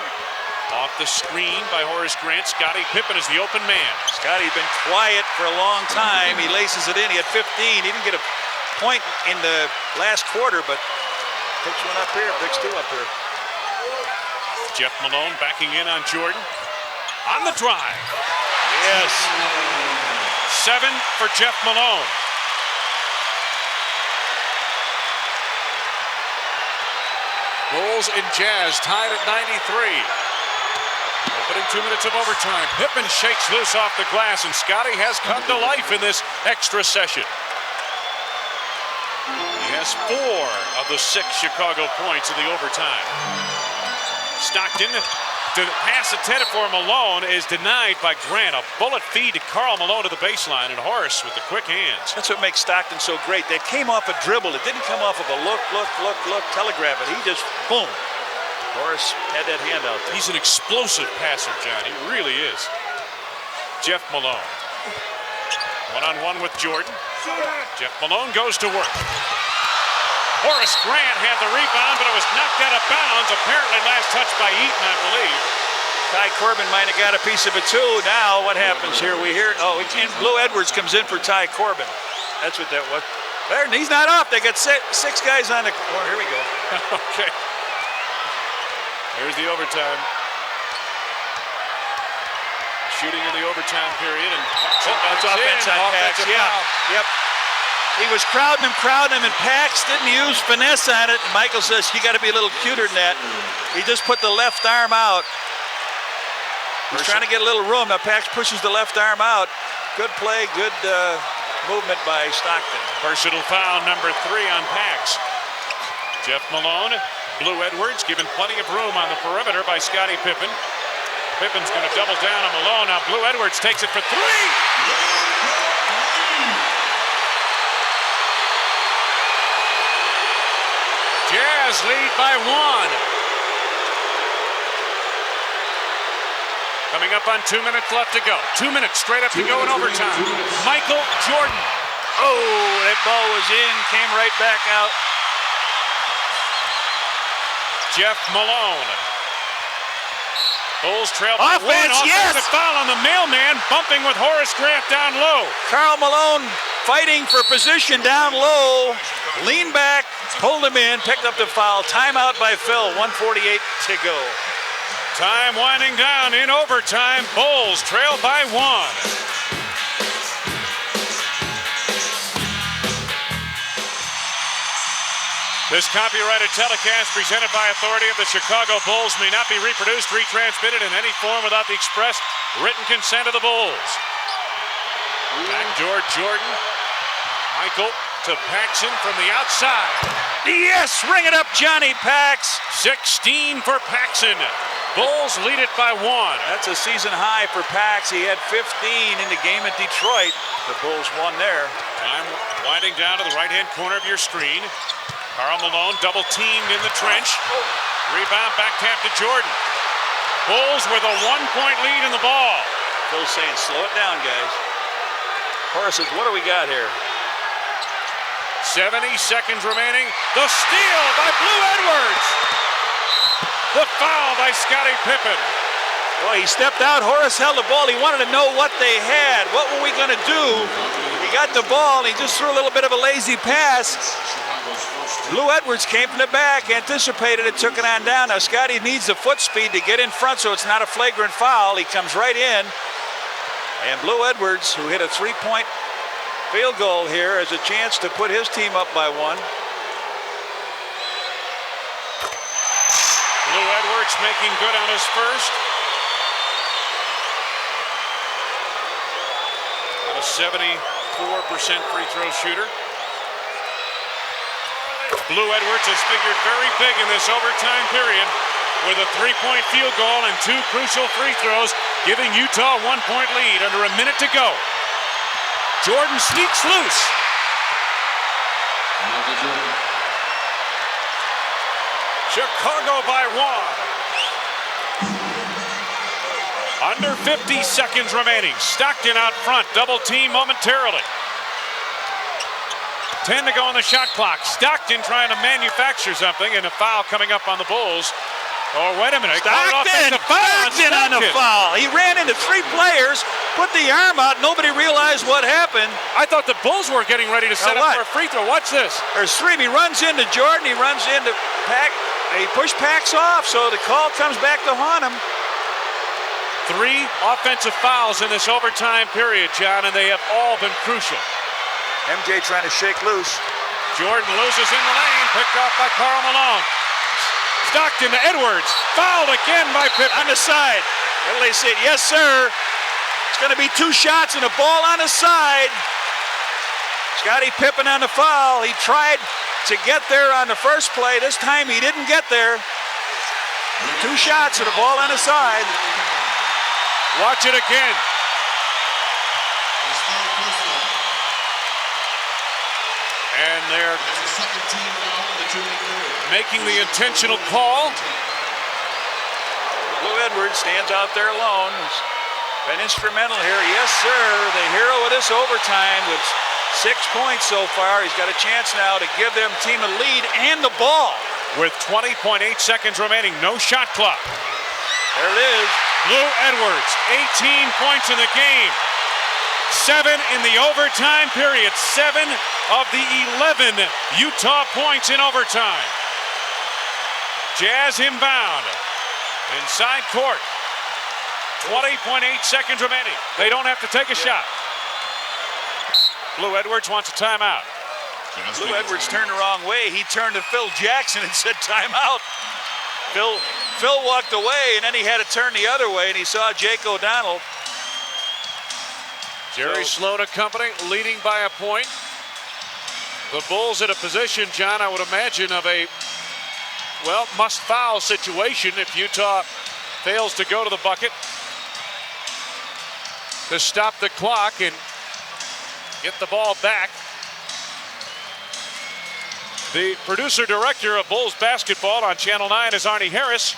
Speaker 2: Off the screen by Horace Grant. Scottie Pippen is the open man.
Speaker 14: Scottie's been quiet for a long time. He laces it in. He had 15. He didn't get a point in the last quarter, but picks one up here, picks 2 up here.
Speaker 2: Jeff Malone backing in on Jordan. On the drive.
Speaker 14: Yes.
Speaker 2: 7 for Jeff Malone. Bulls and Jazz tied at 93. Opening 2 minutes of overtime. Pippen shakes loose off the glass, and Scottie has come to life in this extra session. He has 4 of the 6 Chicago points in the overtime. Stockton, the pass intended for Malone is denied by Grant. A bullet feed to Karl Malone to the baseline, and Horace with the quick hands.
Speaker 14: That's what makes Stockton so great. That came off a dribble. It didn't come off of a look, telegraph it. He just, boom. Horace had that hand out there.
Speaker 2: He's an explosive passer, John. He really is. Jeff Malone. One-on-one with Jordan. Jeff Malone goes to work. Horace Grant had the rebound, but it was knocked out of bounds. Apparently last touch by Eaton, I believe.
Speaker 14: Ty Corbin might have got a piece of it too. Now what happens here? We hear, and Blue Edwards comes in for Ty Corbin. That's what that was. There, and he's not off. They got 6 guys on the corner. Here we go.
Speaker 2: Okay. Here's the overtime. Shooting in the overtime period, and
Speaker 14: that's offense on Pax. Yeah. Yep. He was crowding him, and Pax didn't use finesse on it. And Michael says, you got to be a little cuter than that. He just put the left arm out. He's trying to get a little room. Now Pax pushes the left arm out. Good play, good movement by Stockton.
Speaker 2: Personal foul number 3 on Pax. Jeff Malone, Blue Edwards given plenty of room on the perimeter by Scottie Pippen. Pippen's going to double down on Malone. Now Blue Edwards takes it for 3. Jazz lead by 1. Coming up on 2 minutes left to go. 2 minutes straight up to go in overtime. Michael Jordan.
Speaker 14: Oh, that ball was in, came right back out.
Speaker 2: Jeff Malone. Bulls trail by 1. Offensive foul on the mailman, bumping with Horace Grant down low.
Speaker 14: Karl Malone fighting for position down low. Leaned back, pulled him in, picked up the foul. Timeout by Phil, 1:48 to go.
Speaker 2: Time winding down in overtime. Bulls trail by 1. This copyrighted telecast presented by authority of the Chicago Bulls may not be reproduced, retransmitted in any form without the express written consent of the Bulls. Backdoor Jordan. Michael to Paxson from the outside.
Speaker 14: Yes, ring it up, Johnny Pax.
Speaker 2: 16 for Paxson. Bulls lead it by 1.
Speaker 14: That's a season high for Pax. He had 15 in the game at Detroit. The Bulls won there.
Speaker 2: Time winding down to the right-hand corner of your screen. Karl Malone double teamed in the trench. Rebound back tap to Jordan. Bulls with a 1-point lead in the ball.
Speaker 14: Phil's saying, slow it down, guys. Horace says, what do we got here?
Speaker 2: 70 seconds remaining. The steal by Blue Edwards. The foul by Scottie Pippen.
Speaker 14: Well, he stepped out. Horace held the ball. He wanted to know what they had. What were we going to do? He got the ball, and he just threw a little bit of a lazy pass. Blue Edwards came from the back, anticipated it, took it on down. Now, Scottie needs the foot speed to get in front, so it's not a flagrant foul. He comes right in. And Blue Edwards, who hit a 3-point field goal here, has a chance to put his team up by 1.
Speaker 2: Blue Edwards making good on his first. a 74% free throw shooter. Blue Edwards has figured very big in this overtime period with a 3-point field goal and 2 crucial free throws, giving Utah a 1-point lead under a minute to go. Jordan sneaks loose. Chicago by 1. Under 50 seconds remaining. Stockton out front, double team momentarily. 10 to go on the shot clock. Stockton trying to manufacture something, and a foul coming up on the Bulls. Oh, wait a minute.
Speaker 14: Stockton on the foul. He ran into 3 players, put the arm out. Nobody realized what happened.
Speaker 2: I thought the Bulls were getting ready to set up for a free throw. Watch this.
Speaker 14: There's 3. He runs into Jordan. He runs into Pax. He pushed Pax off, so the call comes back to haunt him.
Speaker 2: 3 offensive fouls in this overtime period, John, and they have all been crucial.
Speaker 14: MJ trying to shake loose.
Speaker 2: Jordan loses in the lane, picked off by Karl Malone. Stockton to Edwards, fouled again by Pippen.
Speaker 14: On the side. Well, they said, yes, sir. It's going to be 2 shots and a ball on the side. Scottie Pippen on the foul. He tried to get there on the first play. This time he didn't get there. 2 shots and a ball on the side.
Speaker 2: Watch it again. And they're making the intentional call.
Speaker 14: Blue Edwards stands out there alone. He's been instrumental here. Yes, sir. The hero of this overtime with 6 points so far. He's got a chance now to give them team a lead and the ball.
Speaker 2: With 20.8 seconds remaining, no shot clock.
Speaker 14: There it is.
Speaker 2: Blue Edwards, 18 points in the game. 7 in the overtime period. 7 of the 11 Utah points in overtime. Jazz inbound. Inside court. 20.8 seconds remaining. They don't have to take a shot. Blue Edwards wants a timeout.
Speaker 3: Blue Edwards turned the wrong way. He turned to Phil Jackson and said timeout. Phil walked away, and then he had to turn the other way, and he saw Jake O'Donnell.
Speaker 2: Jerry Sloan and company leading by a point. The Bulls in a position, John, I would imagine, of a, well, must-foul situation if Utah fails to go to the bucket to stop the clock and get the ball back. The producer-director of Bulls basketball on Channel 9 is Arnie Harris.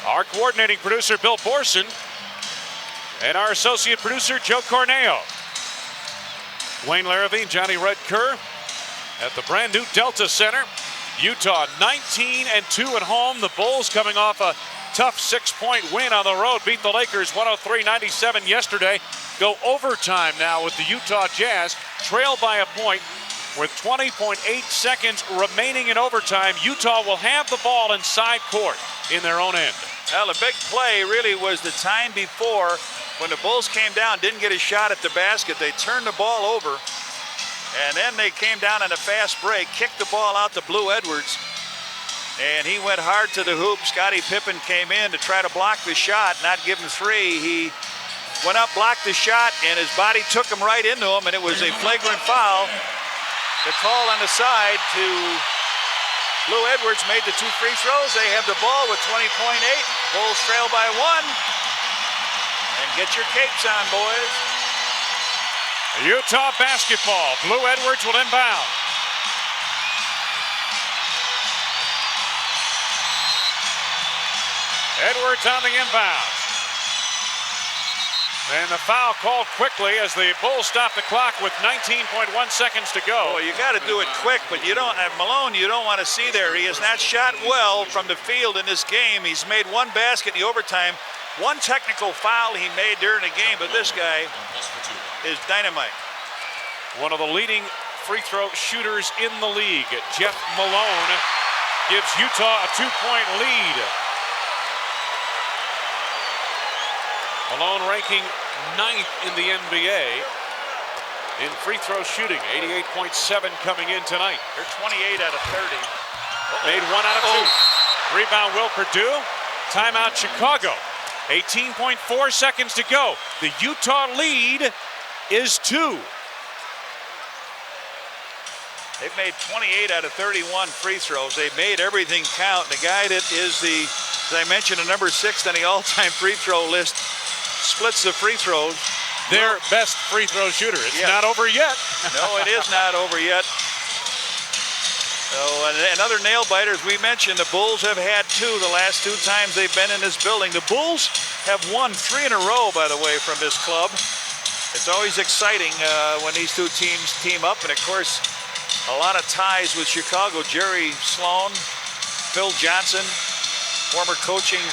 Speaker 2: Our coordinating producer, Bill Borson. And our associate producer, Joe Corneo. Wayne Larravine, Johnny Red Kerr at the brand new Delta Center. Utah 19-2 at home. The Bulls coming off a tough 6-point win on the road. Beat the Lakers 103-97 yesterday. Go overtime now with the Utah Jazz. Trailed by a point with 20.8 seconds remaining in overtime. Utah will have the ball inside court in their own end.
Speaker 3: Well, the big play really was the time before when the Bulls came down, didn't get a shot at the basket. They turned the ball over, and then they came down on a fast break, kicked the ball out to Blue Edwards, and he went hard to the hoop. Scottie Pippen came in to try to block the shot, not give him 3. He went up, blocked the shot, and his body took him right into him, and it was a flagrant foul. The call on the side to Blue Edwards made the 2 free throws. They have the ball with 20.8. Bulls trail by 1. And get your capes on, boys.
Speaker 2: Utah basketball. Blue Edwards will inbound. Edwards on the inbound. And the foul called quickly as the Bulls stop the clock with 19.1 seconds to go.
Speaker 3: Well, you got to do it quick, but you don't have Malone. You don't want to see there. He has not shot well from the field in this game. He's made 1 basket in the overtime. 1 technical foul he made during the game, but this guy is dynamite.
Speaker 2: One of the leading free throw shooters in the league, Jeff Malone, gives Utah a 2-point lead. Malone ranking 9th in the NBA in free throw shooting, 88.7 coming in tonight.
Speaker 3: They're 28 out of 30.
Speaker 2: Made 1 out of 2. Rebound Will Perdue. Timeout Chicago. 18.4 seconds to go. The Utah lead is 2.
Speaker 14: They've made 28 out of 31 free throws. They made everything count. The guy that is the, as I mentioned, a number 6 on the all-time free throw list, splits the free throws.
Speaker 2: Their best free throw shooter. It's not over yet.
Speaker 14: No, it is not over yet. So another nail biter, as we mentioned, the Bulls have had 2 the last 2 times they've been in this building. The Bulls have won 3 in a row, by the way, from this club. It's always exciting when these 2 teams team up, and of course, a lot of ties with Chicago. Jerry Sloan, Phil Johnson, former coaching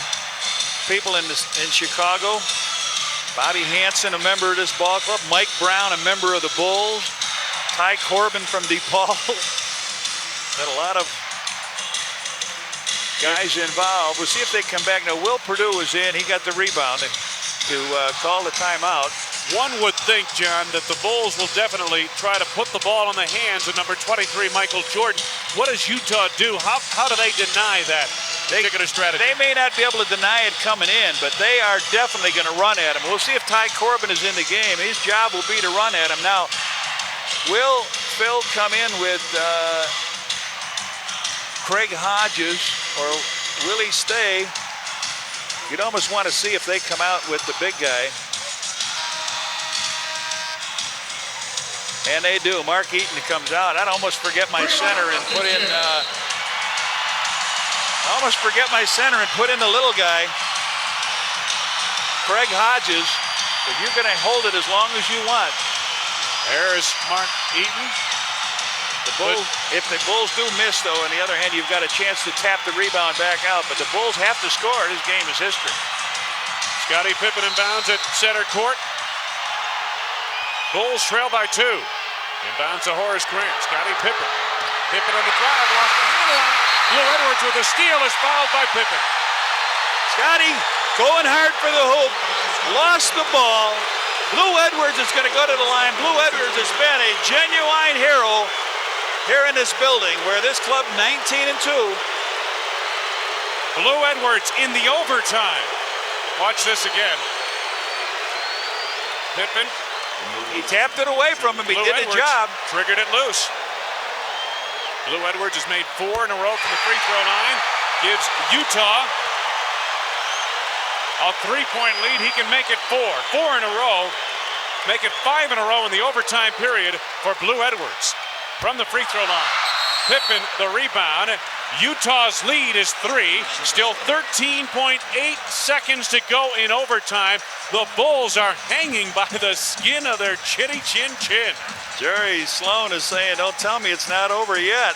Speaker 14: people in Chicago. Bobby Hansen, a member of this ball club. Mike Brown, a member of the Bulls. Ty Corbin from DePaul. Got a lot of guys involved. We'll see if they come back. Now, Will Perdue is in. He got the rebound to call the timeout.
Speaker 2: One would think, John, that the Bulls will definitely try to put the ball in the hands of number 23, Michael Jordan. What does Utah do? How do they deny that particular strategy?
Speaker 14: They may not be able to deny it coming in, but they are definitely going to run at him. We'll see if Ty Corbin is in the game. His job will be to run at him. Now, will Phil come in with Craig Hodges, or will he stay? You'd almost want to see if they come out with the big guy. And they do. Mark Eaton comes out. I'd almost forget my center and put in the little guy, Craig Hodges, but you're going to hold it as long as you want.
Speaker 2: There's Mark Eaton.
Speaker 14: If the Bulls do miss, though, on the other hand, you've got a chance to tap the rebound back out, but the Bulls have to score. This game is history.
Speaker 2: Scottie Pippen inbounds at center court. Bulls trail by 2. Inbounds to Horace Grant. Scottie Pippen. Pippen on the drive, lost the handle on it. Lou Edwards with a steal is fouled by Pippen.
Speaker 14: Scottie going hard for the hoop. Lost the ball. Lou Edwards is going to go to the line. Lou Edwards has been a genuine hero here in this building, where this club 19-2.
Speaker 2: Lou Edwards in the overtime. Watch this again. Pippen.
Speaker 14: He tapped it away from him. He did the job.
Speaker 2: Triggered it loose. Lou Edwards has made 4 in a row from the free throw line. Gives Utah a 3-point lead. He can make it 4. 4 in a row. Make it 5 in a row in the overtime period for Lou Edwards. From the free throw line. Pippen the rebound. Utah's lead is 3. Still 13.8 seconds to go in overtime. The Bulls are hanging by the skin of their chinny chin chin.
Speaker 14: Jerry Sloan is saying, don't tell me it's not over yet.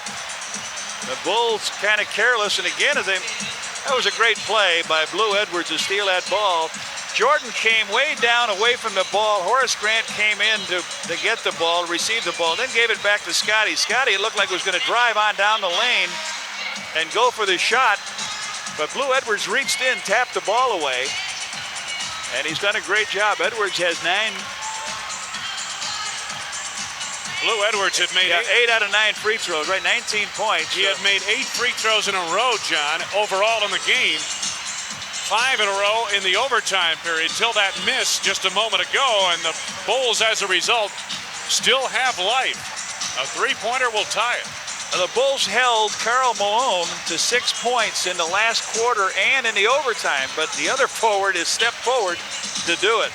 Speaker 14: The Bulls kind of careless, and again, that was a great play by Lou Edwards to steal that ball. Jordan came way down away from the ball. Horace Grant came in to get the ball, receive the ball, then gave it back to Scottie. Scottie, it looked like was going to drive on down the lane and go for the shot, but Lou Edwards reached in, tapped the ball away, and he's done a great job. Edwards has 9.
Speaker 2: Lou Edwards had made
Speaker 14: 8 out of 9 free throws, right? 19 points.
Speaker 2: He had made 8 free throws in a row, John, overall in the game. 5 in a row in the overtime period till that miss just a moment ago, and the Bulls, as a result, still have life. A 3-pointer will tie it.
Speaker 14: The Bulls held Karl Malone to 6 points in the last quarter and in the overtime, but the other forward has stepped forward to do it.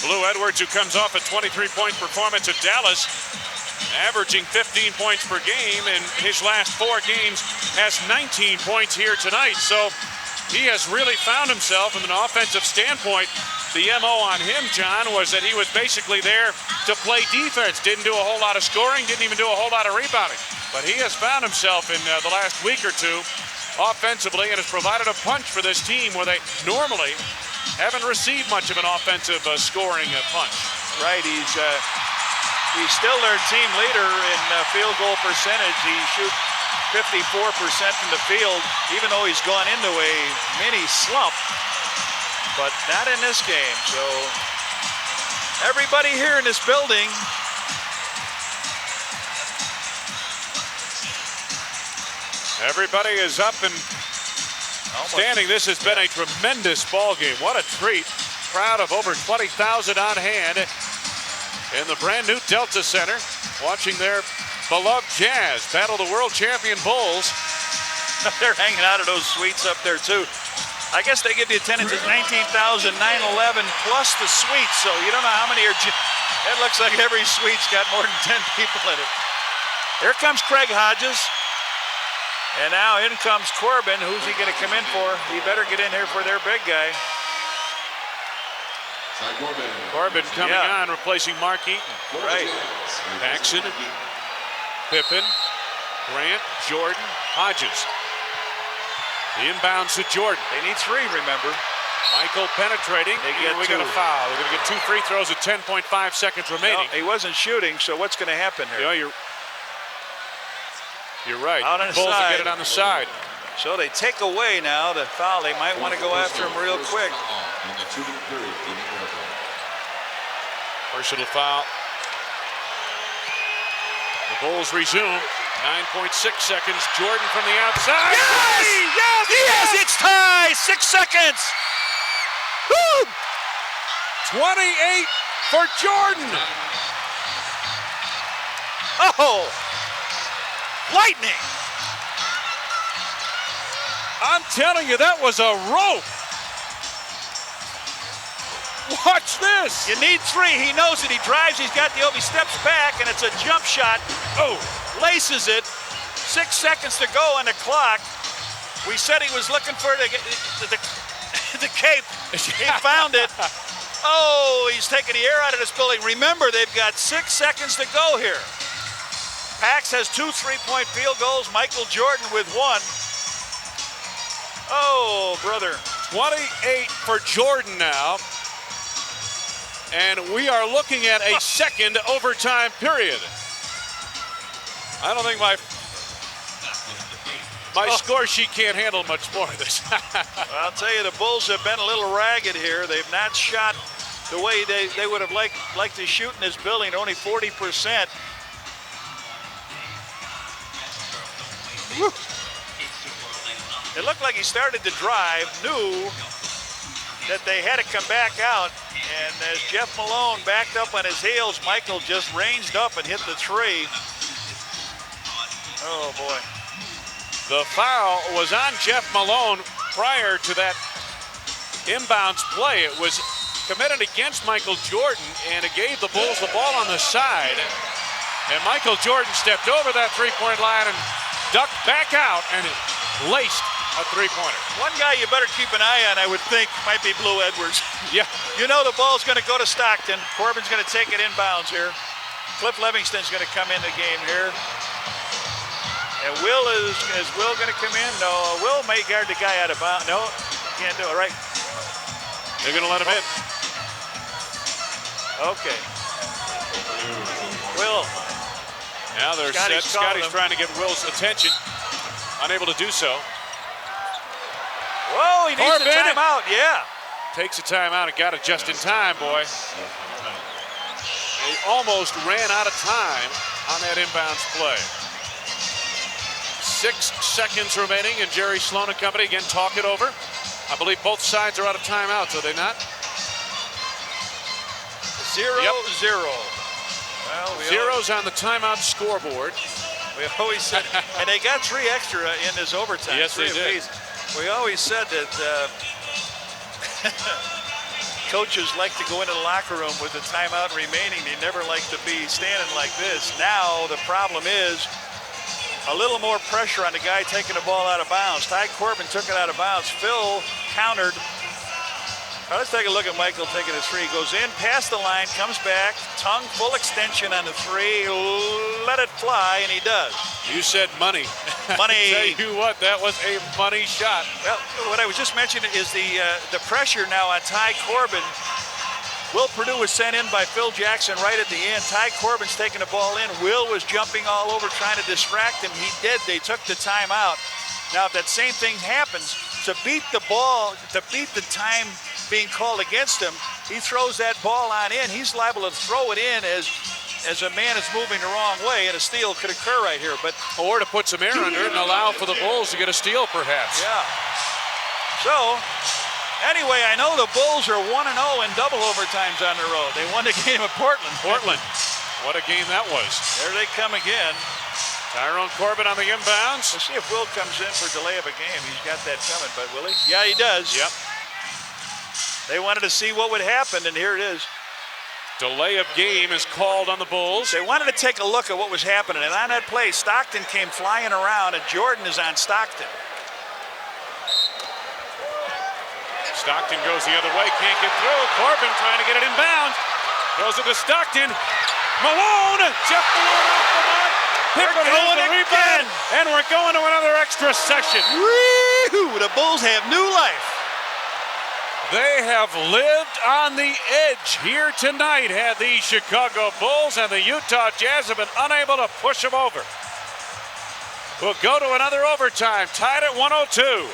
Speaker 2: Lou Edwards, who comes off a 23-point performance at Dallas, averaging 15 points per game in his last 4 games, has 19 points here tonight. So he has really found himself from an offensive standpoint. The MO on him, John, was that he was basically there to play defense. Didn't do a whole lot of scoring, didn't even do a whole lot of rebounding. But he has found himself in the last week or two offensively and has provided a punch for this team where they normally haven't received much of an offensive scoring punch.
Speaker 14: Right, he's still their team leader in field goal percentage. He shoots 54% from the field, even though he's gone into a mini slump, but not in this game. So everybody here in this building
Speaker 2: everybody is up and standing. This has been a tremendous ball game. What a treat. Crowd of over 20,000 on hand. in the brand new Delta Center, watching their beloved Jazz battle the world champion Bulls.
Speaker 14: They're hanging out of those suites up there too. I guess they give the attendance at 19,911 plus the suites, so you don't know how many are. It looks like every suite's got more than 10 people in it. Here comes Craig Hodges. And now in comes Corbin. Who's he going to come in for? He better get in here for their big guy.
Speaker 2: Corbin coming on, replacing Mark Eaton.
Speaker 14: Right.
Speaker 2: Paxson, Pippen, Grant, Jordan, Hodges. The inbounds to Jordan.
Speaker 14: They need 3, remember.
Speaker 2: Michael penetrating. We got a foul. We're going to get 2 free throws with 10.5 seconds remaining.
Speaker 14: No, he wasn't shooting, so what's going to happen here?
Speaker 2: You're right.
Speaker 14: Out on the
Speaker 2: Bulls
Speaker 14: side.
Speaker 2: will get it on the side.
Speaker 14: So they take away now the foul. They might want to go after him real quick.
Speaker 2: Personal foul. The Bulls resume. 9.6 seconds. Jordan from the outside.
Speaker 14: Yes! It's tied! 6 seconds! Woo!
Speaker 2: 28 for Jordan.
Speaker 14: Oh! Lightning!
Speaker 2: I'm telling you, that was a rope. Watch this.
Speaker 14: You need 3. He knows it. He drives. He's got the he steps back, and it's a jump shot. Oh! Laces it. 6 seconds to go on the clock. We said he was looking for the cape. He found it. Oh, he's taking the air out of this building. Remember, they've got 6 seconds to go here. Pax has 2 3-point field goals. Michael Jordan with 1. Oh, brother.
Speaker 2: 28 for Jordan now. And we are looking at a second overtime period. I don't think my score sheet can't handle much more of this.
Speaker 14: I'll tell you, the Bulls have been a little ragged here. They've not shot the way they would have liked to shoot in this building, only 40%. Woo. It looked like he started to drive, knew that they had to come back out, and as Jeff Malone backed up on his heels, Michael just ranged up and hit the 3. Oh, boy.
Speaker 2: The foul was on Jeff Malone prior to that inbounds play. It was committed against Michael Jordan, and it gave the Bulls the ball on the side. And Michael Jordan stepped over that three-point line and ducked back out and laced a three-pointer.
Speaker 14: One guy you better keep an eye on, I would think, might be Blue Edwards.
Speaker 2: Yeah.
Speaker 14: You know the ball's going to go to Stockton. Corbin's going to take it inbounds here. Cliff Livingston's going to come in the game here. And is Will going to come in? No, Will may guard the guy out of bounds. No, can't do it, right?
Speaker 2: They're going to let him in.
Speaker 14: Okay. Will.
Speaker 2: Now they're set. Scottie's trying to get Will's attention. Unable to do so.
Speaker 14: Whoa, he needs a timeout, yeah.
Speaker 2: Takes a timeout and got it just in time, boy. They almost ran out of time on that inbounds play. 6 seconds remaining, and Jerry Sloan and company again talk it over. I believe both sides are out of timeouts, are they not?
Speaker 14: 0-0. Well,
Speaker 2: Zeros on the timeout scoreboard.
Speaker 14: We always said, and they got 3 extra in this overtime.
Speaker 2: Yes, they did.
Speaker 14: We always said that coaches like to go into the locker room with the timeout remaining. They never like to be standing like this. Now the problem is a little more pressure on the guy taking the ball out of bounds. Ty Corbin took it out of bounds. Phil countered. All right, let's take a look at Michael taking his 3. Goes in, past the line, comes back, tongue full extension on the 3. Let it fly, and he does.
Speaker 2: You said money.
Speaker 14: Money.
Speaker 2: Tell you what, that was a money shot.
Speaker 14: Well, what I was just mentioning is the pressure now on Ty Corbin. Will Perdue was sent in by Phil Jackson right at the end. Ty Corbin's taking the ball in. Will was jumping all over trying to distract him. He did. They took the timeout. Now, if that same thing happens, to beat the ball, to beat the time being called against him, he throws that ball on in. He's liable to throw it in as a man is moving the wrong way, and a steal could occur right here.
Speaker 2: Or to put some air under it and allow for the Bulls to get a steal, perhaps.
Speaker 14: Yeah. So,
Speaker 3: Anyway, I know the Bulls are 1-0 in double overtimes on the road. They won the game at Portland.
Speaker 2: What a game that was.
Speaker 3: There they come again.
Speaker 2: Tyrone Corbin on the inbounds.
Speaker 3: Let's see if Will comes in for delay of a game. He's got that coming, but will he? Yeah, he does.
Speaker 2: Yep.
Speaker 3: They wanted to see what would happen, and here it is.
Speaker 2: Delay of game is called on the Bulls.
Speaker 3: They wanted to take a look at what was happening, and on that play, Stockton came flying around, and Jordan is on Stockton.
Speaker 2: Stockton goes the other way, can't get through. Corbin trying to get it inbounds. Throws it to Stockton. Malone, Jeff Malone off the mark. Pippen has the rebound, and we're going to another extra session.
Speaker 3: Woo! The Bulls have new life.
Speaker 2: They have lived on the edge here tonight, have the Chicago Bulls, and the Utah Jazz have been unable to push them over. We'll go to another overtime, tied at 102.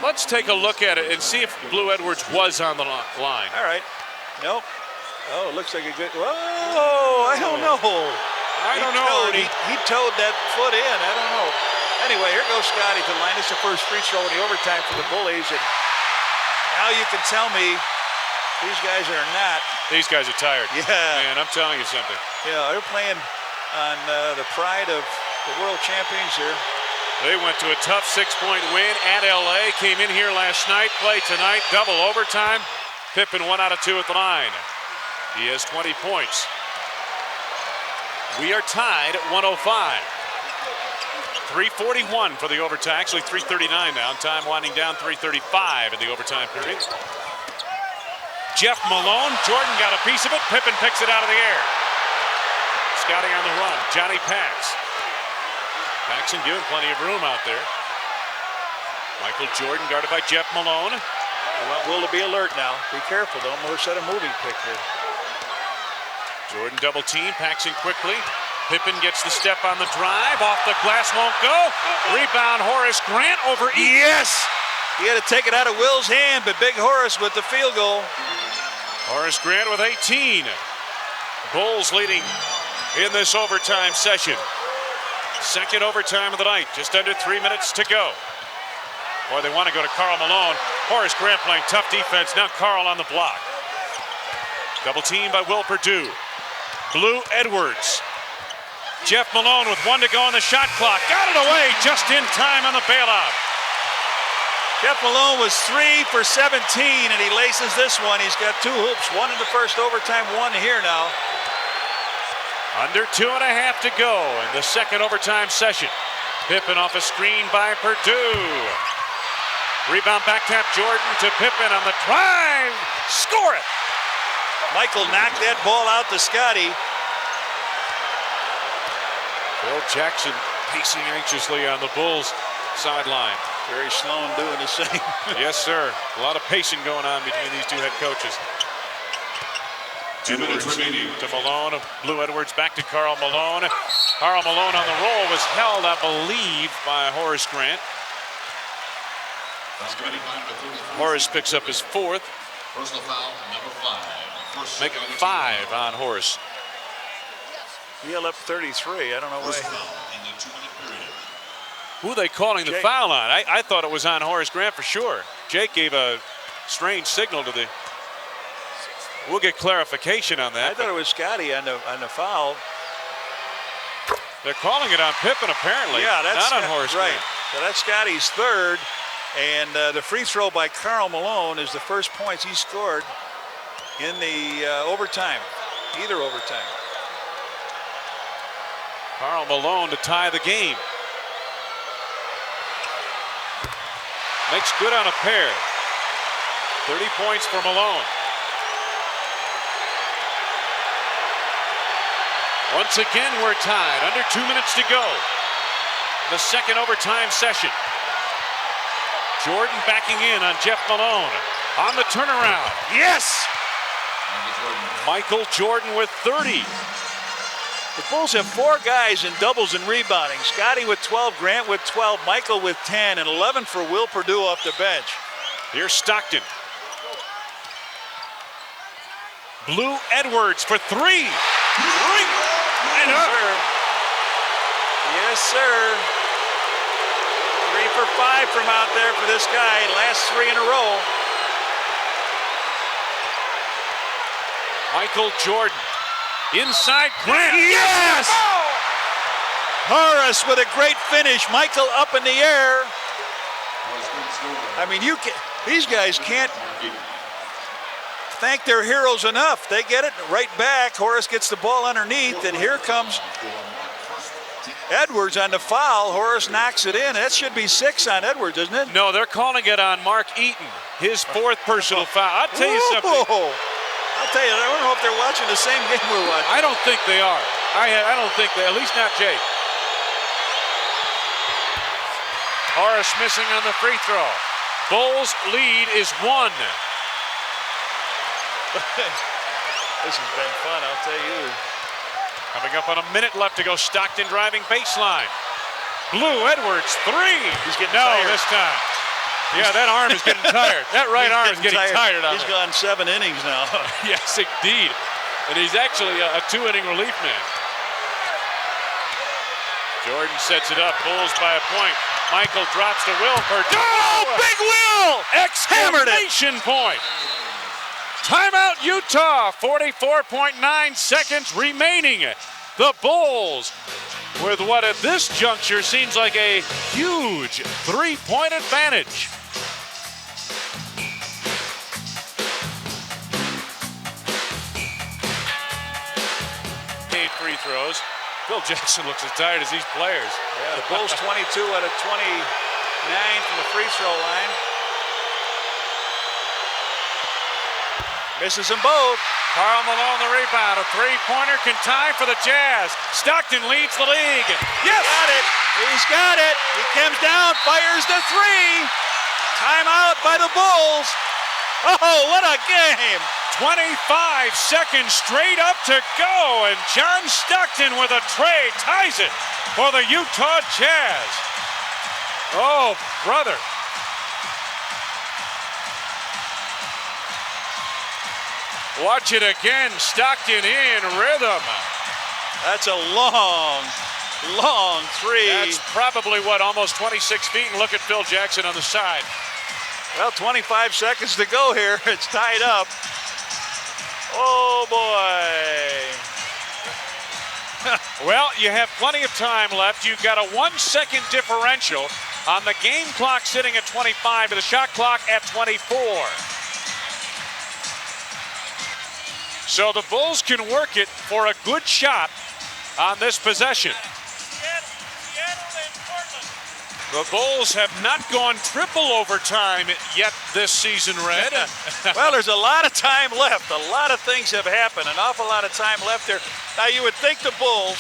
Speaker 2: Let's take a look at it and see if Blue Edwards was on the line.
Speaker 3: All right. Nope. Oh, it looks like a good. Whoa! I don't know. He towed that foot in. I don't know. Anyway, here goes Scottie to the line. This is the first free throw in the overtime for the Bullies. And now you can tell me these guys are not.
Speaker 2: These guys are tired.
Speaker 3: Yeah.
Speaker 2: Man, I'm telling you something.
Speaker 3: Yeah, they're playing on the pride of the world champions here.
Speaker 2: They went to a tough 6-point win at LA. Came in here last night, played tonight, double overtime. Pippen 1 out of 2 at the line. He has 20 points. We are tied at 105. 3:41 for the overtime. Actually 3:39 now. Time winding down. 3:35 in the overtime period. Jeff Malone. Jordan got a piece of it. Pippen picks it out of the air. Scottie on the run. Johnny Pax. Paxson giving plenty of room out there. Michael Jordan guarded by Jeff Malone.
Speaker 3: I want Will to be alert now. Be careful, though. We'll set a moving pick here.
Speaker 2: Jordan double team. Paxson quickly. Pippen gets the step on the drive. Off the glass, won't go. Rebound, Horace Grant over Ejection.
Speaker 3: Yes! He had to take it out of Will's hand, but Big Horace with the field goal.
Speaker 2: Horace Grant with 18. Bulls leading in this overtime session. Second overtime of the night. Just under 3 minutes to go. Boy, they want to go to Karl Malone. Horace Grant playing tough defense. Now Karl on the block. Double team by Will Perdue. Blue Edwards. Jeff Malone with 1 to go on the shot clock. Got it away just in time on the bailout.
Speaker 3: Jeff Malone was 3 for 17, and he laces this one. He's got 2 hoops, 1 in the first overtime, 1 here now.
Speaker 2: Under 2.5 to go in the second overtime session. Pippen off a screen by Perdue. Rebound back tap Jordan to Pippen on the drive. Score it.
Speaker 3: Michael knocked that ball out to Scottie.
Speaker 2: Phil Jackson pacing anxiously on the Bulls sideline.
Speaker 3: Jerry Sloan doing the same.
Speaker 2: Yes, sir. A lot of pacing going on between these two head coaches.
Speaker 5: 2 minutes remaining.
Speaker 2: To Malone. Blue Edwards back to Karl Malone. Karl Malone on the roll was held, I believe, by Horace Grant. Horace picks up his 4th.
Speaker 5: Personal foul, number 5.
Speaker 2: Make it 5 on Horace.
Speaker 3: He'll up 33. I don't know why.
Speaker 2: Who are they calling the foul on? I thought it was on Horace Grant for sure. Jake gave a strange signal to the. We'll get clarification on that.
Speaker 3: I thought it was Scottie on the foul.
Speaker 2: They're calling it on Pippen apparently.
Speaker 3: Yeah, that's
Speaker 2: not on Horace Grant.
Speaker 3: Right. So that's Scottie's 3rd, and the free throw by Karl Malone is the first points he scored in the overtime, either overtime.
Speaker 2: Karl Malone to tie the game. Makes good on a pair. 30 points for Malone. Once again, we're tied. Under 2 minutes to go. The second overtime session. Jordan backing in on Jeff Malone. On the turnaround. Yes! Michael Jordan with 30.
Speaker 3: The Bulls have 4 guys in doubles and rebounding. Scottie with 12, Grant with 12, Michael with 10, and 11 for Will Perdue off the bench.
Speaker 2: Here's Stockton. Blue Edwards for 3.
Speaker 3: And up. Yes, sir. for 5 from out there for this guy. Last 3 in a row.
Speaker 2: Michael Jordan. Inside Grant.
Speaker 3: Yes! Horace with a great finish. Michael up in the air. I mean, these guys can't thank their heroes enough. They get it right back. Horace gets the ball underneath, and here comes Edwards on the foul. Horace knocks it in. That should be 6 on Edwards, isn't it?
Speaker 2: No, they're calling it on Mark Eaton, his 4th personal foul. I'll tell you something.
Speaker 3: I'll tell you, I don't know if they're watching the same game we're watching.
Speaker 2: I don't think they are. I don't think they, at least not Jake. Horace missing on the free throw. Bulls lead is 1.
Speaker 3: This has been fun, I'll tell you.
Speaker 2: Coming up on a minute left to go. Stockton driving baseline. Blue Edwards 3.
Speaker 3: He's getting
Speaker 2: tired.
Speaker 3: this time.
Speaker 2: Yeah, that arm is getting tired. That right arm is getting tired on
Speaker 3: He's gone 7 innings now.
Speaker 2: Yes, indeed. And he's actually a 2-inning relief man. Jordan sets it up. Bulls by a point. Michael drops to Will Perdue.
Speaker 3: Oh, Big Will!
Speaker 2: Exclamation point. Timeout Utah. 44.9 seconds remaining. The Bulls with what at this juncture seems like a huge 3-point advantage. 8 free throws. Phil Jackson looks as tired as these players.
Speaker 3: Yeah, the Bulls 22 out of 29 from the free throw line. Misses them both.
Speaker 2: Karl Malone the rebound. A 3-pointer can tie for the Jazz. Stockton leads the league.
Speaker 3: Yes! Got it. He's got it. He comes down, fires the 3. Timeout by the Bulls. Oh, what a game.
Speaker 2: 25 seconds straight up to go, and John Stockton with a tray ties it for the Utah Jazz. Oh, brother. Watch it again. Stockton in rhythm.
Speaker 3: That's a long, long 3.
Speaker 2: That's probably, what, almost 26 feet, and look at Phil Jackson on the side.
Speaker 3: Well, 25 seconds to go here. It's tied up. Oh, boy.
Speaker 2: Well, you have plenty of time left. You've got a 1-second differential on the game clock sitting at 25 and the shot clock at 24. So the Bulls can work it for a good shot on this possession. The Bulls have not gone triple overtime yet this season, Red.
Speaker 3: Well, there's a lot of time left. A lot of things have happened. An awful lot of time left there. Now, you would think the Bulls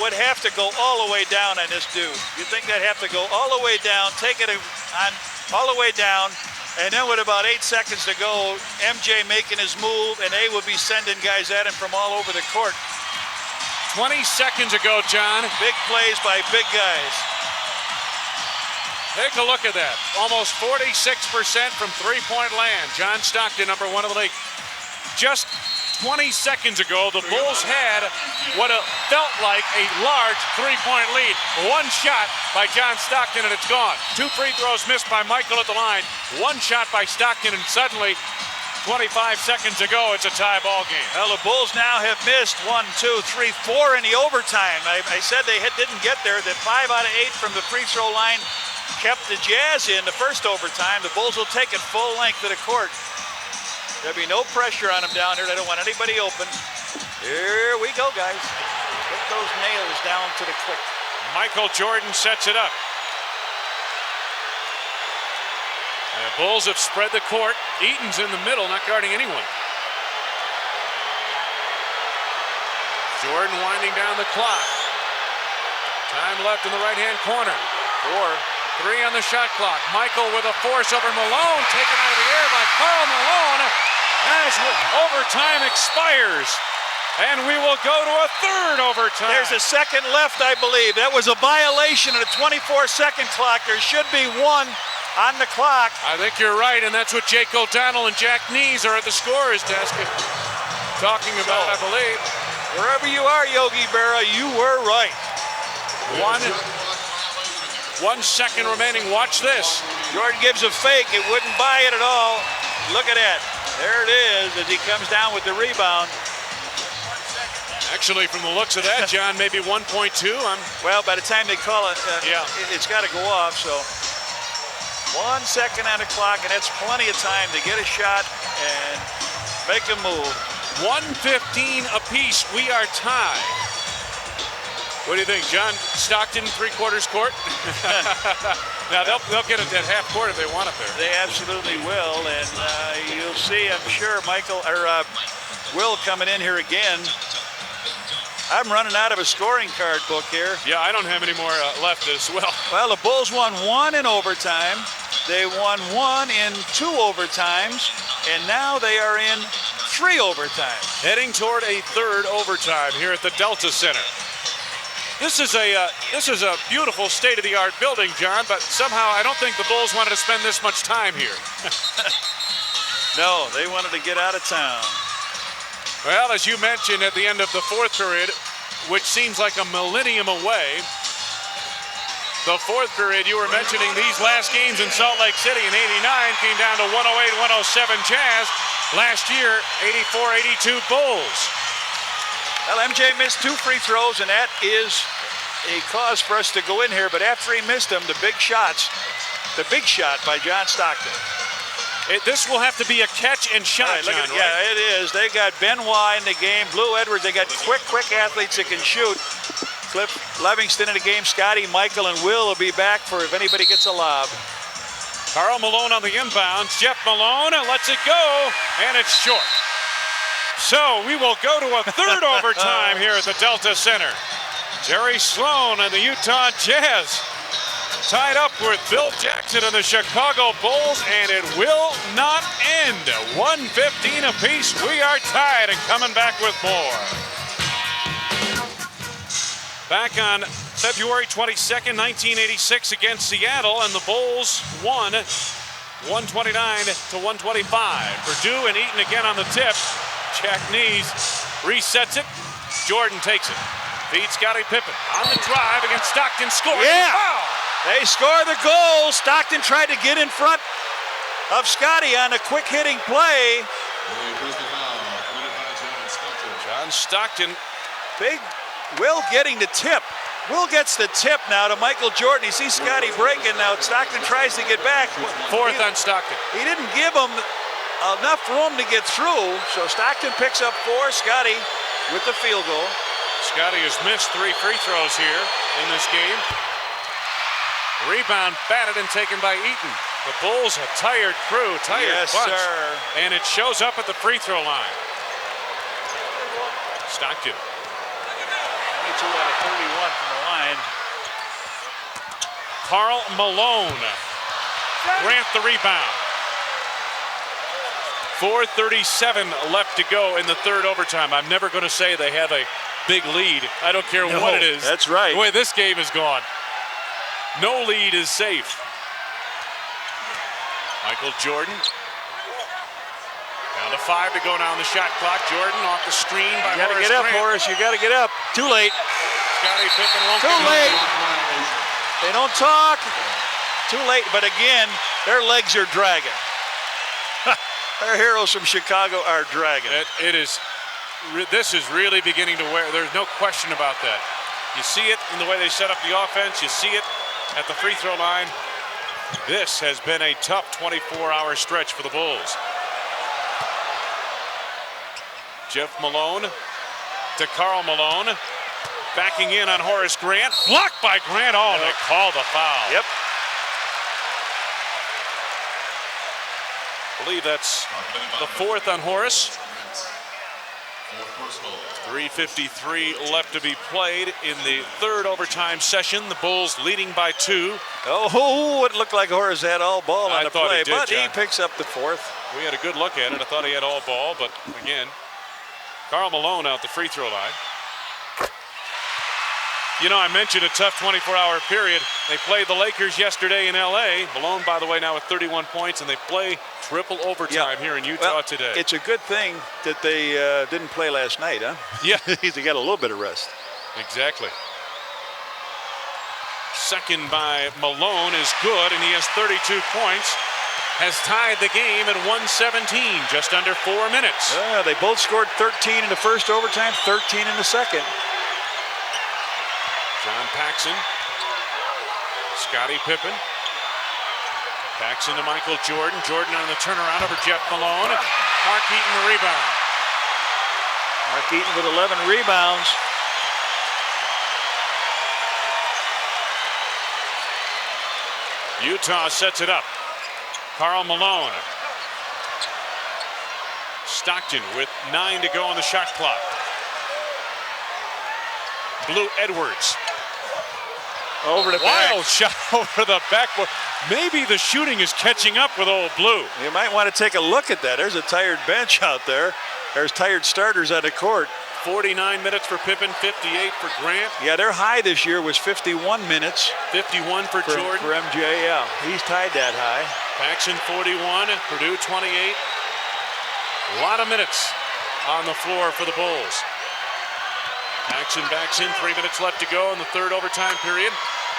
Speaker 3: would have to go all the way down on this dude. You'd think they'd have to go all the way down, take it on all the way down, and then with about 8 seconds to go, MJ making his move, and they would be sending guys at him from all over the court.
Speaker 2: 20 seconds ago, John.
Speaker 3: Big plays by big guys.
Speaker 2: Take a look at that. Almost 46% from three-point land. John Stockton, number 1 of the league. Just 20 seconds ago, the Bulls had what felt like a large three-point lead. 1 shot by John Stockton, and it's gone. 2 free throws missed by Michael at the line. 1 shot by Stockton, and suddenly, 25 seconds ago, it's a tie ball game.
Speaker 3: Well, the Bulls now have missed 1, 2, 3, 4 in the overtime. I said they didn't get there. That 5 out of 8 from the free throw line kept the Jazz in the first overtime. The Bulls will take it full length to the court. There'll be no pressure on them down here. They don't want anybody open. Here we go, guys. Get those nails down to the quick.
Speaker 2: Michael Jordan sets it up. And the Bulls have spread the court. Eaton's in the middle, not guarding anyone. Jordan winding down the clock. Time left in the right-hand corner. 4-3 on the shot clock. Michael with a force over Malone, taken out of the air by Karl Malone as overtime expires. And we will go to a third overtime.
Speaker 3: There's a second left, I believe. That was a violation of the 24-second clock. There should be 1 on the clock.
Speaker 2: I think you're right, and that's what Jake O'Donnell and Jack Nees are at the scorer's desk talking about, I believe.
Speaker 3: Wherever you are, Yogi Berra, you were right.
Speaker 2: 1 second remaining. Watch this.
Speaker 14: Jordan gives a fake. It wouldn't buy it at all. Look at that. There it is as he comes down with the rebound.
Speaker 2: Actually, from the looks of that, John, maybe 1.2.
Speaker 14: Well, by the time they call it, it's got to go off. So 1 second on the clock, and that's plenty of time to get a shot and make a move.
Speaker 2: 1:15 apiece. We are tied. What do you think, John? Stockton, 3/4 court? Now, they'll get it at half court if they want it there.
Speaker 14: They absolutely will, and you'll see, I'm sure, Will coming in here again. I'm running out of a scoring card book here.
Speaker 2: Yeah, I don't have any more left as well.
Speaker 14: Well, the Bulls won 1 in overtime. They won 1 in 2 overtimes, and now they are in 3 overtimes.
Speaker 2: Heading toward a 3rd overtime here at the Delta Center. This is a beautiful state-of-the-art building, John, but somehow I don't think the Bulls wanted to spend this much time here.
Speaker 14: No, they wanted to get out of town.
Speaker 2: Well, as you mentioned at the end of the 4th period, which seems like a millennium away, the 4th period, you were mentioning these last games in Salt Lake City in '89 came down to 108-107 Jazz. Last year, 84-82 Bulls.
Speaker 14: Well, MJ missed 2 free throws, and that is a cause for us to go in here. But after he missed them, the big shot by John Stockton.
Speaker 2: This will have to be a catch and shot,
Speaker 14: right,
Speaker 2: John, right?
Speaker 14: Yeah, it is. They got Benoit in the game, Blue Edwards. They got quick athletes that can shoot. Cliff Livingston in the game. Scottie, Michael, and Will be back for if anybody gets a lob.
Speaker 2: Karl Malone on the inbounds. Jeff Malone lets it go, and it's short. So we will go to a 3rd overtime here at the Delta Center. Jerry Sloan and the Utah Jazz tied up with Phil Jackson and the Chicago Bulls, and it will not end. 1:15 apiece. We are tied and coming back with more. Back on February 22nd, 1986 against Seattle, and the Bulls won 129-125. Perdue and Eaton again on the tip. Jack Knees resets it. Jordan takes it. Feeds Scottie Pippen on the drive against Stockton. Scores.
Speaker 14: Yeah! They score the goal. Stockton tried to get in front of Scottie on a quick hitting play.
Speaker 2: John Stockton.
Speaker 14: Big Will getting the tip. Will gets the tip now to Michael Jordan. He sees Scottie breaking now. Stockton tries to get back.
Speaker 2: 4th on Stockton.
Speaker 14: He didn't give him enough room to get through. So Stockton picks up 4. Scottie with the field goal.
Speaker 2: Scottie has missed 3 free throws here in this game. Rebound batted and taken by Eaton. The Bulls a tired crew, tired bunch.
Speaker 14: Yes, sir.
Speaker 2: And it shows up at the free throw line. Stockton.
Speaker 14: 22 out of 31 from the line.
Speaker 2: Karl Malone. Grant the rebound. 4:37 left to go in the 3rd overtime. I'm never going to say they have a big lead. I don't care what it is.
Speaker 14: That's right.
Speaker 2: The way this game is gone. No lead is safe. Michael Jordan. Down to 5 to go now on the shot clock. Jordan off the screen by
Speaker 14: Horace Grant. You got to get up, Horace. You got to get up. Too late.
Speaker 2: Scottie Pippen won't
Speaker 14: Too late. They don't talk. Too late. But again, their legs are dragging. Our heroes from Chicago are dragging.
Speaker 2: This is really beginning to wear. There's no question about that. You see it in the way they set up the offense. You see it at the free throw line. This has been a tough 24-hour stretch for the Bulls. Jeff Malone to Karl Malone. Backing in on Horace Grant. Blocked by Grant. Oh, they call the foul.
Speaker 14: Yep.
Speaker 2: I believe that's the 4th on Horace. 3:53 left to be played in the 3rd overtime session. The Bulls leading by 2.
Speaker 14: Oh, it looked like Horace had all ball on the play,
Speaker 2: but
Speaker 14: he picks up the 4th.
Speaker 2: We had a good look at it. I thought he had all ball, but again, Karl Malone out the free throw line. You know, I mentioned a tough 24-hour period. They played the Lakers yesterday in L.A. Malone, by the way, now with 31 points, and they play triple overtime here in Utah today.
Speaker 14: It's a good thing that they didn't play last night, huh?
Speaker 2: Yeah.
Speaker 14: They got a little bit of rest.
Speaker 2: Exactly. second by Malone is good, and he has 32 points. Has tied the game at 117, just under 4 minutes.
Speaker 14: They both scored 13 in the first overtime, 13 in the second.
Speaker 2: John Paxson, Scottie Pippen. Paxson to Michael Jordan. Jordan on the turnaround over Jeff Malone. Mark Eaton the rebound.
Speaker 14: Mark Eaton with 11 rebounds.
Speaker 2: Utah sets it up. Karl Malone. Stockton with 9 to go on the shot clock. Blue Edwards.
Speaker 14: Over the
Speaker 2: wild shot over the backboard. Maybe the shooting is catching up with old Blue.
Speaker 14: You might want to take a look at that. There's a tired bench out there. There's tired starters on the court.
Speaker 2: 49 minutes for Pippen, 58 for Grant.
Speaker 14: Yeah, their high this year was 51 minutes.
Speaker 2: 51 for Jordan.
Speaker 14: For MJ, yeah. He's tied that high.
Speaker 2: Paxson 41, Perdue 28. A lot of minutes on the floor for the Bulls. Paxson backs in, 3 minutes left to go in the third overtime period.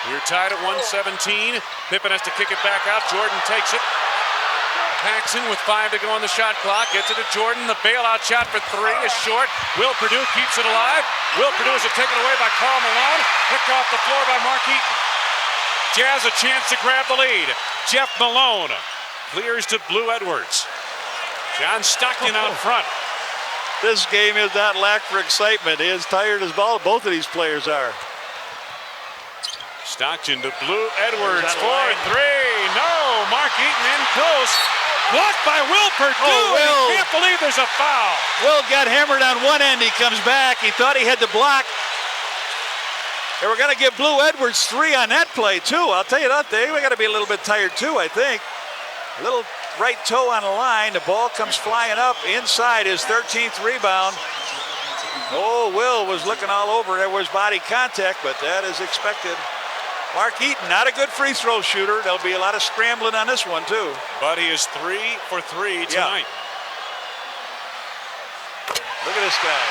Speaker 2: We're tied at 117. Pippen has to kick it back out. Jordan takes it. Paxson with 5 to go on the shot clock. Gets it to Jordan. The bailout shot for 3 is short. Will Perdue keeps it alive. Will Perdue is taken away by Karl Malone. Picked off the floor by Mark Eaton. Jazz a chance to grab the lead. Jeff Malone clears to Blue Edwards. John Stockton out front.
Speaker 14: This game is not lack for excitement. He is tired as both of these players are.
Speaker 2: Stockton to Blue Edwards for 3. No, Mark Eaton in close. Blocked by Will Perdue.
Speaker 14: Will.
Speaker 2: I can't believe there's a foul.
Speaker 14: Will got hammered on one end. He comes back. He thought he had the block. They were going to give Blue Edwards 3 on that play, too. I'll tell you that, we got to be a little bit tired, too, I think. A little right toe on the line. The ball comes flying up inside his 13th rebound. Oh, Will was looking all over. There was body contact, but that is expected. Mark Eaton, not a good free throw shooter. There'll be a lot of scrambling on this one, too.
Speaker 2: But he is 3 for 3 tonight.
Speaker 14: Look at this guy.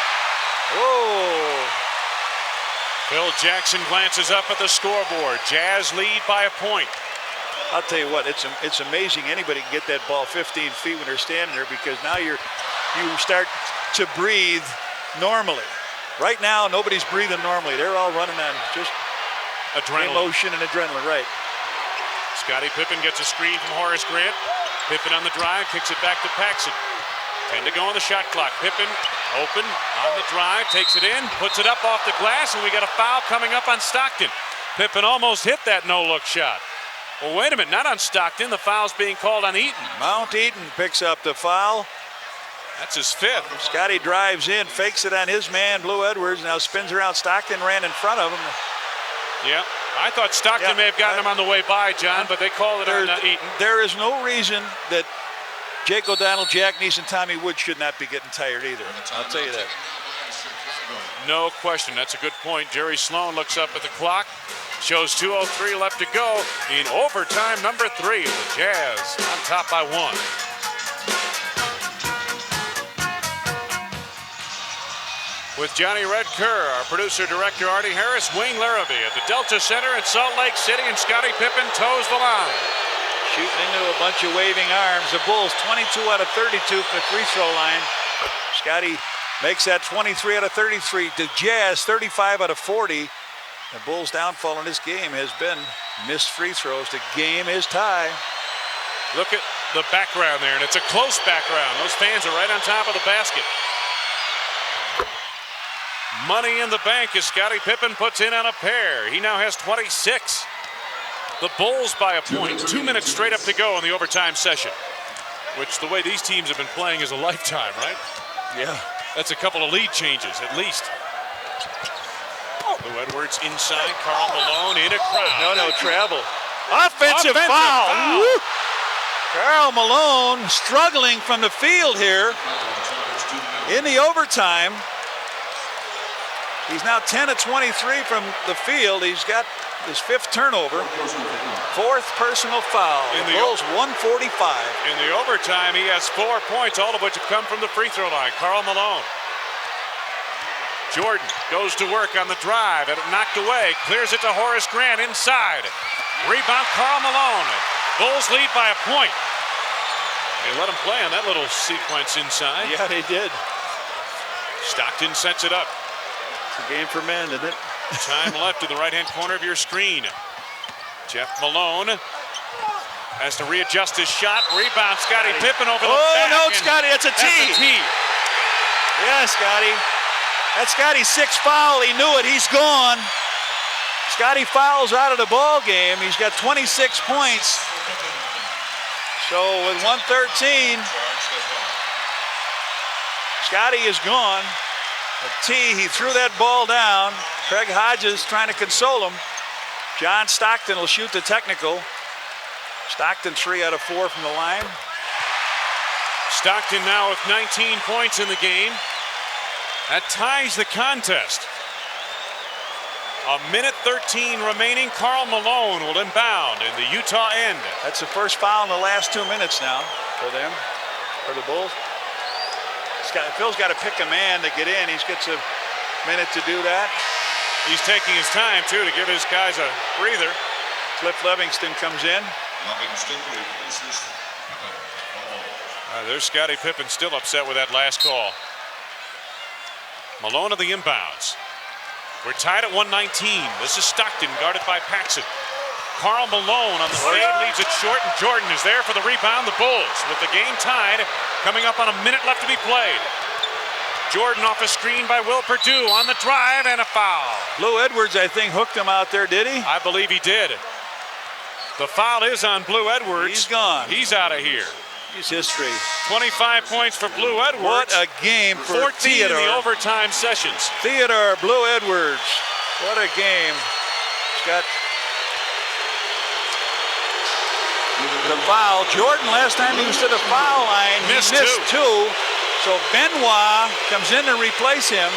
Speaker 14: Whoa.
Speaker 2: Phil Jackson glances up at the scoreboard. Jazz lead by a point.
Speaker 14: I'll tell you what, it's amazing anybody can get that ball 15 feet when they're standing there, because now you start to breathe normally. Right now, nobody's breathing normally. They're all running on just
Speaker 2: adrenaline.
Speaker 14: Emotion and adrenaline, right.
Speaker 2: Scottie Pippen gets a screen from Horace Grant. Pippen on the drive, kicks it back to Paxson. 10 to go on the shot clock. Pippen open on the drive, takes it in, puts it up off the glass, and we got a foul coming up on Stockton. Pippen almost hit that no-look shot. Well, wait a minute, not on Stockton. The foul's being called on Eaton.
Speaker 14: Mount Eaton picks up the foul.
Speaker 2: That's his 5th.
Speaker 14: Scottie drives in, fakes it on his man, Blue Edwards, now spins around. Stockton ran in front of him.
Speaker 2: Yeah, I thought Stockton may have gotten him on the way by, John, but they called it on Eaton.
Speaker 14: There is no reason that Jake O'Donnell, Jack Neese, and Tommy Wood should not be getting tired either. I'll tell you that.
Speaker 2: No question. That's a good point. Jerry Sloan looks up at the clock. Shows 2:03 left to go in overtime number 3. The Jazz on top by 1. With Johnny Red Kerr, our producer, director Artie Harris, Wayne Larrabee at the Delta Center in Salt Lake City, and Scottie Pippen toes the line.
Speaker 14: Shooting into a bunch of waving arms. The Bulls 22 out of 32 from the free throw line. Scottie makes that 23 out of 33. The Jazz 35 out of 40. The Bulls' downfall in this game has been missed free throws. The game is tied.
Speaker 2: Look at the background there, and it's a close background. Those fans are right on top of the basket. Money in the bank as Scottie Pippen puts in on a pair. He now has 26. The Bulls by a point. 2 minutes straight up to go in the overtime session, which the way these teams have been playing is a lifetime, right?
Speaker 14: Yeah.
Speaker 2: That's a couple of lead changes at least. Blue Edwards inside, Karl Malone in a crowd.
Speaker 14: No, travel. Offensive foul. Woo. Karl Malone struggling from the field here in the overtime. He's now 10 of 23 from the field. He's got his 5th turnover. 4th personal foul. The Bulls 145.
Speaker 2: In the overtime, he has 4 points, all of which have come from the free throw line. Karl Malone. Jordan goes to work on the drive, and it knocked away. Clears it to Horace Grant inside. Rebound, Karl Malone. Bulls lead by a point. They let him play on that little sequence inside.
Speaker 14: Yeah, they did.
Speaker 2: Stockton sets it up.
Speaker 14: It's a game for men, isn't it?
Speaker 2: Time left in the right-hand corner of your screen. Jeff Malone has to readjust his shot. Rebound, Scottie Pippen over the back.
Speaker 14: Oh, no, Scottie, that's a tee.
Speaker 2: That's a tee.
Speaker 14: Yeah, Scottie. That's Scottie's sixth foul. He knew it. He's gone. Scottie fouls out of the ball game. He's got 26 points. So with 1:13, Scottie is gone. A tee, he threw that ball down. Craig Hodges trying to console him. John Stockton will shoot the technical. Stockton 3 out of 4 from the line.
Speaker 2: Stockton now with 19 points in the game. That ties the contest. A minute 13 remaining. Karl Malone will inbound in the Utah end.
Speaker 14: That's the first foul in the last 2 minutes now for them, for the Bulls. Phil's got to pick a man to get in. He gets a minute to do that.
Speaker 2: He's taking his time, too, to give his guys a breather.
Speaker 14: Cliff Livingston comes in.
Speaker 2: There's Scottie Pippen still upset with that last call. Malone of the inbounds. We're tied at 119. This is Stockton guarded by Paxson. Karl Malone on the fade leaves it short, and Jordan is there for the rebound. The Bulls with the game tied, coming up on a minute left to be played. Jordan off a screen by Will Perdue on the drive, and a foul.
Speaker 14: Blue Edwards, I think, hooked him out there, did he?
Speaker 2: I believe he did. The foul is on Blue Edwards.
Speaker 14: He's gone.
Speaker 2: He's out of here.
Speaker 14: He's history.
Speaker 2: 25 points for Blue Edwards.
Speaker 14: What a game for
Speaker 2: 14
Speaker 14: Theodore.
Speaker 2: in the overtime sessions.
Speaker 14: Theodore Blue Edwards. What a game. He's got the foul. Jordan, last time he was to the foul line, he missed two. So Benoit comes in to replace him.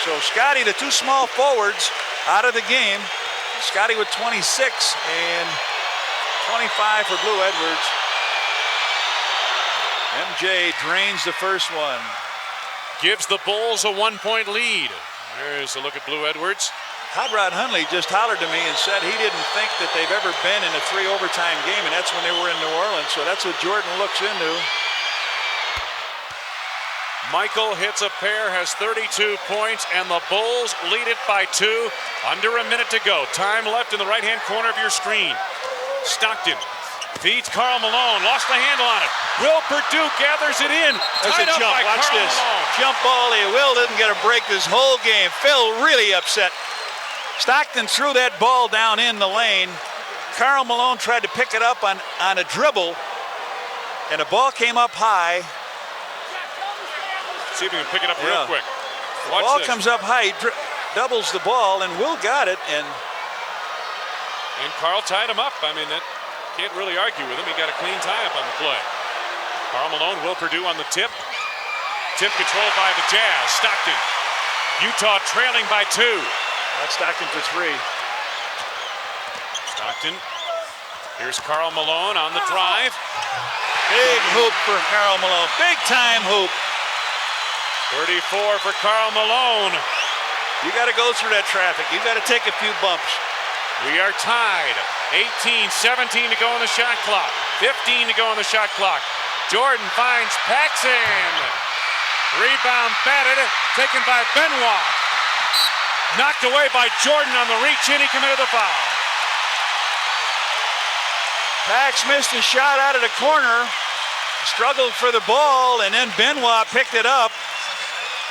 Speaker 14: So Scottie, the two small forwards, out of the game. Scottie with 26 and 25 for Blue Edwards. MJ drains the first one.
Speaker 2: Gives the Bulls a 1-point lead. There's a look at Blue Edwards.
Speaker 14: Hot Rod Hundley just hollered to me and said he didn't think that they've ever been in a 3 overtime game, and that's when they were in New Orleans. So that's what Jordan looks into.
Speaker 2: Michael hits a pair, has 32 points, and the Bulls lead it by 2. Under a minute to go. Time left in the right-hand corner of your screen. Stockton feeds Karl Malone, lost the handle on it. Will Perdue gathers it in.
Speaker 14: There's a jump. Watch this. Jump ball. Will didn't get a break this whole game. Phil really upset. Stockton threw that ball down in the lane. Karl Malone tried to pick it up on a dribble, and the ball came up high.
Speaker 2: See if we can pick it up real quick.
Speaker 14: The ball comes up high, doubles the ball, and Will got it. And
Speaker 2: Karl tied him up. I mean, that can't really argue with him. He got a clean tie-up on the play. Karl Malone, Will Perdue on the tip. Tip controlled by the Jazz. Stockton. Utah trailing by 2.
Speaker 14: That's Stockton for 3.
Speaker 2: Stockton. Here's Karl Malone on the drive.
Speaker 14: Big hoop for Karl Malone. Big time hoop.
Speaker 2: 34 for Karl Malone.
Speaker 14: You got to go through that traffic. You got to take a few bumps.
Speaker 2: We are tied. 18-17 to go on the shot clock. 15 to go on the shot clock. Jordan finds Paxson. Rebound batted, taken by Benoit. Knocked away by Jordan on the reach in. He committed the foul.
Speaker 14: Pax missed a shot out of the corner. Struggled for the ball, and then Benoit picked it up.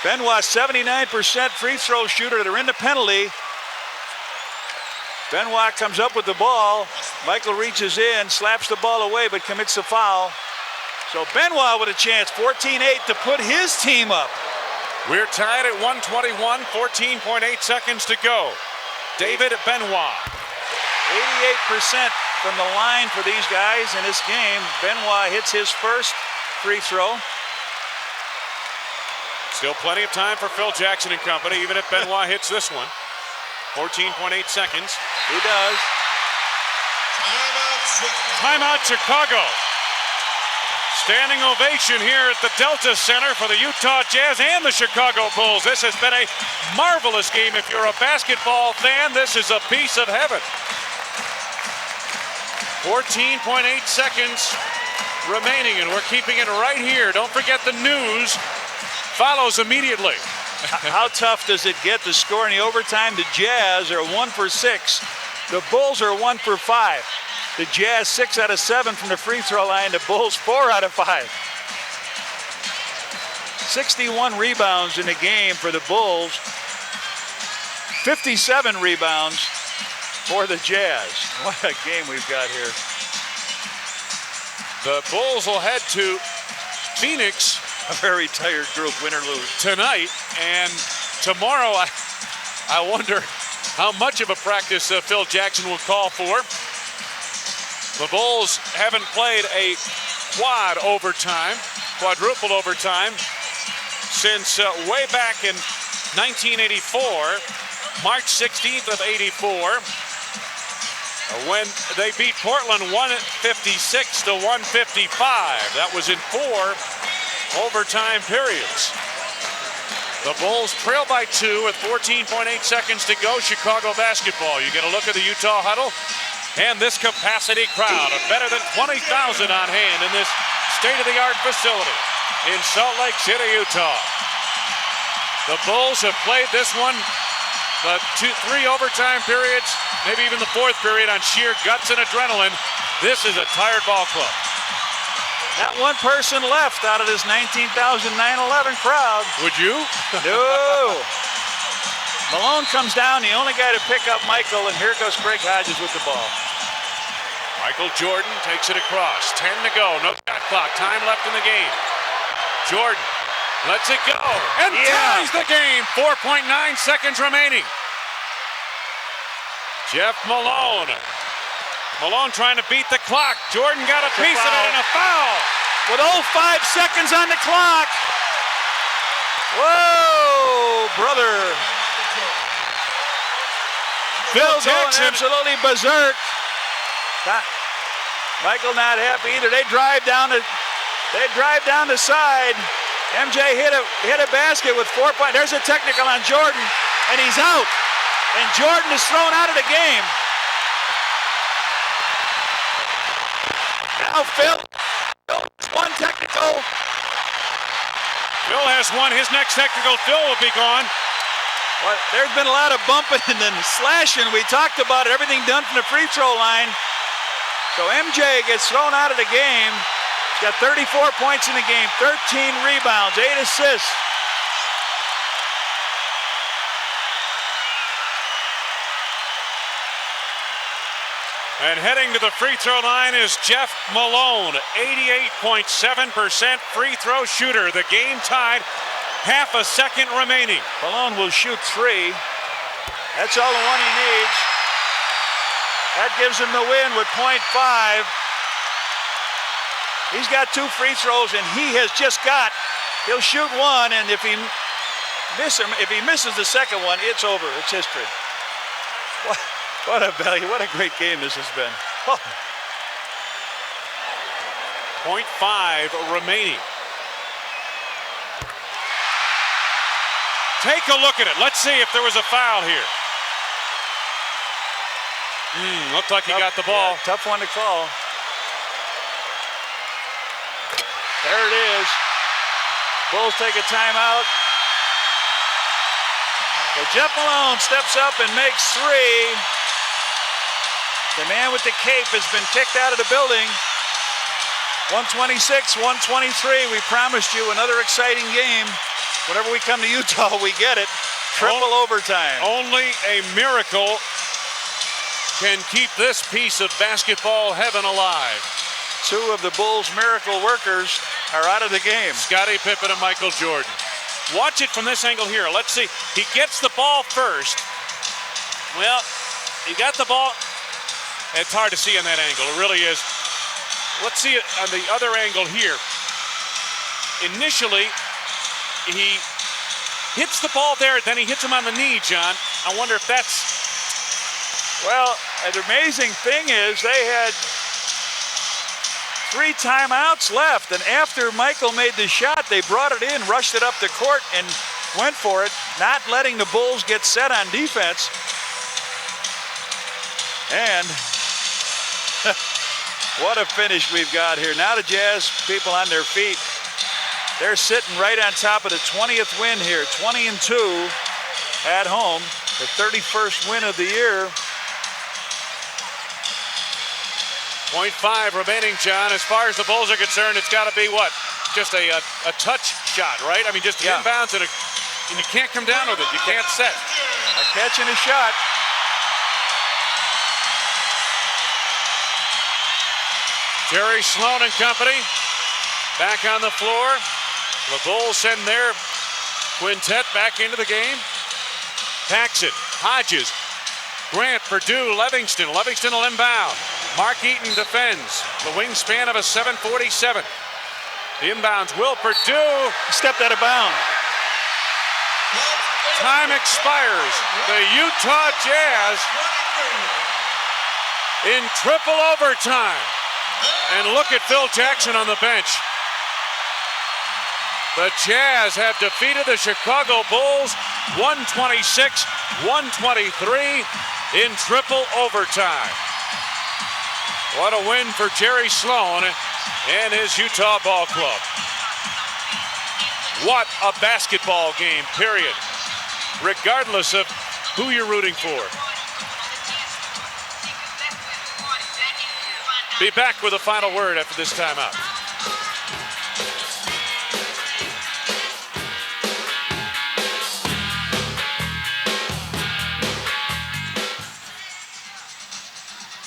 Speaker 14: Benoit, 79% free throw shooter. They're in the penalty. Benoit comes up with the ball. Michael reaches in, slaps the ball away, but commits the foul. So Benoit with a chance, 14-8 to put his team up.
Speaker 2: We're tied at 121, 14.8 seconds to go. David Benoit.
Speaker 14: 88% from the line for these guys in this game. Benoit hits his first free throw.
Speaker 2: Still plenty of time for Phil Jackson and company, even if Benoit hits this one. 14.8 seconds.
Speaker 14: He does.
Speaker 2: Timeout Chicago. Standing ovation here at the Delta Center for the Utah Jazz and the Chicago Bulls. This has been a marvelous game. If you're a basketball fan, this is a piece of heaven. 14.8 seconds remaining, and we're keeping it right here. Don't forget the news follows immediately.
Speaker 14: How tough does it get to score in the overtime? The Jazz are 1 for 6. The Bulls are 1 for 5. The Jazz 6 out of 7 from the free throw line. The Bulls 4 out of 5. 61 rebounds in the game for the Bulls. 57 rebounds for the Jazz. What a game we've got here.
Speaker 2: The Bulls will head to Phoenix.
Speaker 14: A very tired group, win or lose.
Speaker 2: Tonight, and tomorrow I wonder how much of a practice Phil Jackson will call for. The Bulls haven't played a quadruple overtime since way back in 1984, March 16th of 84, when they beat Portland 156 to 155. That was in 4 overtime periods. The Bulls trail by 2 with 14.8 seconds to go. Chicago basketball. You get a look at the Utah huddle. And this capacity crowd of better than 20,000 on hand in this state-of-the-art facility in Salt Lake City, Utah. The Bulls have played this one, the 3 overtime periods, maybe even the 4th period on sheer guts and adrenaline. This is a tired ball club.
Speaker 14: Not one person left out of this 19,911 crowd.
Speaker 2: Would you?
Speaker 14: No. Malone comes down, the only guy to pick up Michael, and here goes Greg Hodges with the ball.
Speaker 2: Michael Jordan takes it across. 10 to go. No shot clock. Time left in the game. Jordan lets it go and ties the game. 4.9 seconds remaining. Jeff Malone. Malone trying to beat the clock. Jordan got a piece of it and a foul.
Speaker 14: With 5 seconds on the clock. Whoa, brother.
Speaker 2: Phil
Speaker 14: Jackson absolutely berserk. Michael not happy either. They drive down the side. MJ hit a basket with 4 points. There's a technical on Jordan, and he's out. And Jordan is thrown out of the game. Now Phil one technical.
Speaker 2: Phil has one. His next technical, Phil will be gone.
Speaker 14: Well, there's been a lot of bumping and then slashing. We talked about it. Everything done from the free throw line. So MJ gets thrown out of the game. He's got 34 points in the game, 13 rebounds, 8 assists.
Speaker 2: And heading to the free throw line is Jeff Malone, 88.7% free throw shooter. The game tied, half a second remaining.
Speaker 14: Malone will shoot 3. That's all the one he needs. That gives him the win with .5. He's got 2 free throws, and he has just got. He'll shoot 1, and if he misses the second one, it's over. It's history. What a value! What a great game this has been. Oh.
Speaker 2: .5 remaining. Take a look at it. Let's see if there was a foul here. Looked like he got the ball.
Speaker 14: Yeah, tough one to call. There it is. Bulls take a timeout. So Jeff Malone steps up and makes 3. The man with the cape has been kicked out of the building. 126, 123. We promised you another exciting game. Whenever we come to Utah, we get it. Triple overtime.
Speaker 2: Only a miracle can keep this piece of basketball heaven alive.
Speaker 14: 2 of the Bulls' miracle workers are out of the game.
Speaker 2: Scottie Pippen and Michael Jordan. Watch it from this angle here. Let's see. He gets the ball first. Well, he got the ball. It's hard to see on that angle. It really is. Let's see it on the other angle here. Initially, he hits the ball there, then he hits him on the knee, John. I wonder if that's...
Speaker 14: Well, the amazing thing is they had 3 timeouts left, and after Michael made the shot, they brought it in, rushed it up the court, and went for it, not letting the Bulls get set on defense. And what a finish we've got here. Now the Jazz people on their feet. They're sitting right on top of the 20th win here, 20-2 at home, the 31st win of the year.
Speaker 2: 0.5 remaining, John. As far as the Bulls are concerned, it's got to be what? Just a touch shot, right? I mean, just inbounds and you can't come down with it. You can't set.
Speaker 14: A catch and a shot.
Speaker 2: Jerry Sloan and company back on the floor. The Bulls send their quintet back into the game. Paxson, Hodges, Grant, Perdue, Livingston. Livingston will inbound. Mark Eaton defends. The wingspan of a 7'47". The inbounds, Will Perdue.
Speaker 3: Stepped out of bounds.
Speaker 2: Time expires. The Utah Jazz in triple overtime. And look at Phil Jackson on the bench. The Jazz have defeated the Chicago Bulls 126-123 in triple overtime. What a win for Jerry Sloan and his Utah ball club. What a basketball game, period. Regardless of who you're rooting for. Be back with a final word after this timeout.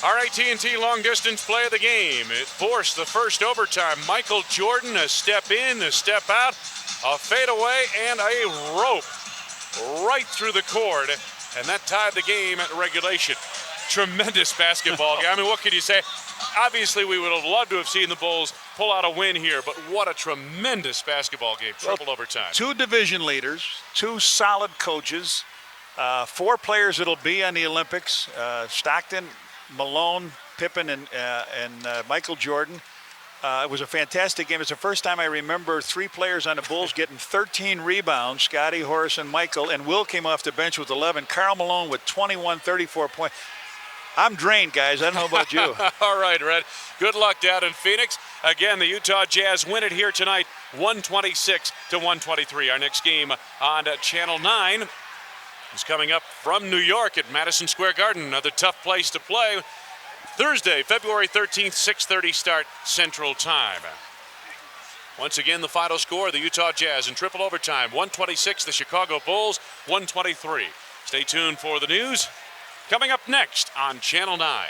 Speaker 2: Our AT&T long distance play of the game. It forced the first overtime. Michael Jordan, a step in, a step out, a fadeaway, and a rope right through the cord. And that tied the game at regulation. Tremendous basketball game. I mean, what can you say? Obviously, we would have loved to have seen the Bulls pull out a win here, but what a tremendous basketball game. Triple overtime.
Speaker 3: 2 division leaders, 2 solid coaches, 4 players that'll be on the Olympics. Stockton, Malone, Pippen, and Michael Jordan. It was a fantastic game. It's the first time I remember 3 players on the Bulls getting 13 rebounds, Scottie, Horace, and Michael, and Will came off the bench with 11. Karl Malone with 21, 34 points. I'm drained, guys. I don't know about you.
Speaker 2: All right, Red. Good luck down in Phoenix. Again, the Utah Jazz win it here tonight, 126-123. Our next game on Channel 9 is coming up from New York at Madison Square Garden. Another tough place to play. Thursday, February 13th, 6:30 start Central Time. Once again, the final score, the Utah Jazz in triple overtime, 126, the Chicago Bulls, 123. Stay tuned for the news coming up next on Channel 9.